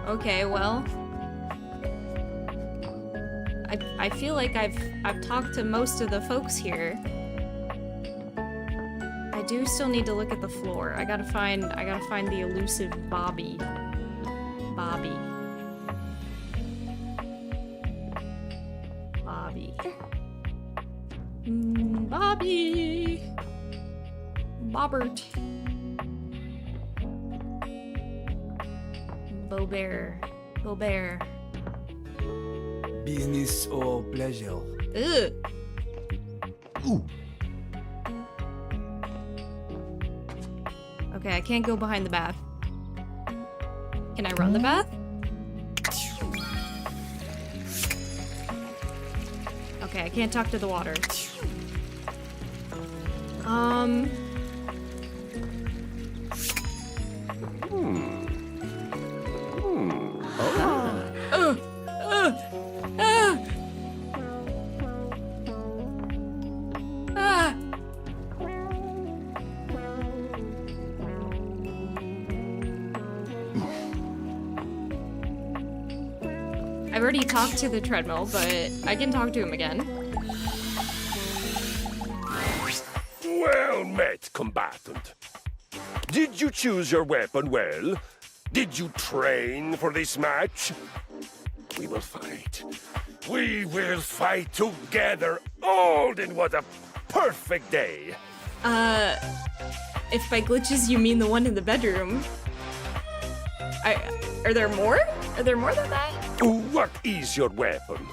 Okay, well. I feel like I've talked to most of the folks here. I do still need to look at the floor. I gotta find the elusive Bobby. Bobby. Bobby. Bobbert. Bear. Business or pleasure? Ugh. Ooh. Okay, I can't go behind the bath. Can I run the bath? Okay, I can't talk to the water. I've already talked to the treadmill, but I can talk to him again. Well met, combatant. Did you choose your weapon well? Did you train for this match? We will fight. We will fight together, all in what a perfect day. If by glitches you mean the one in the bedroom. Are there more? Are there more than that? What is your weapon?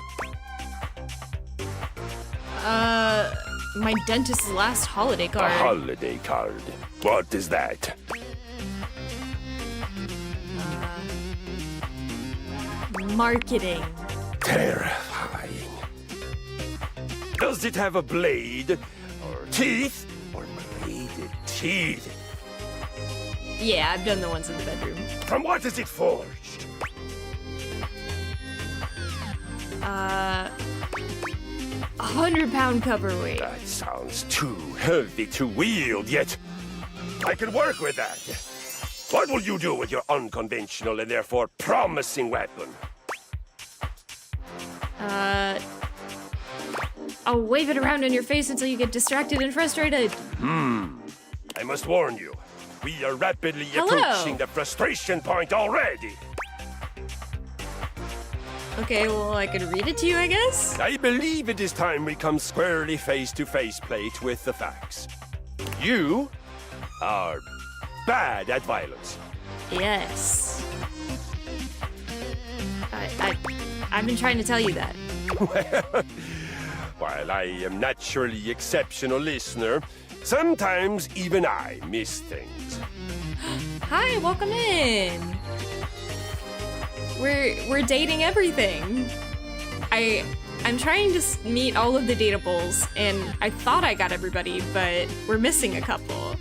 My dentist's last holiday card. A holiday card. What is that? Marketing. Terrifying. Does it have a blade? Or teeth? Or braided teeth? Yeah, I've done the ones in the bedroom. From what is it forged? 100-pound coverweight. That sounds too heavy to wield, yet I can work with that. What will you do with your unconventional and therefore promising weapon? I'll wave it around in your face until you get distracted and frustrated. I must warn you, we are rapidly Hello. approaching the frustration point already. Okay, well, I could read it to you, I guess? I believe it is time we come squarely face-to-face plate with the facts. You are bad at violence. Yes. I've been trying to tell you that. Well, while I am naturally exceptional listener, sometimes even I miss things. Hi, welcome in. We're dating everything. I'm trying to meet all of the dateables, and I thought I got everybody, but we're missing a couple.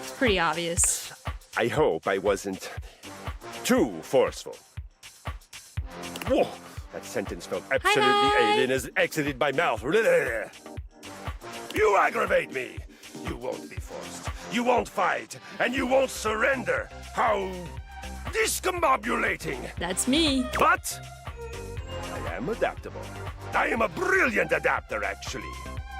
It's pretty obvious. I hope I wasn't too forceful. Whoa, that sentence felt absolutely alien as it exited my mouth. You aggravate me. You won't be forced. You won't fight, and you won't surrender. How discombobulating. That's me. But I am adaptable. I am a brilliant adapter, actually.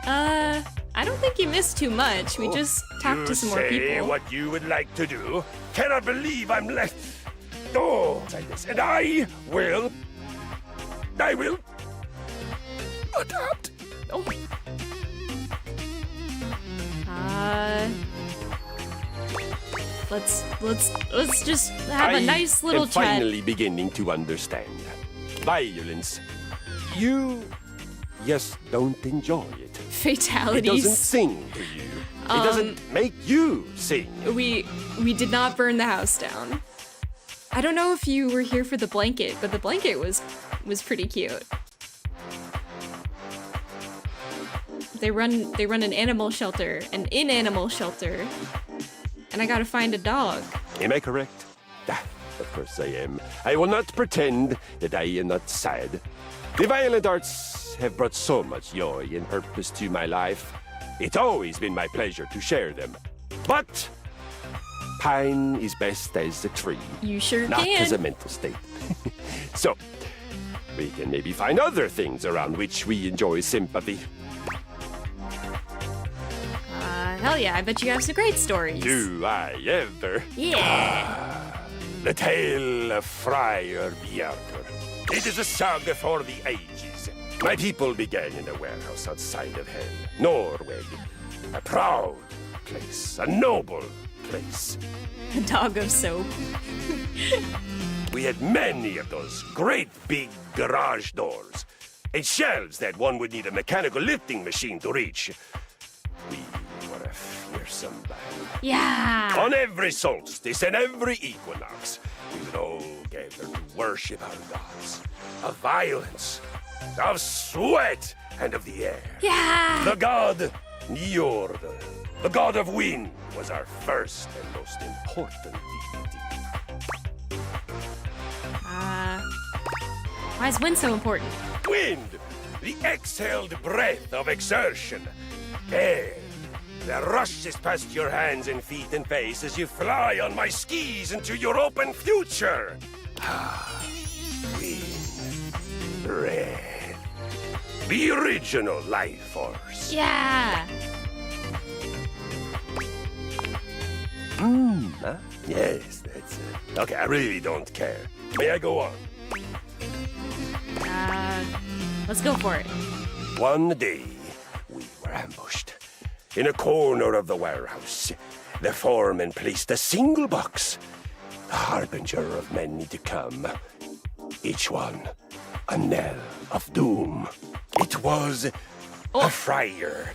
I don't think you missed too much. We just talked to some more You say people. what you would like to do. Cannot believe I'm left. Oh, like this. And I will adapt. Oh. Let's just have a nice little I'm chat. finally beginning to understand. Violence. You just don't enjoy it. Fatalities. It doesn't sing to you. It doesn't make you sing. We did not burn the house down. I don't know if you were here for the blanket, but the blanket was pretty cute. They run an animal shelter, an in-animal shelter, and I gotta find a dog. Am I correct? Ah, of course I am. I will not pretend that I am not sad. The violent arts have brought so much joy and purpose to my life. It's always been my pleasure to share them. But pine is best as a tree. You sure not can. as a mental state. So, we can maybe find other things around which we enjoy sympathy. Hell yeah, I bet you have some great stories. Do I ever? Yeah. The tale of Friar Bjartur. It is a saga for the ages. My people began in a warehouse outside of Hell, Norway. A proud place, a noble place. A dog of soap. We had many of those great big garage doors, and shelves that one would need a mechanical lifting machine to reach. We were a fearsome band. Yeah. On every solstice and every equinox, we would all gather to worship our gods. Of violence, of sweat, and of the air. Yeah. The god Njordr, the god of wind, was our first and most important deity. Why is wind so important? Wind, the exhaled breath of exertion. Air, that rushes past your hands and feet and face as you fly on my skis into your open future. Wind, breath, the original life force. Yeah. Huh? Yes, that's it. Okay, I really don't care. May I go on? Let's go for it. One day, we were ambushed. In a corner of the warehouse, the foreman placed a single box, the harbinger of many to come. Each one, a knell of doom. It was a friar,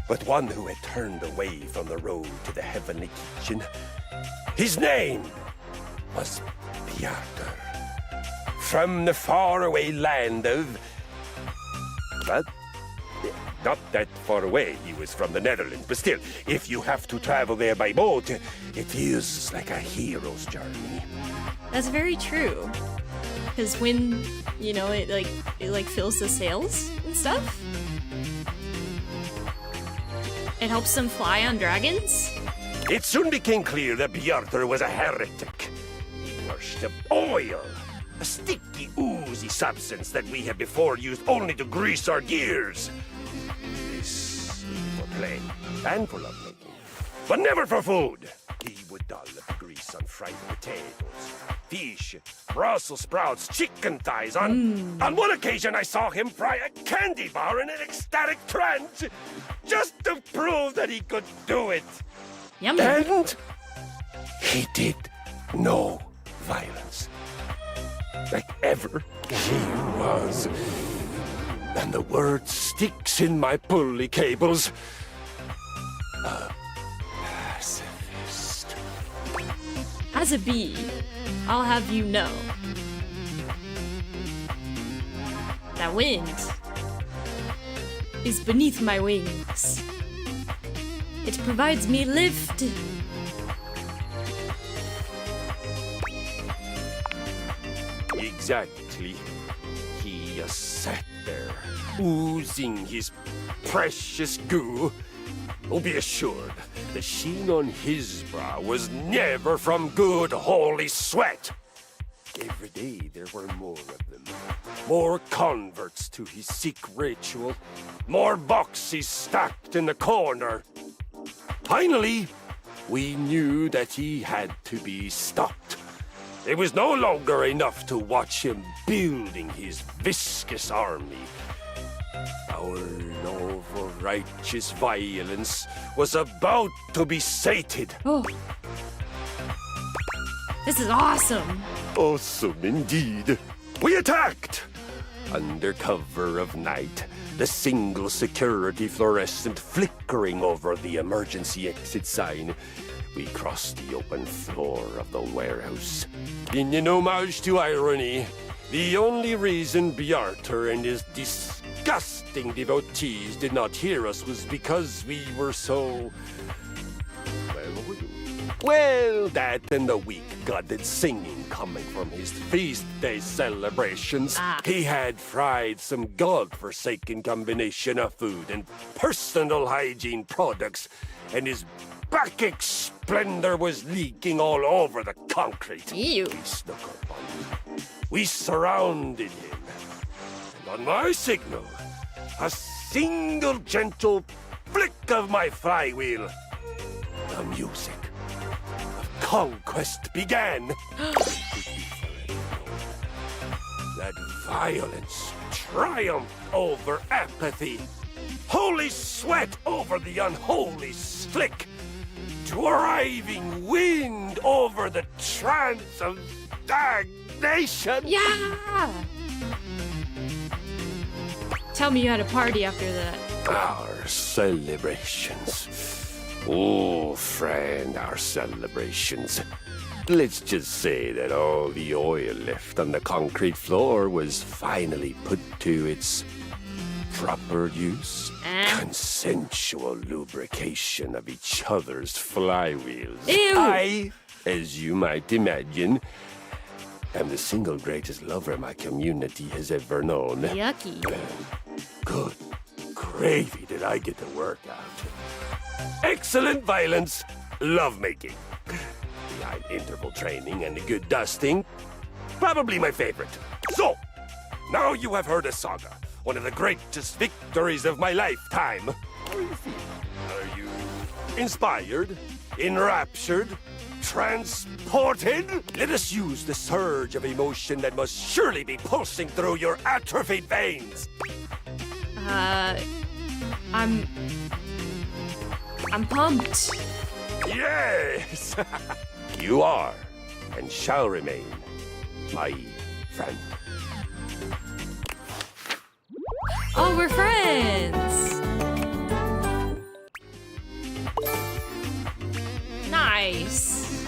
but one who had turned away from the road to the heavenly kitchen. His name was Bjartur, from the faraway land of... But not that far away. He was from the Netherlands, but still, if you have to travel there by boat, it feels like a hero's journey. That's very true. Because when, you know, it fills the sails and stuff. It helps them fly on dragons. It soon became clear that Bjartur was a heretic. He worshipped oil, a sticky, oozy substance that we had before used only to grease our gears. This for play and for lovemaking, but never for food. He would dollop grease on fried potatoes, fish, Brussels sprouts, chicken thighs. On one occasion, I saw him fry a candy bar in an ecstatic trance, just to prove that he could do it. Yummy. And he did no violence. Like ever he was. And the word sticks in my pulley cables. A pacifist. As a bee, I'll have you know that wind is beneath my wings. It provides me lift. Exactly. He just sat there, oozing his precious goo. Oh, be assured the sheen on his brow was never from good holy sweat. Every day there were more of them. More converts to his sick ritual. More boxes stacked in the corner. Finally, we knew that he had to be stopped. It was no longer enough to watch him building his viscous army. Our love of righteous violence was about to be sated. Oh. This is awesome. Awesome indeed. We attacked! Under cover of night, the single security fluorescent flickering over the emergency exit sign, we crossed the open floor of the warehouse. In an homage to irony, the only reason Bjarter and his disgusting devotees did not hear us was because we were so... Well, that and the weak-gutted singing coming from his feast day celebrations. He had fried some god-forsaken combination of food and personal hygiene products, and his Bacchic splendor was leaking all over the concrete. Ew. We snuck up on him. We surrounded him. And on my signal, a single gentle flick of my flywheel, the music conquest began. That violence triumphed over apathy. Holy sweat over the unholy slick. Driving wind over the trance of stagnation. Yeah! Tell me you had a party after that. Our celebrations. Oh, friend, our celebrations. Let's just say that all the oil left on the concrete floor was finally put to its proper use. Consensual lubrication of each other's flywheels. Ew. I, as you might imagine, am the single greatest lover my community has ever known. Yucky. Good gravy did I get to work out. Excellent violence, lovemaking. Behind interval training and a good dusting, probably my favorite. So, now you have heard a saga, one of the greatest victories of my lifetime. How are you feeling? Are you inspired, enraptured, transported? Let us use the surge of emotion that must surely be pulsing through your atrophied veins. I'm pumped. Yes! You are, and shall remain, my friend. Oh, we're friends! Nice.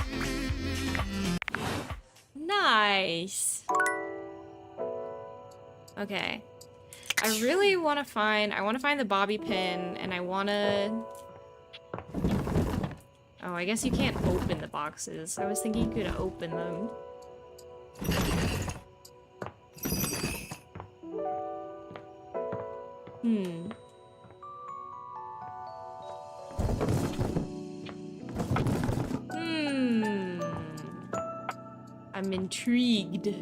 Nice. Okay. I really want to find the bobby pin, and I want to... Oh, I guess you can't open the boxes. I was thinking you could open them. I'm intrigued.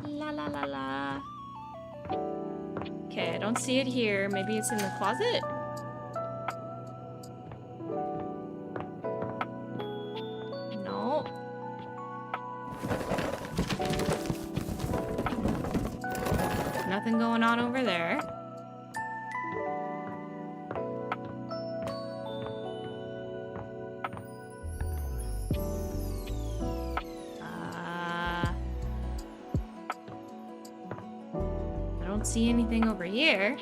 La la la la. Okay, I don't see it here. Maybe it's in the closet? No. Nothing going on over there. I don't see anything over here.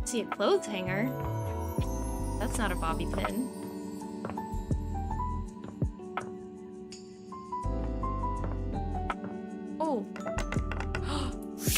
See a clothes hanger. That's not a bobby pin.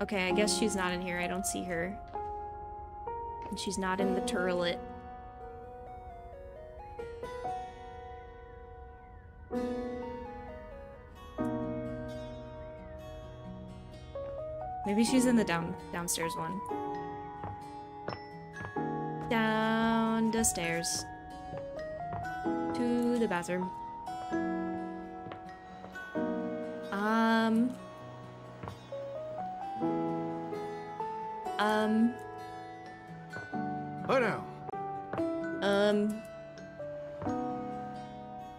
Okay, I guess she's not in here. I don't see her. And she's not in the turlet. Maybe she's in the downstairs one. Down the stairs. To the bathroom.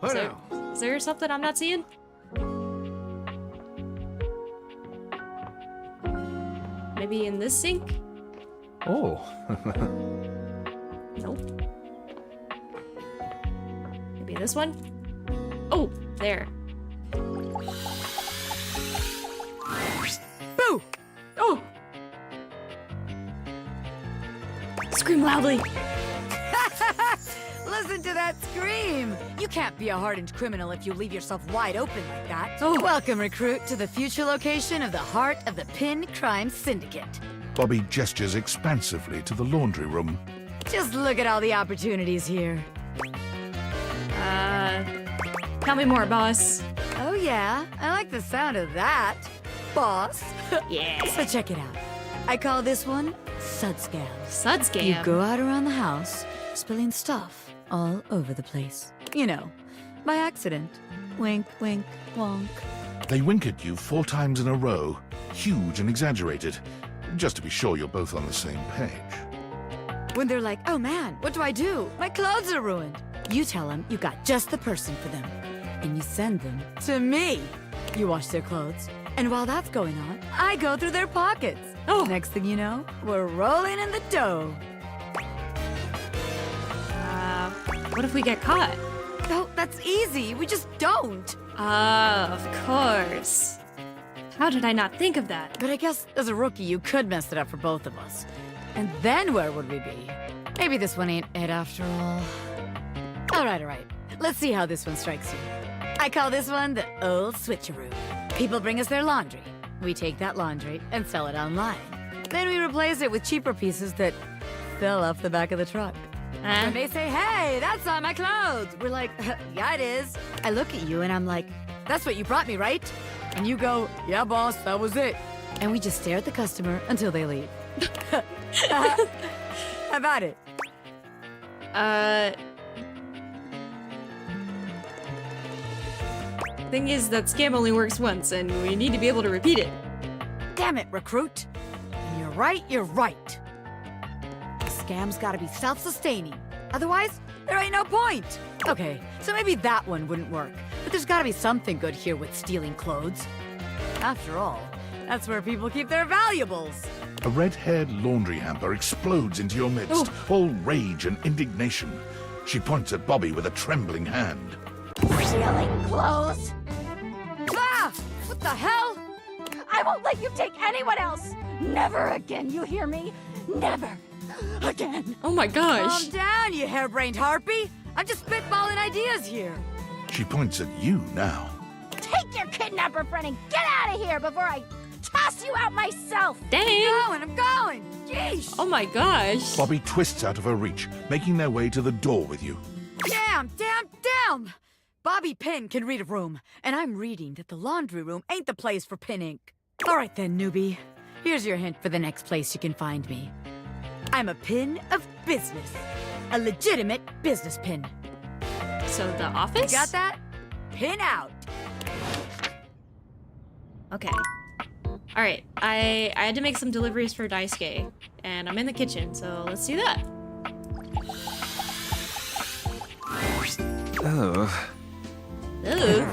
Oh no. Is there something I'm not seeing? Maybe in this sink? Oh. Nope. Maybe this one? Oh, there. Boo! Oh! Scream loudly! Listen to that scream! You can't be a hardened criminal if you leave yourself wide open like that. Oh. Welcome, recruit, to the future location of the heart of the Pin Crime Syndicate. Bobby gestures expansively to the laundry room. Just look at all the opportunities here. Tell me more, boss. Oh yeah, I like the sound of that, boss. Yeah. So check it out. I call this one Sud Scam. Sud Scam? You go out around the house, spilling stuff all over the place. You know, by accident. Wink, wink, wonk. They wink at you 4 times in a row, huge and exaggerated, just to be sure you're both on the same page. When they're like, oh man, what do I do? My clothes are ruined. You tell them you got just the person for them. And you send them to me. You wash their clothes. And while that's going on, I go through their pockets. Oh. Next thing you know, we're rolling in the dough. What if we get caught? No, that's easy. We just don't. Of course. How did I not think of that? But I guess as a rookie, you could mess it up for both of us. And then where would we be? Maybe this one ain't it after all. All right. Let's see how this one strikes you. I call this one the old switcheroo. People bring us their laundry. We take that laundry and sell it online. Then we replace it with cheaper pieces that fell off the back of the truck. When they say, hey, that's not my clothes, we're like, yeah, it is. I look at you and I'm like, that's what you brought me, right? And you go, yeah, boss, that was it. And we just stare at the customer until they leave. How about it? Thing is, that scam only works once, and we need to be able to repeat it. Damn it, recruit. And you're right. The scam's gotta be self-sustaining. Otherwise, there ain't no point. Okay, so maybe that one wouldn't work. But there's gotta be something good here with stealing clothes. After all, that's where people keep their valuables. A red-haired laundry hamper explodes into your midst, all rage and indignation. She points at Bobby with a trembling hand. Stealing clothes? Ah! What the hell? I won't let you take anyone else! Never again, you hear me? Never again. Oh my gosh. Calm down, you harebrained harpy. I'm just spitballing ideas here. She points at you now. Take your kidnapper friend and get out of here before I toss you out myself! Dang! I'm going! Jeez! Oh my gosh! Bobby twists out of her reach, making their way to the door with you. Damn! Bobby Pin can read a room, and I'm reading that the laundry room ain't the place for pin ink. All right then, newbie. Here's your hint for the next place you can find me. I'm a pin of business. A legitimate business pin. So the office? You got that? Pin out. Okay. Alright, I had to make some deliveries for Daisuke, and I'm in the kitchen, so let's do that. Oh. Ooh.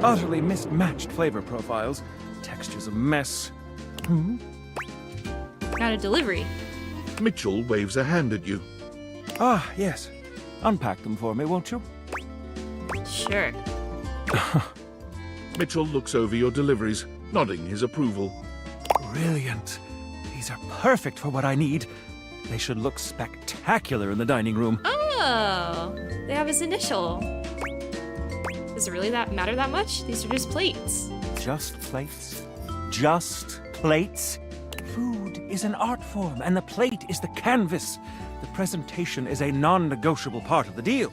Utterly mismatched flavor profiles. Texture's a mess. Got a delivery. Mitchell waves a hand at you. Ah, yes. Unpack them for me, won't you? Sure. Mitchell looks over your deliveries, nodding his approval. Brilliant. These are perfect for what I need. They should look spectacular in the dining room. Oh, they have his initial. Does it really matter that much? These are just plates. Just plates? Just plates? Food is an art form, and the plate is the canvas. The presentation is a non-negotiable part of the deal.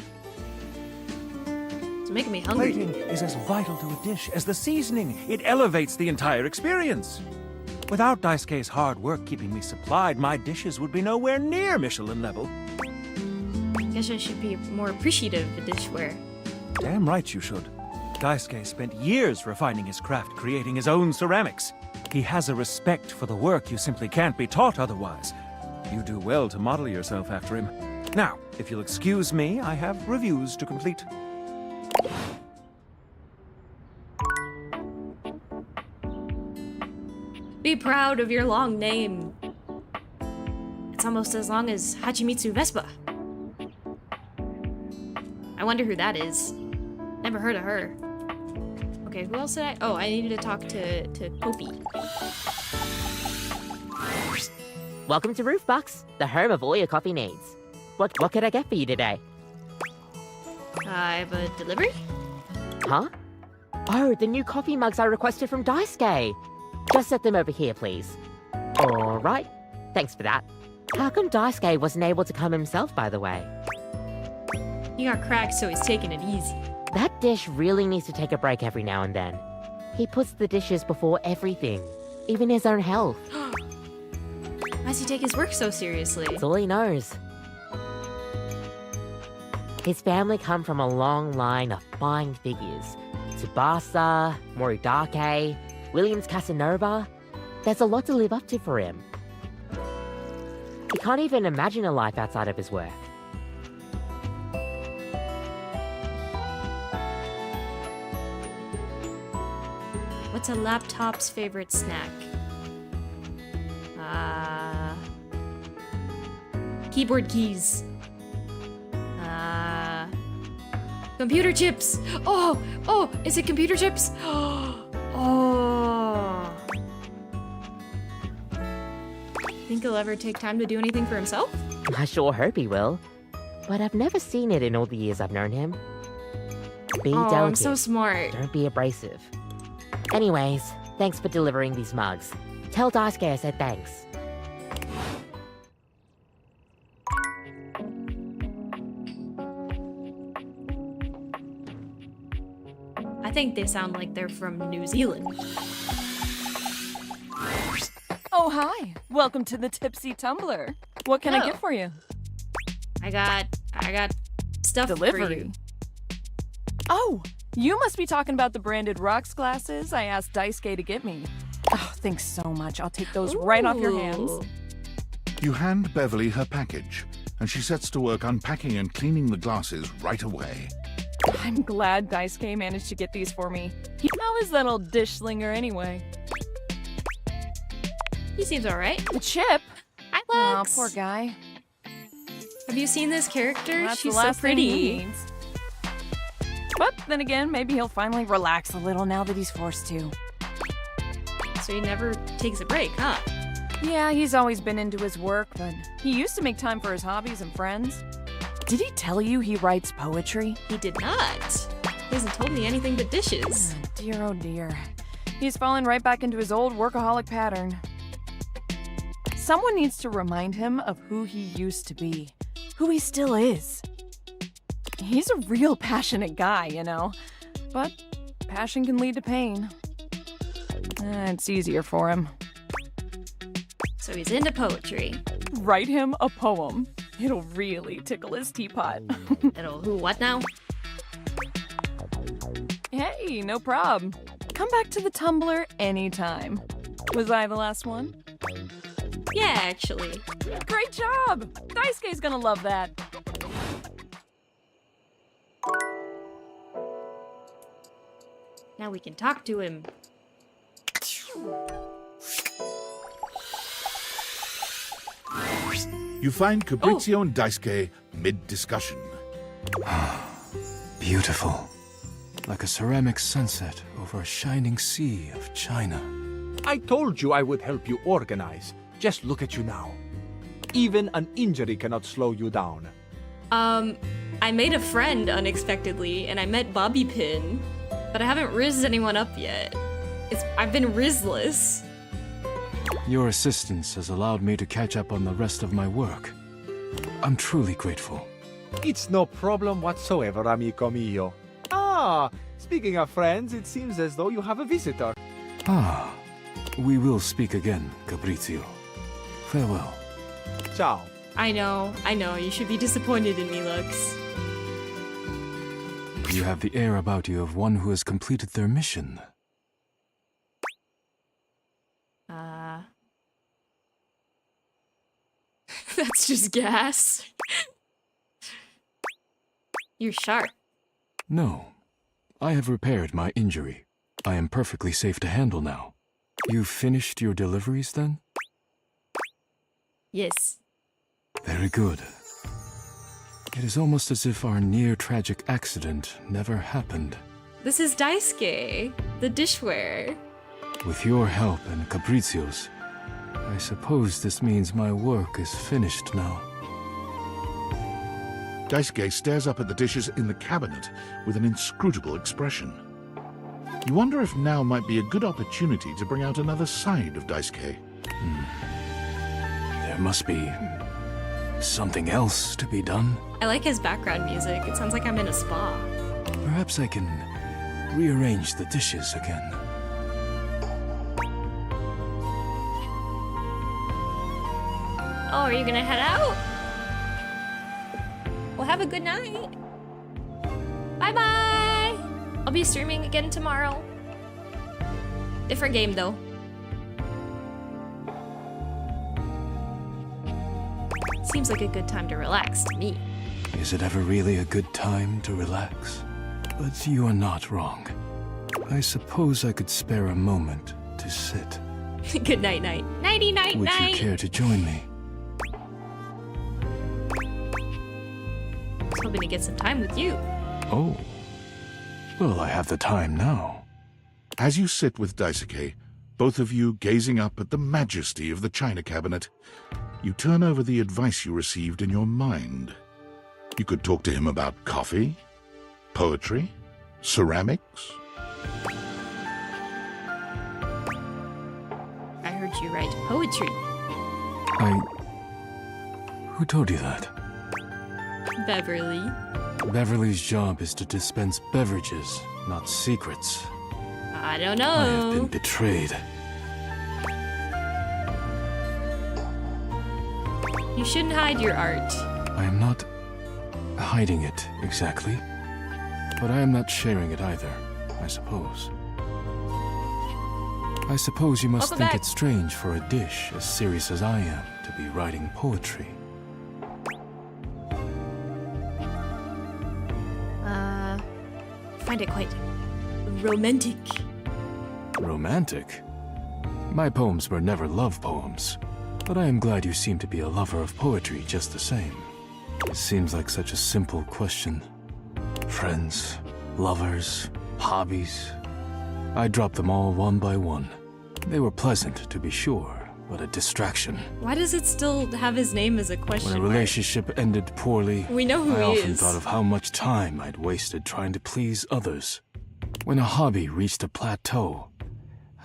It's making me hungry. Plating is as vital to a dish as the seasoning. It elevates the entire experience. Without Daisuke's hard work keeping me supplied, my dishes would be nowhere near Michelin level. I guess I should be more appreciative of dishware. Damn right you should. Daisuke spent years refining his craft, creating his own ceramics. He has a respect for the work you simply can't be taught otherwise. You do well to model yourself after him. Now, if you'll excuse me, I have reviews to complete. Be proud of your long name. It's almost as long as Hachimitsu Vespa. I wonder who that is. Never heard of her. Okay, who else did I... Oh, I needed to talk to Kopi. Welcome to Roofbox, the home of all your coffee needs. What can I get for you today? I have a delivery? Huh? Oh, the new coffee mugs I requested from Daisuke. Just set them over here, please. All right. Thanks for that. How come Daisuke wasn't able to come himself, by the way? He got cracked, so he's taking it easy. That dish really needs to take a break every now and then. He puts the dishes before everything, even his own health. Why does he take his work so seriously? That's all he knows. His family come from a long line of fine figures. Tsubasa, Moridake, Williams Casanova. There's a lot to live up to for him. He can't even imagine a life outside of his work. What's a laptop's favorite snack? Keyboard keys. Computer chips. Oh, is it computer chips? Oh. Think he'll ever take time to do anything for himself? I sure hope he will. But I've never seen it in all the years I've known him. Be delicate. I'm so smart. Don't be abrasive. Anyways, thanks for delivering these mugs. Tell Daisuke I said thanks. I think they sound like they're from New Zealand. Oh, hi. Welcome to the Tipsy Tumbler. What can I get for you? I got stuff Delivery. for you. Oh, you must be talking about the branded rocks glasses I asked Daisuke to get me. Oh, thanks so much. I'll take those right off your hands. You hand Beverly her package, and she sets to work unpacking and cleaning the glasses right away. I'm glad Daisuke managed to get these for me. How is that old dish slinger anyway? He seems alright. Chip? Hi, Oh, Lex. poor guy. Have you seen this character? That's She's the last so pretty. thing he needs. But then again, maybe he'll finally relax a little now that he's forced to. So he never takes a break, huh? Yeah, he's always been into his work, but he used to make time for his hobbies and friends. Did he tell you he writes poetry? He did not. He hasn't told me anything but dishes. Oh dear. He's fallen right back into his old workaholic pattern. Someone needs to remind him of who he used to be, who he still is. He's a real passionate guy, you know, but passion can lead to pain. It's easier for him. So he's into poetry. Write him a poem. It'll really tickle his teapot. It'll who what now? Hey, no prob. Come back to the Tumblr anytime. Was I the last one? Yeah, actually. Great job! Daisuke's gonna love that. Now we can talk to him. You find Fabrizio and Daisuke mid-discussion. Beautiful. Like a ceramic sunset over a shining sea of China. I told you I would help you organize. Just look at you now. Even an injury cannot slow you down. I made a friend unexpectedly, and I met Bobby Pin, but I haven't rizzed anyone up yet. I've been rizless. Your assistance has allowed me to catch up on the rest of my work. I'm truly grateful. It's no problem whatsoever, amico mio. Ah, speaking of friends, it seems as though you have a visitor. Ah, we will speak again, Fabrizio. Farewell. Ciao. I know. You should be disappointed in me, Lux. You have the air about you of one who has completed their mission. That's just gas. You're sharp. No. I have repaired my injury. I am perfectly safe to handle now. You've finished your deliveries, then? Yes. Very good. It is almost as if our near-tragic accident never happened. This is Daisuke, the dishware. With your help and Fabrizio's, I suppose this means my work is finished now. Daisuke stares up at the dishes in the cabinet with an inscrutable expression. You wonder if now might be a good opportunity to bring out another side of Daisuke. There must be something else to be done. I like his background music. It sounds like I'm in a spa. Perhaps I can rearrange the dishes again. Oh, are you gonna head out? Well, have a good night. Bye-bye. I'll be streaming again tomorrow. Different game, though. Seems like a good time to relax to me. Is it ever really a good time to relax? But you are not wrong. I suppose I could spare a moment to sit. Good night, night. Nighty, night, Would night. you care to join me? I was hoping to get some time with you. Oh. Well, I have the time now. As you sit with Daisuke, both of you gazing up at the majesty of the china cabinet, you turn over the advice you received in your mind. You could talk to him about coffee, poetry, ceramics. I heard you write poetry. Who told you that? Beverly. Beverly's job is to dispense beverages, not secrets. I don't know. I have been betrayed. You shouldn't hide your art. I am not hiding it, exactly. But I am not sharing it either, I suppose. I suppose you must Welcome think back. it strange for a dish as serious as I am to be writing poetry. Find it quite romantic. Romantic? My poems were never love poems, but I am glad you seem to be a lover of poetry just the same. It seems like such a simple question. Friends, lovers, hobbies. I dropped them all one by one. They were pleasant, to be sure, but a distraction. Why does it still have his name as a question When a mark? relationship ended poorly, We know who I he often is. thought of how much time I'd wasted trying to please others. When a hobby reached a plateau,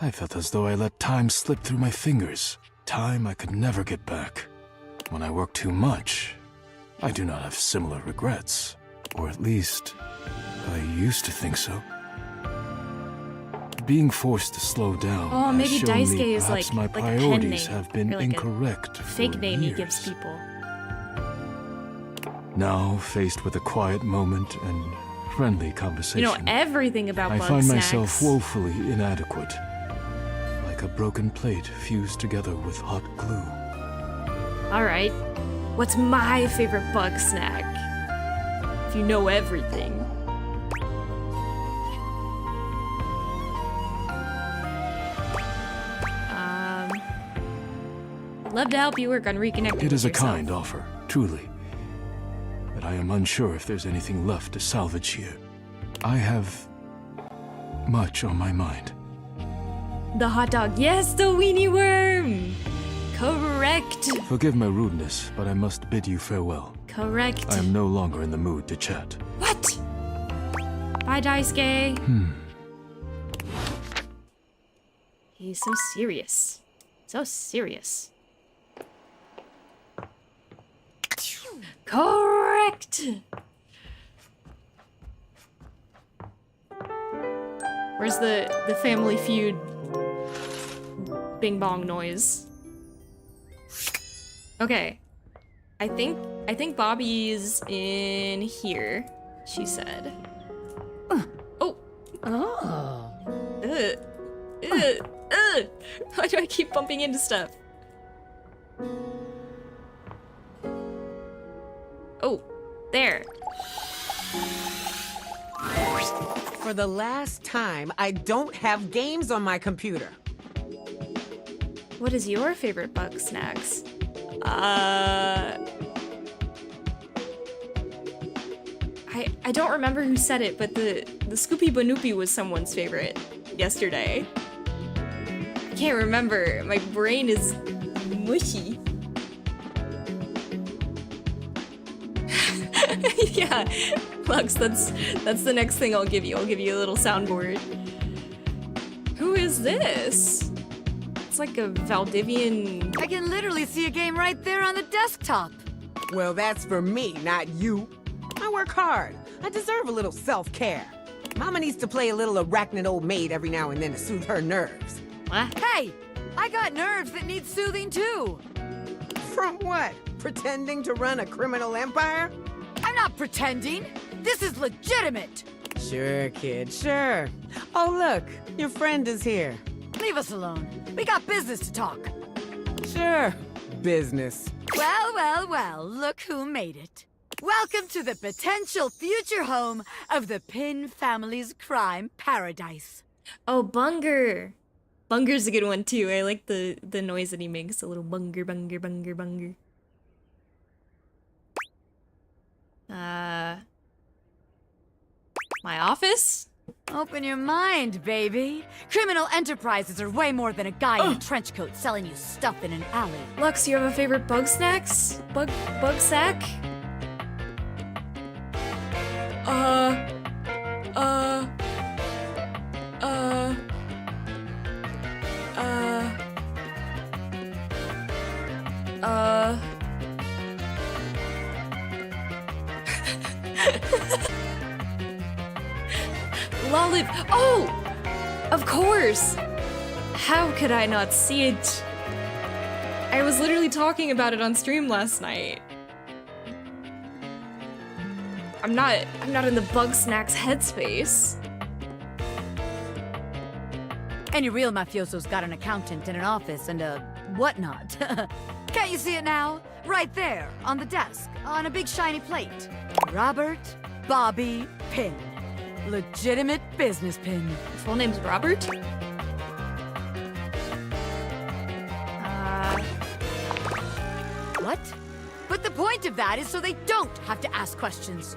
I felt as though I let time slip through my fingers, time I could never get back. When I work too much, I do not have similar regrets, or at least, I used to think so. Being forced to slow down Oh, has maybe shown me Daisuke is perhaps like my a pen priorities name, have been or like a incorrect fake for name he years. gives people. Now, faced with a quiet moment and friendly conversation, You know everything about I bug find snacks. myself woefully inadequate, like a broken plate fused together with hot glue. All right. What's my favorite bug snack? If you know everything. I'd love to help you work on reconnecting It is with a yourself. kind offer, truly. But I am unsure if there's anything left to salvage here. I have much on my mind. The hot dog. Yes, the weenie worm. Correct. Forgive my rudeness, but I must bid you farewell. Correct. I am no longer in the mood to chat. What? Bye, Daisuke. He's so serious. So serious. Correct! Where's the Family Feud bing bong noise? Okay. I think Bobby's in here, she said. Oh! Oh. Why do I keep bumping into stuff? Oh, there. For the last time, I don't have games on my computer. What is your favorite bug snacks? I don't remember who said it, but the Scoopy Banoopy was someone's favorite yesterday. I can't remember. My brain is mushy. Yeah, Lux, that's the next thing I'll give you. I'll give you a little soundboard. Who is this? It's like a Valdivian... I can literally see a game right there on the desktop. Well, that's for me, not you. I work hard. I deserve a little self-care. Mama needs to play a little arachnid old maid every now and then to soothe her nerves. What? Hey, I got nerves that need soothing too. From what? Pretending to run a criminal empire? I'm not pretending. This is legitimate. Sure, kid, sure. Oh, look, your friend is here. Leave us alone. We got business to talk. Sure, business. Well, well, well, look who made it. Welcome to the potential future home of the Pin family's crime paradise. Oh, Bunger. Bunger's a good one too. I like the noise that he makes. A little bunger, bunger, bunger, bunger. My office? Open your mind, baby. Criminal enterprises are way more than a guy in a trench coat selling you stuff in an alley. Lux, you have a favorite bug snacks? Bug sack? Lollip. Oh! Of course! How could I not see it? I was literally talking about it on stream last night. I'm not in the bug snacks headspace. Any real mafioso's got an accountant and an office and a whatnot. Can't you see it now? Right there, on the desk, on a big shiny plate. Robert Bobby Pin. Legitimate business pin. His full name's Robert? What? But the point of that is so they don't have to ask questions.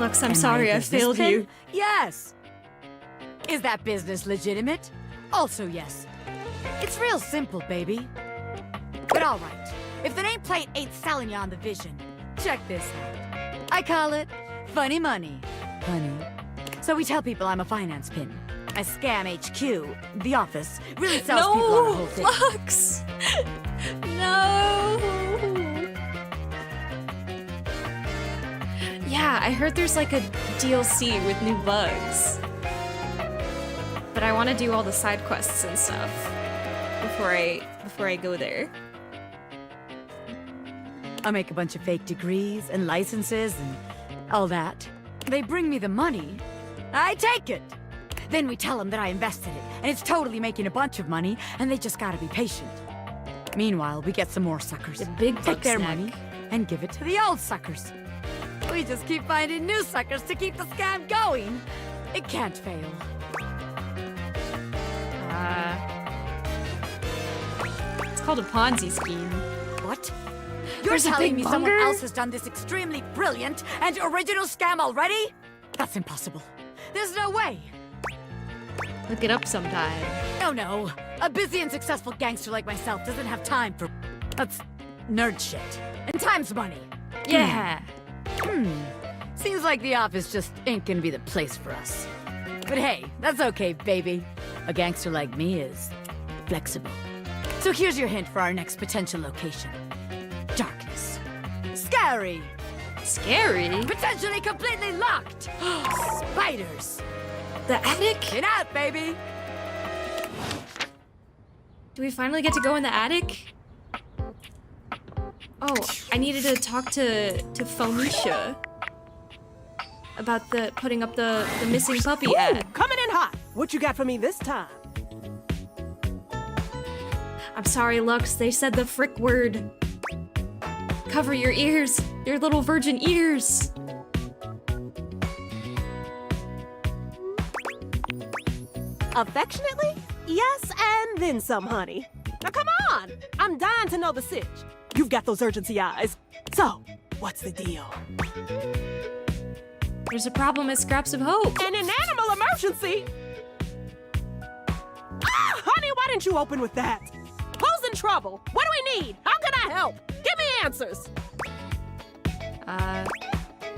Lux, I'm sorry I failed pin? you. Yes. Is that business legitimate? Also yes. It's real simple, baby. But all right, if the nameplate ain't selling you on the vision, check this out. I call it funny money, honey. So we tell people I'm a finance pin. I scam HQ, the office, really sells people on the whole thing. Lux! No! Yeah, I heard there's like a DLC with new bugs. But I want to do all the side quests and stuff before I go there. I make a bunch of fake degrees and licenses and all that. They bring me the money. I take it. Then we tell them that I invested it, and it's totally making a bunch of money, and they just gotta be patient. Meanwhile, we get some more suckers. The big take their snack. money and give it to the old suckers. We just keep finding new suckers to keep the scam going. It can't fail. It's called a Ponzi scheme. What? You're There's a telling big me someone bunger? else has done this extremely brilliant and original scam already? That's impossible. There's no way. Look it up sometime. No. A busy and successful gangster like myself doesn't have time for... That's nerd shit. And time's money. Yeah. Seems like the office just ain't gonna be the place for us. But hey, that's okay, baby. A gangster like me is flexible. So here's your hint for our next potential location. Darkness. Scary. Scary? Potentially completely locked. Spiders. The attic? Get out, baby. Do we finally get to go in the attic? Oh, I needed to talk to Phoenicia about putting up the missing puppy ad. Coming in hot. What you got for me this time? I'm sorry, Lux. They said the frick word. Cover your ears. Your little virgin ears. Affectionately? Yes, and then some, honey. Now come on! I'm dying to know the sitch. You've got those urgency eyes. So, what's the deal? There's a problem at Scraps of Hope. An animal emergency? Ah, honey, why didn't you open with that? Who's in trouble? What do we need? How can I help? Give me answers.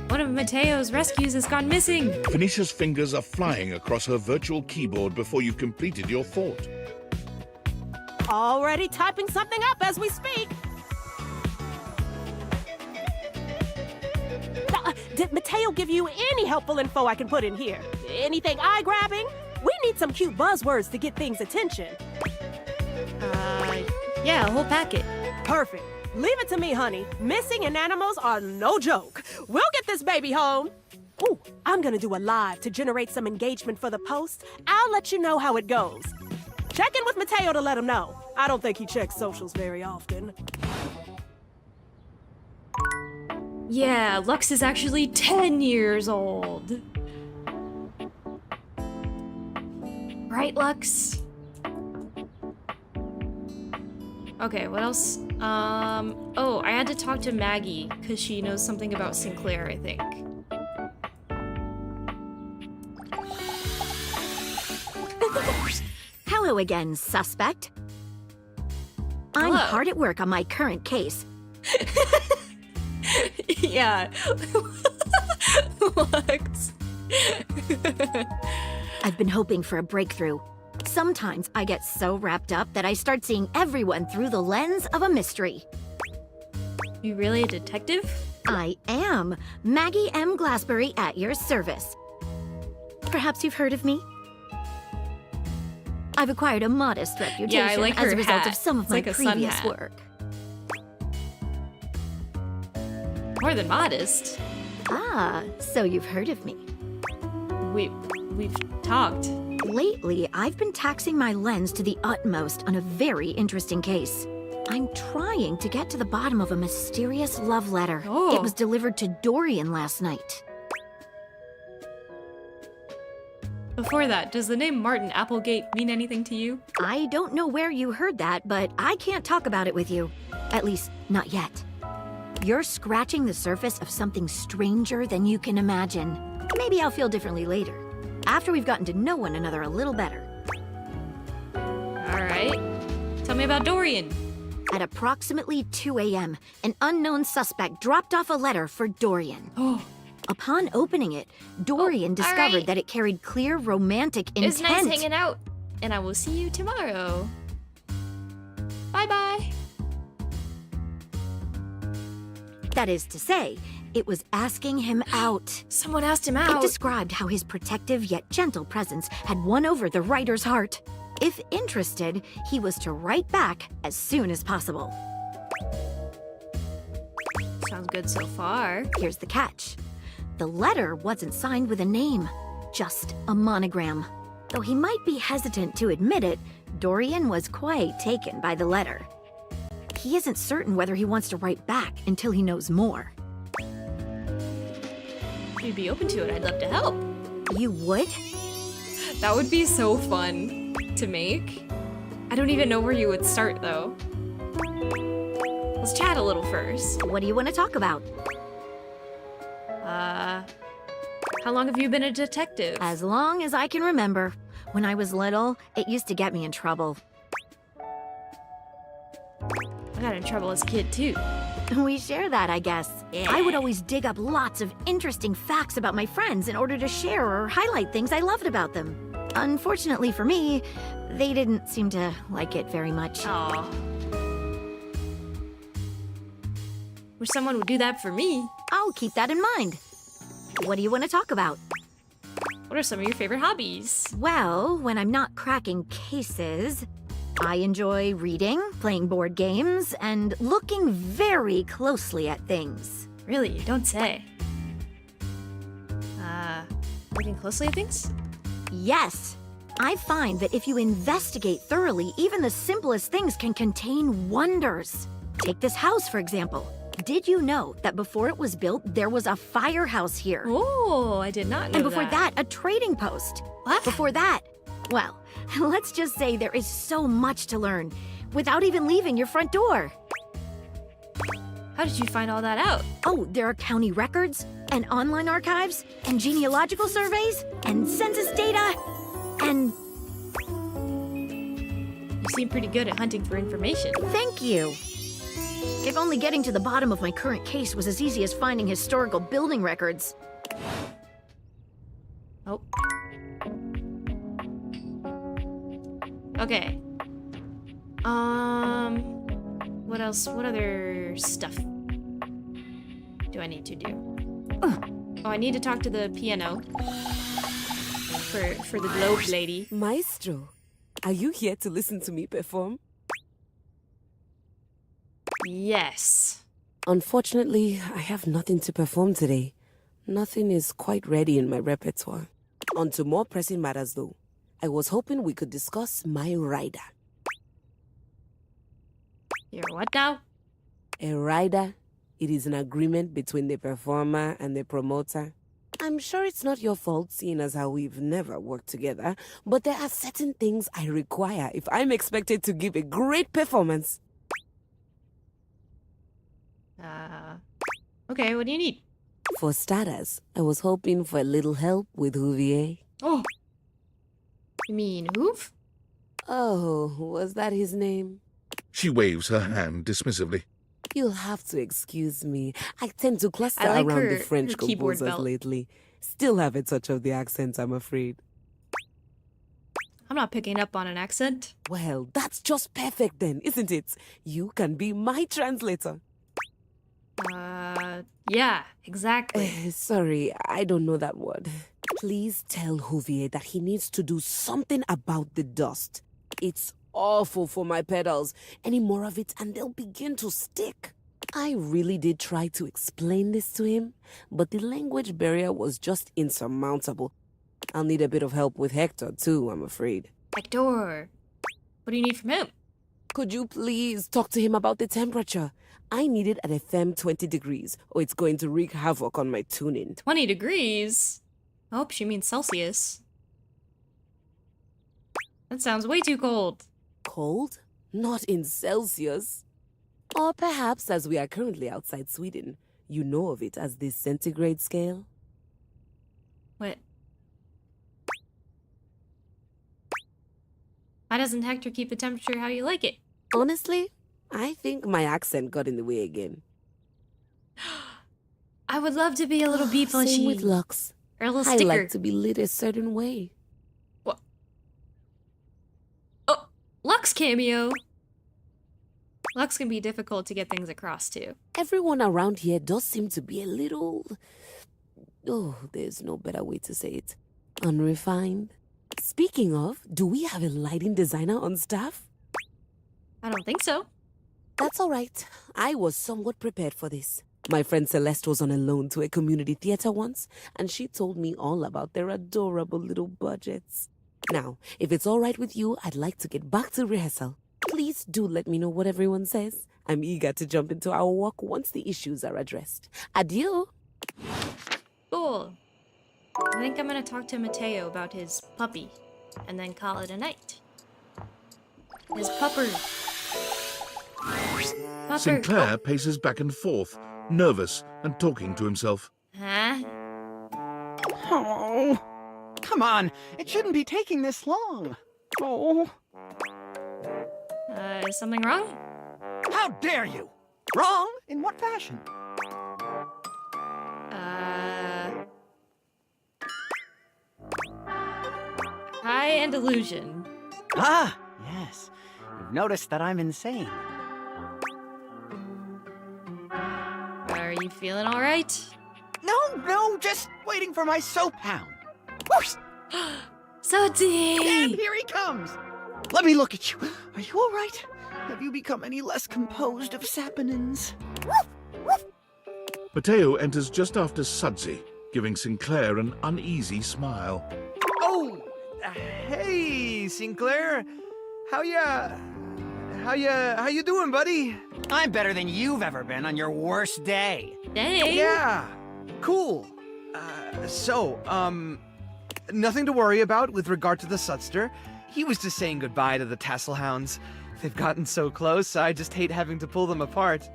One of Mateo's rescues has gone missing. Phoenicia's fingers are flying across her virtual keyboard before you've completed your thought. Already typing something up as we speak. Did Mateo give you any helpful info I can put in here? Anything eye-grabbing? We need some cute buzzwords to get things' attention. Yeah, a whole packet. Perfect. Leave it to me, honey. Missing and animals are no joke. We'll get this baby home. Ooh, I'm gonna do a live to generate some engagement for the post. I'll let you know how it goes. Check in with Mateo to let him know. I don't think he checks socials very often. Yeah, Lux is actually 10 years old. Right, Lux? Okay, what else? Oh, I had to talk to Maggie, because she knows something about Sinclair, I think. Hello again, suspect. I'm Hello. hard at work on my current case. Yeah. Lux. I've been hoping for a breakthrough. Sometimes I get so wrapped up that I start seeing everyone through the lens of a mystery. You really a detective? I am. Maggie M. Glassbury at your service. Perhaps you've heard of me? I've acquired a modest reputation Yeah, I like as her a result hat. of some of It's my like a sun previous hat. work. More than modest. Ah, so you've heard of me. We've talked. Lately, I've been taxing my lens to the utmost on a very interesting case. I'm trying to get to the bottom of a mysterious love letter. Oh. It was delivered to Dorian last night. Before that, does the name Martin Applegate mean anything to you? I don't know where you heard that, but I can't talk about it with you. At least, not yet. You're scratching the surface of something stranger than you can imagine. Maybe I'll feel differently later, after we've gotten to know one another a little better. Alright. Tell me about Dorian. At approximately 2 a.m., an unknown suspect dropped off a letter for Dorian. Oh. Upon opening it, Dorian discovered alright. that it carried clear romantic intent. It's nice hanging out, and I will see you tomorrow. Bye-bye. That is to say, it was asking him out. Someone asked him It out. described how his protective yet gentle presence had won over the writer's heart. If interested, he was to write back as soon as possible. Sounds good so far. Here's the catch. The letter wasn't signed with a name, just a monogram. Though he might be hesitant to admit it, Dorian was quite taken by the letter. He isn't certain whether he wants to write back until he knows more. If you'd be open to it, I'd love to help. You would? That would be so fun to make. I don't even know where you would start, though. Let's chat a little first. What do you want to talk about? How long have you been a detective? As long as I can remember. When I was little, it used to get me in trouble. I got in trouble as a kid, too. We share that, I guess. Yeah. I would always dig up lots of interesting facts about my friends in order to share or highlight things I loved about them. Unfortunately for me, they didn't seem to like it very much. Aw. Wish someone would do that for me. I'll keep that in mind. What do you want to talk about? What are some of your favorite hobbies? Well, when I'm not cracking cases, I enjoy reading, playing board games, and looking very closely at things. Really? You don't say. Looking closely at things? Yes. I find that if you investigate thoroughly, even the simplest things can contain wonders. Take this house, for example. Did you know that before it was built, there was a firehouse here? Oh, I did not know And before that. that, a trading post. What? Before that, well, let's just say there is so much to learn without even leaving your front door. How did you find all that out? Oh, there are county records, and online archives, and genealogical surveys, and census data, and... You seem pretty good at hunting for information. Thank you. If only getting to the bottom of my current case was as easy as finding historical building records. Oh. Okay. What else? What other stuff do I need to do? Oh, I need to talk to the piano. For the globe lady. Maestro, are you here to listen to me perform? Yes. Unfortunately, I have nothing to perform today. Nothing is quite ready in my repertoire. On to more pressing matters, though. I was hoping we could discuss my rider. Your what now? A rider? It is an agreement between the performer and the promoter. I'm sure it's not your fault, seeing as how we've never worked together, but there are certain things I require if I'm expected to give a great performance. Okay, what do you need? For starters, I was hoping for a little help with Houvier. Oh. You mean Hoof? Oh, was that his name? She waves her hand dismissively. You'll have to excuse me. I tend to cluster I like around the her French keyboard composers belt. lately. Still have a touch of the accent, I'm afraid. I'm not picking up on an accent. Well, that's just perfect then, isn't it? You can be my translator. Yeah, exactly. Sorry, I don't know that word. Please tell Houvier that he needs to do something about the dust. It's awful for my pedals. Any more of it and they'll begin to stick. I really did try to explain this to him, but the language barrier was just insurmountable. I'll need a bit of help with Hector too, I'm afraid. Hector, what do you need from him? Could you please talk to him about the temperature? I need it at a firm 20 degrees, or it's going to wreak havoc on my tuning. 20 degrees? I hope she means Celsius. That sounds way too cold. Cold? Not in Celsius. Or perhaps, as we are currently outside Sweden, you know of it as the centigrade scale? What? Why doesn't Hector keep the temperature how you like it? Honestly, I think my accent got in the way again. I would love to be a little beef Same machine. with Lux. Or a little I sticker. like to be lit a certain way. What? Oh, Lux cameo. Lux can be difficult to get things across to. Everyone around here does seem to be a little... Oh, there's no better way to say it. Unrefined. Speaking of, do we have a lighting designer on staff? I don't think so. That's all right. I was somewhat prepared for this. My friend Celeste was on a loan to a community theater once, and she told me all about their adorable little budgets. Now, if it's all right with you, I'd like to get back to rehearsal. Please do let me know what everyone says. I'm eager to jump into our work once the issues are addressed. Adieu! Cool. I think I'm gonna talk to Mateo about his puppy, and then call it a night. His pupper. Pupper. Sinclair paces back and forth, nervous and talking to himself. Huh? Oh, come on. It shouldn't be taking this long. Oh. Is something wrong? How dare you? Wrong? In what fashion? Hi, and delusion. Ah, yes. You've noticed that I'm insane. Are you feeling all right? No, just waiting for my soap hound. Whoosh! Sudsy! And here he comes! Let me look at you. Are you all right? Have you become any less composed of saponins? Mateo enters just after Sudsy, giving Sinclair an uneasy smile. Oh, hey, Sinclair. How you doing, buddy? I'm better than you've ever been on your worst day. Dang. Yeah, cool. Nothing to worry about with regard to the Sudster. He was just saying goodbye to the Tasselhounds. They've gotten so close, I just hate having to pull them apart.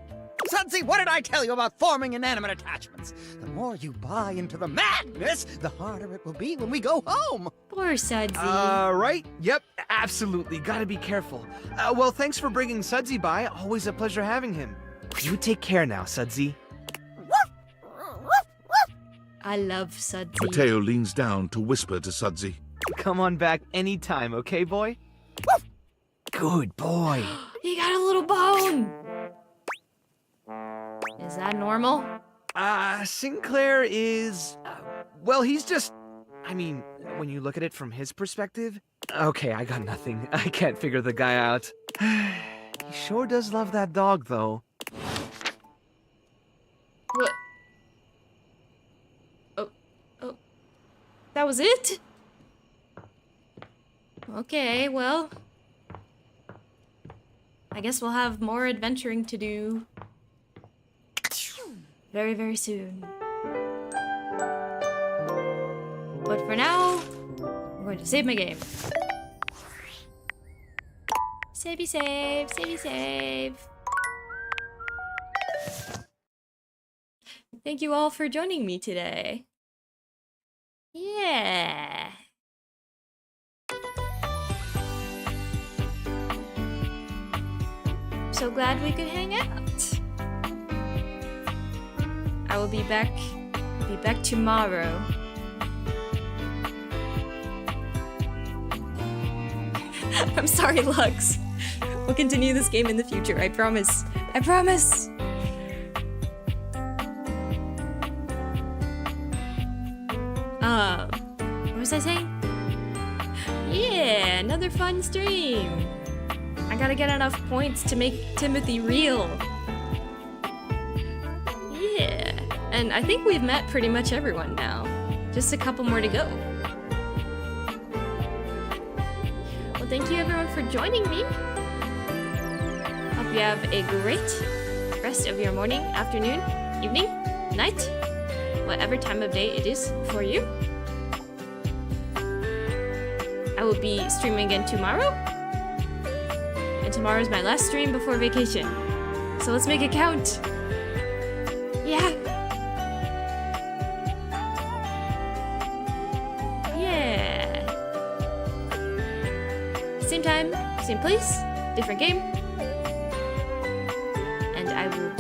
Sudsy, what did I tell you about forming inanimate attachments? The more you buy into the madness, the harder it will be when we go home. Poor Sudsy. Right? Yep, absolutely. Gotta be careful. Well, thanks for bringing Sudsy by. Always a pleasure having him. You take care now, Sudsy. I love Sudsy. Mateo leans down to whisper to Sudsy. Come on back anytime, okay, boy? Good boy. He got a little bone. Is that normal? Sinclair is... well, he's just... I mean, when you look at it from his perspective... Okay, I got nothing. I can't figure the guy out. He sure does love that dog, though. What? Oh. That was it? Okay, well... I guess we'll have more adventuring to do very, very soon. But for now, I'm going to save my game. Savey save, savey save. Thank you all for joining me today. Yeah. So glad we could hang out. I will be back tomorrow. I'm sorry, Lux. We'll continue this game in the future, I promise. I promise! What was I saying? Yeah, another fun stream! I gotta get enough points to make Timothy real. Yeah, and I think we've met pretty much everyone now. Just a couple more to go. Well, thank you everyone for joining me. Hope you have a great rest of your morning, afternoon, evening, night, whatever time of day it is for you. I will be streaming again tomorrow. And tomorrow's my last stream before vacation. So let's make it count. Yeah. Yeah. Same time, same place, different game. And I will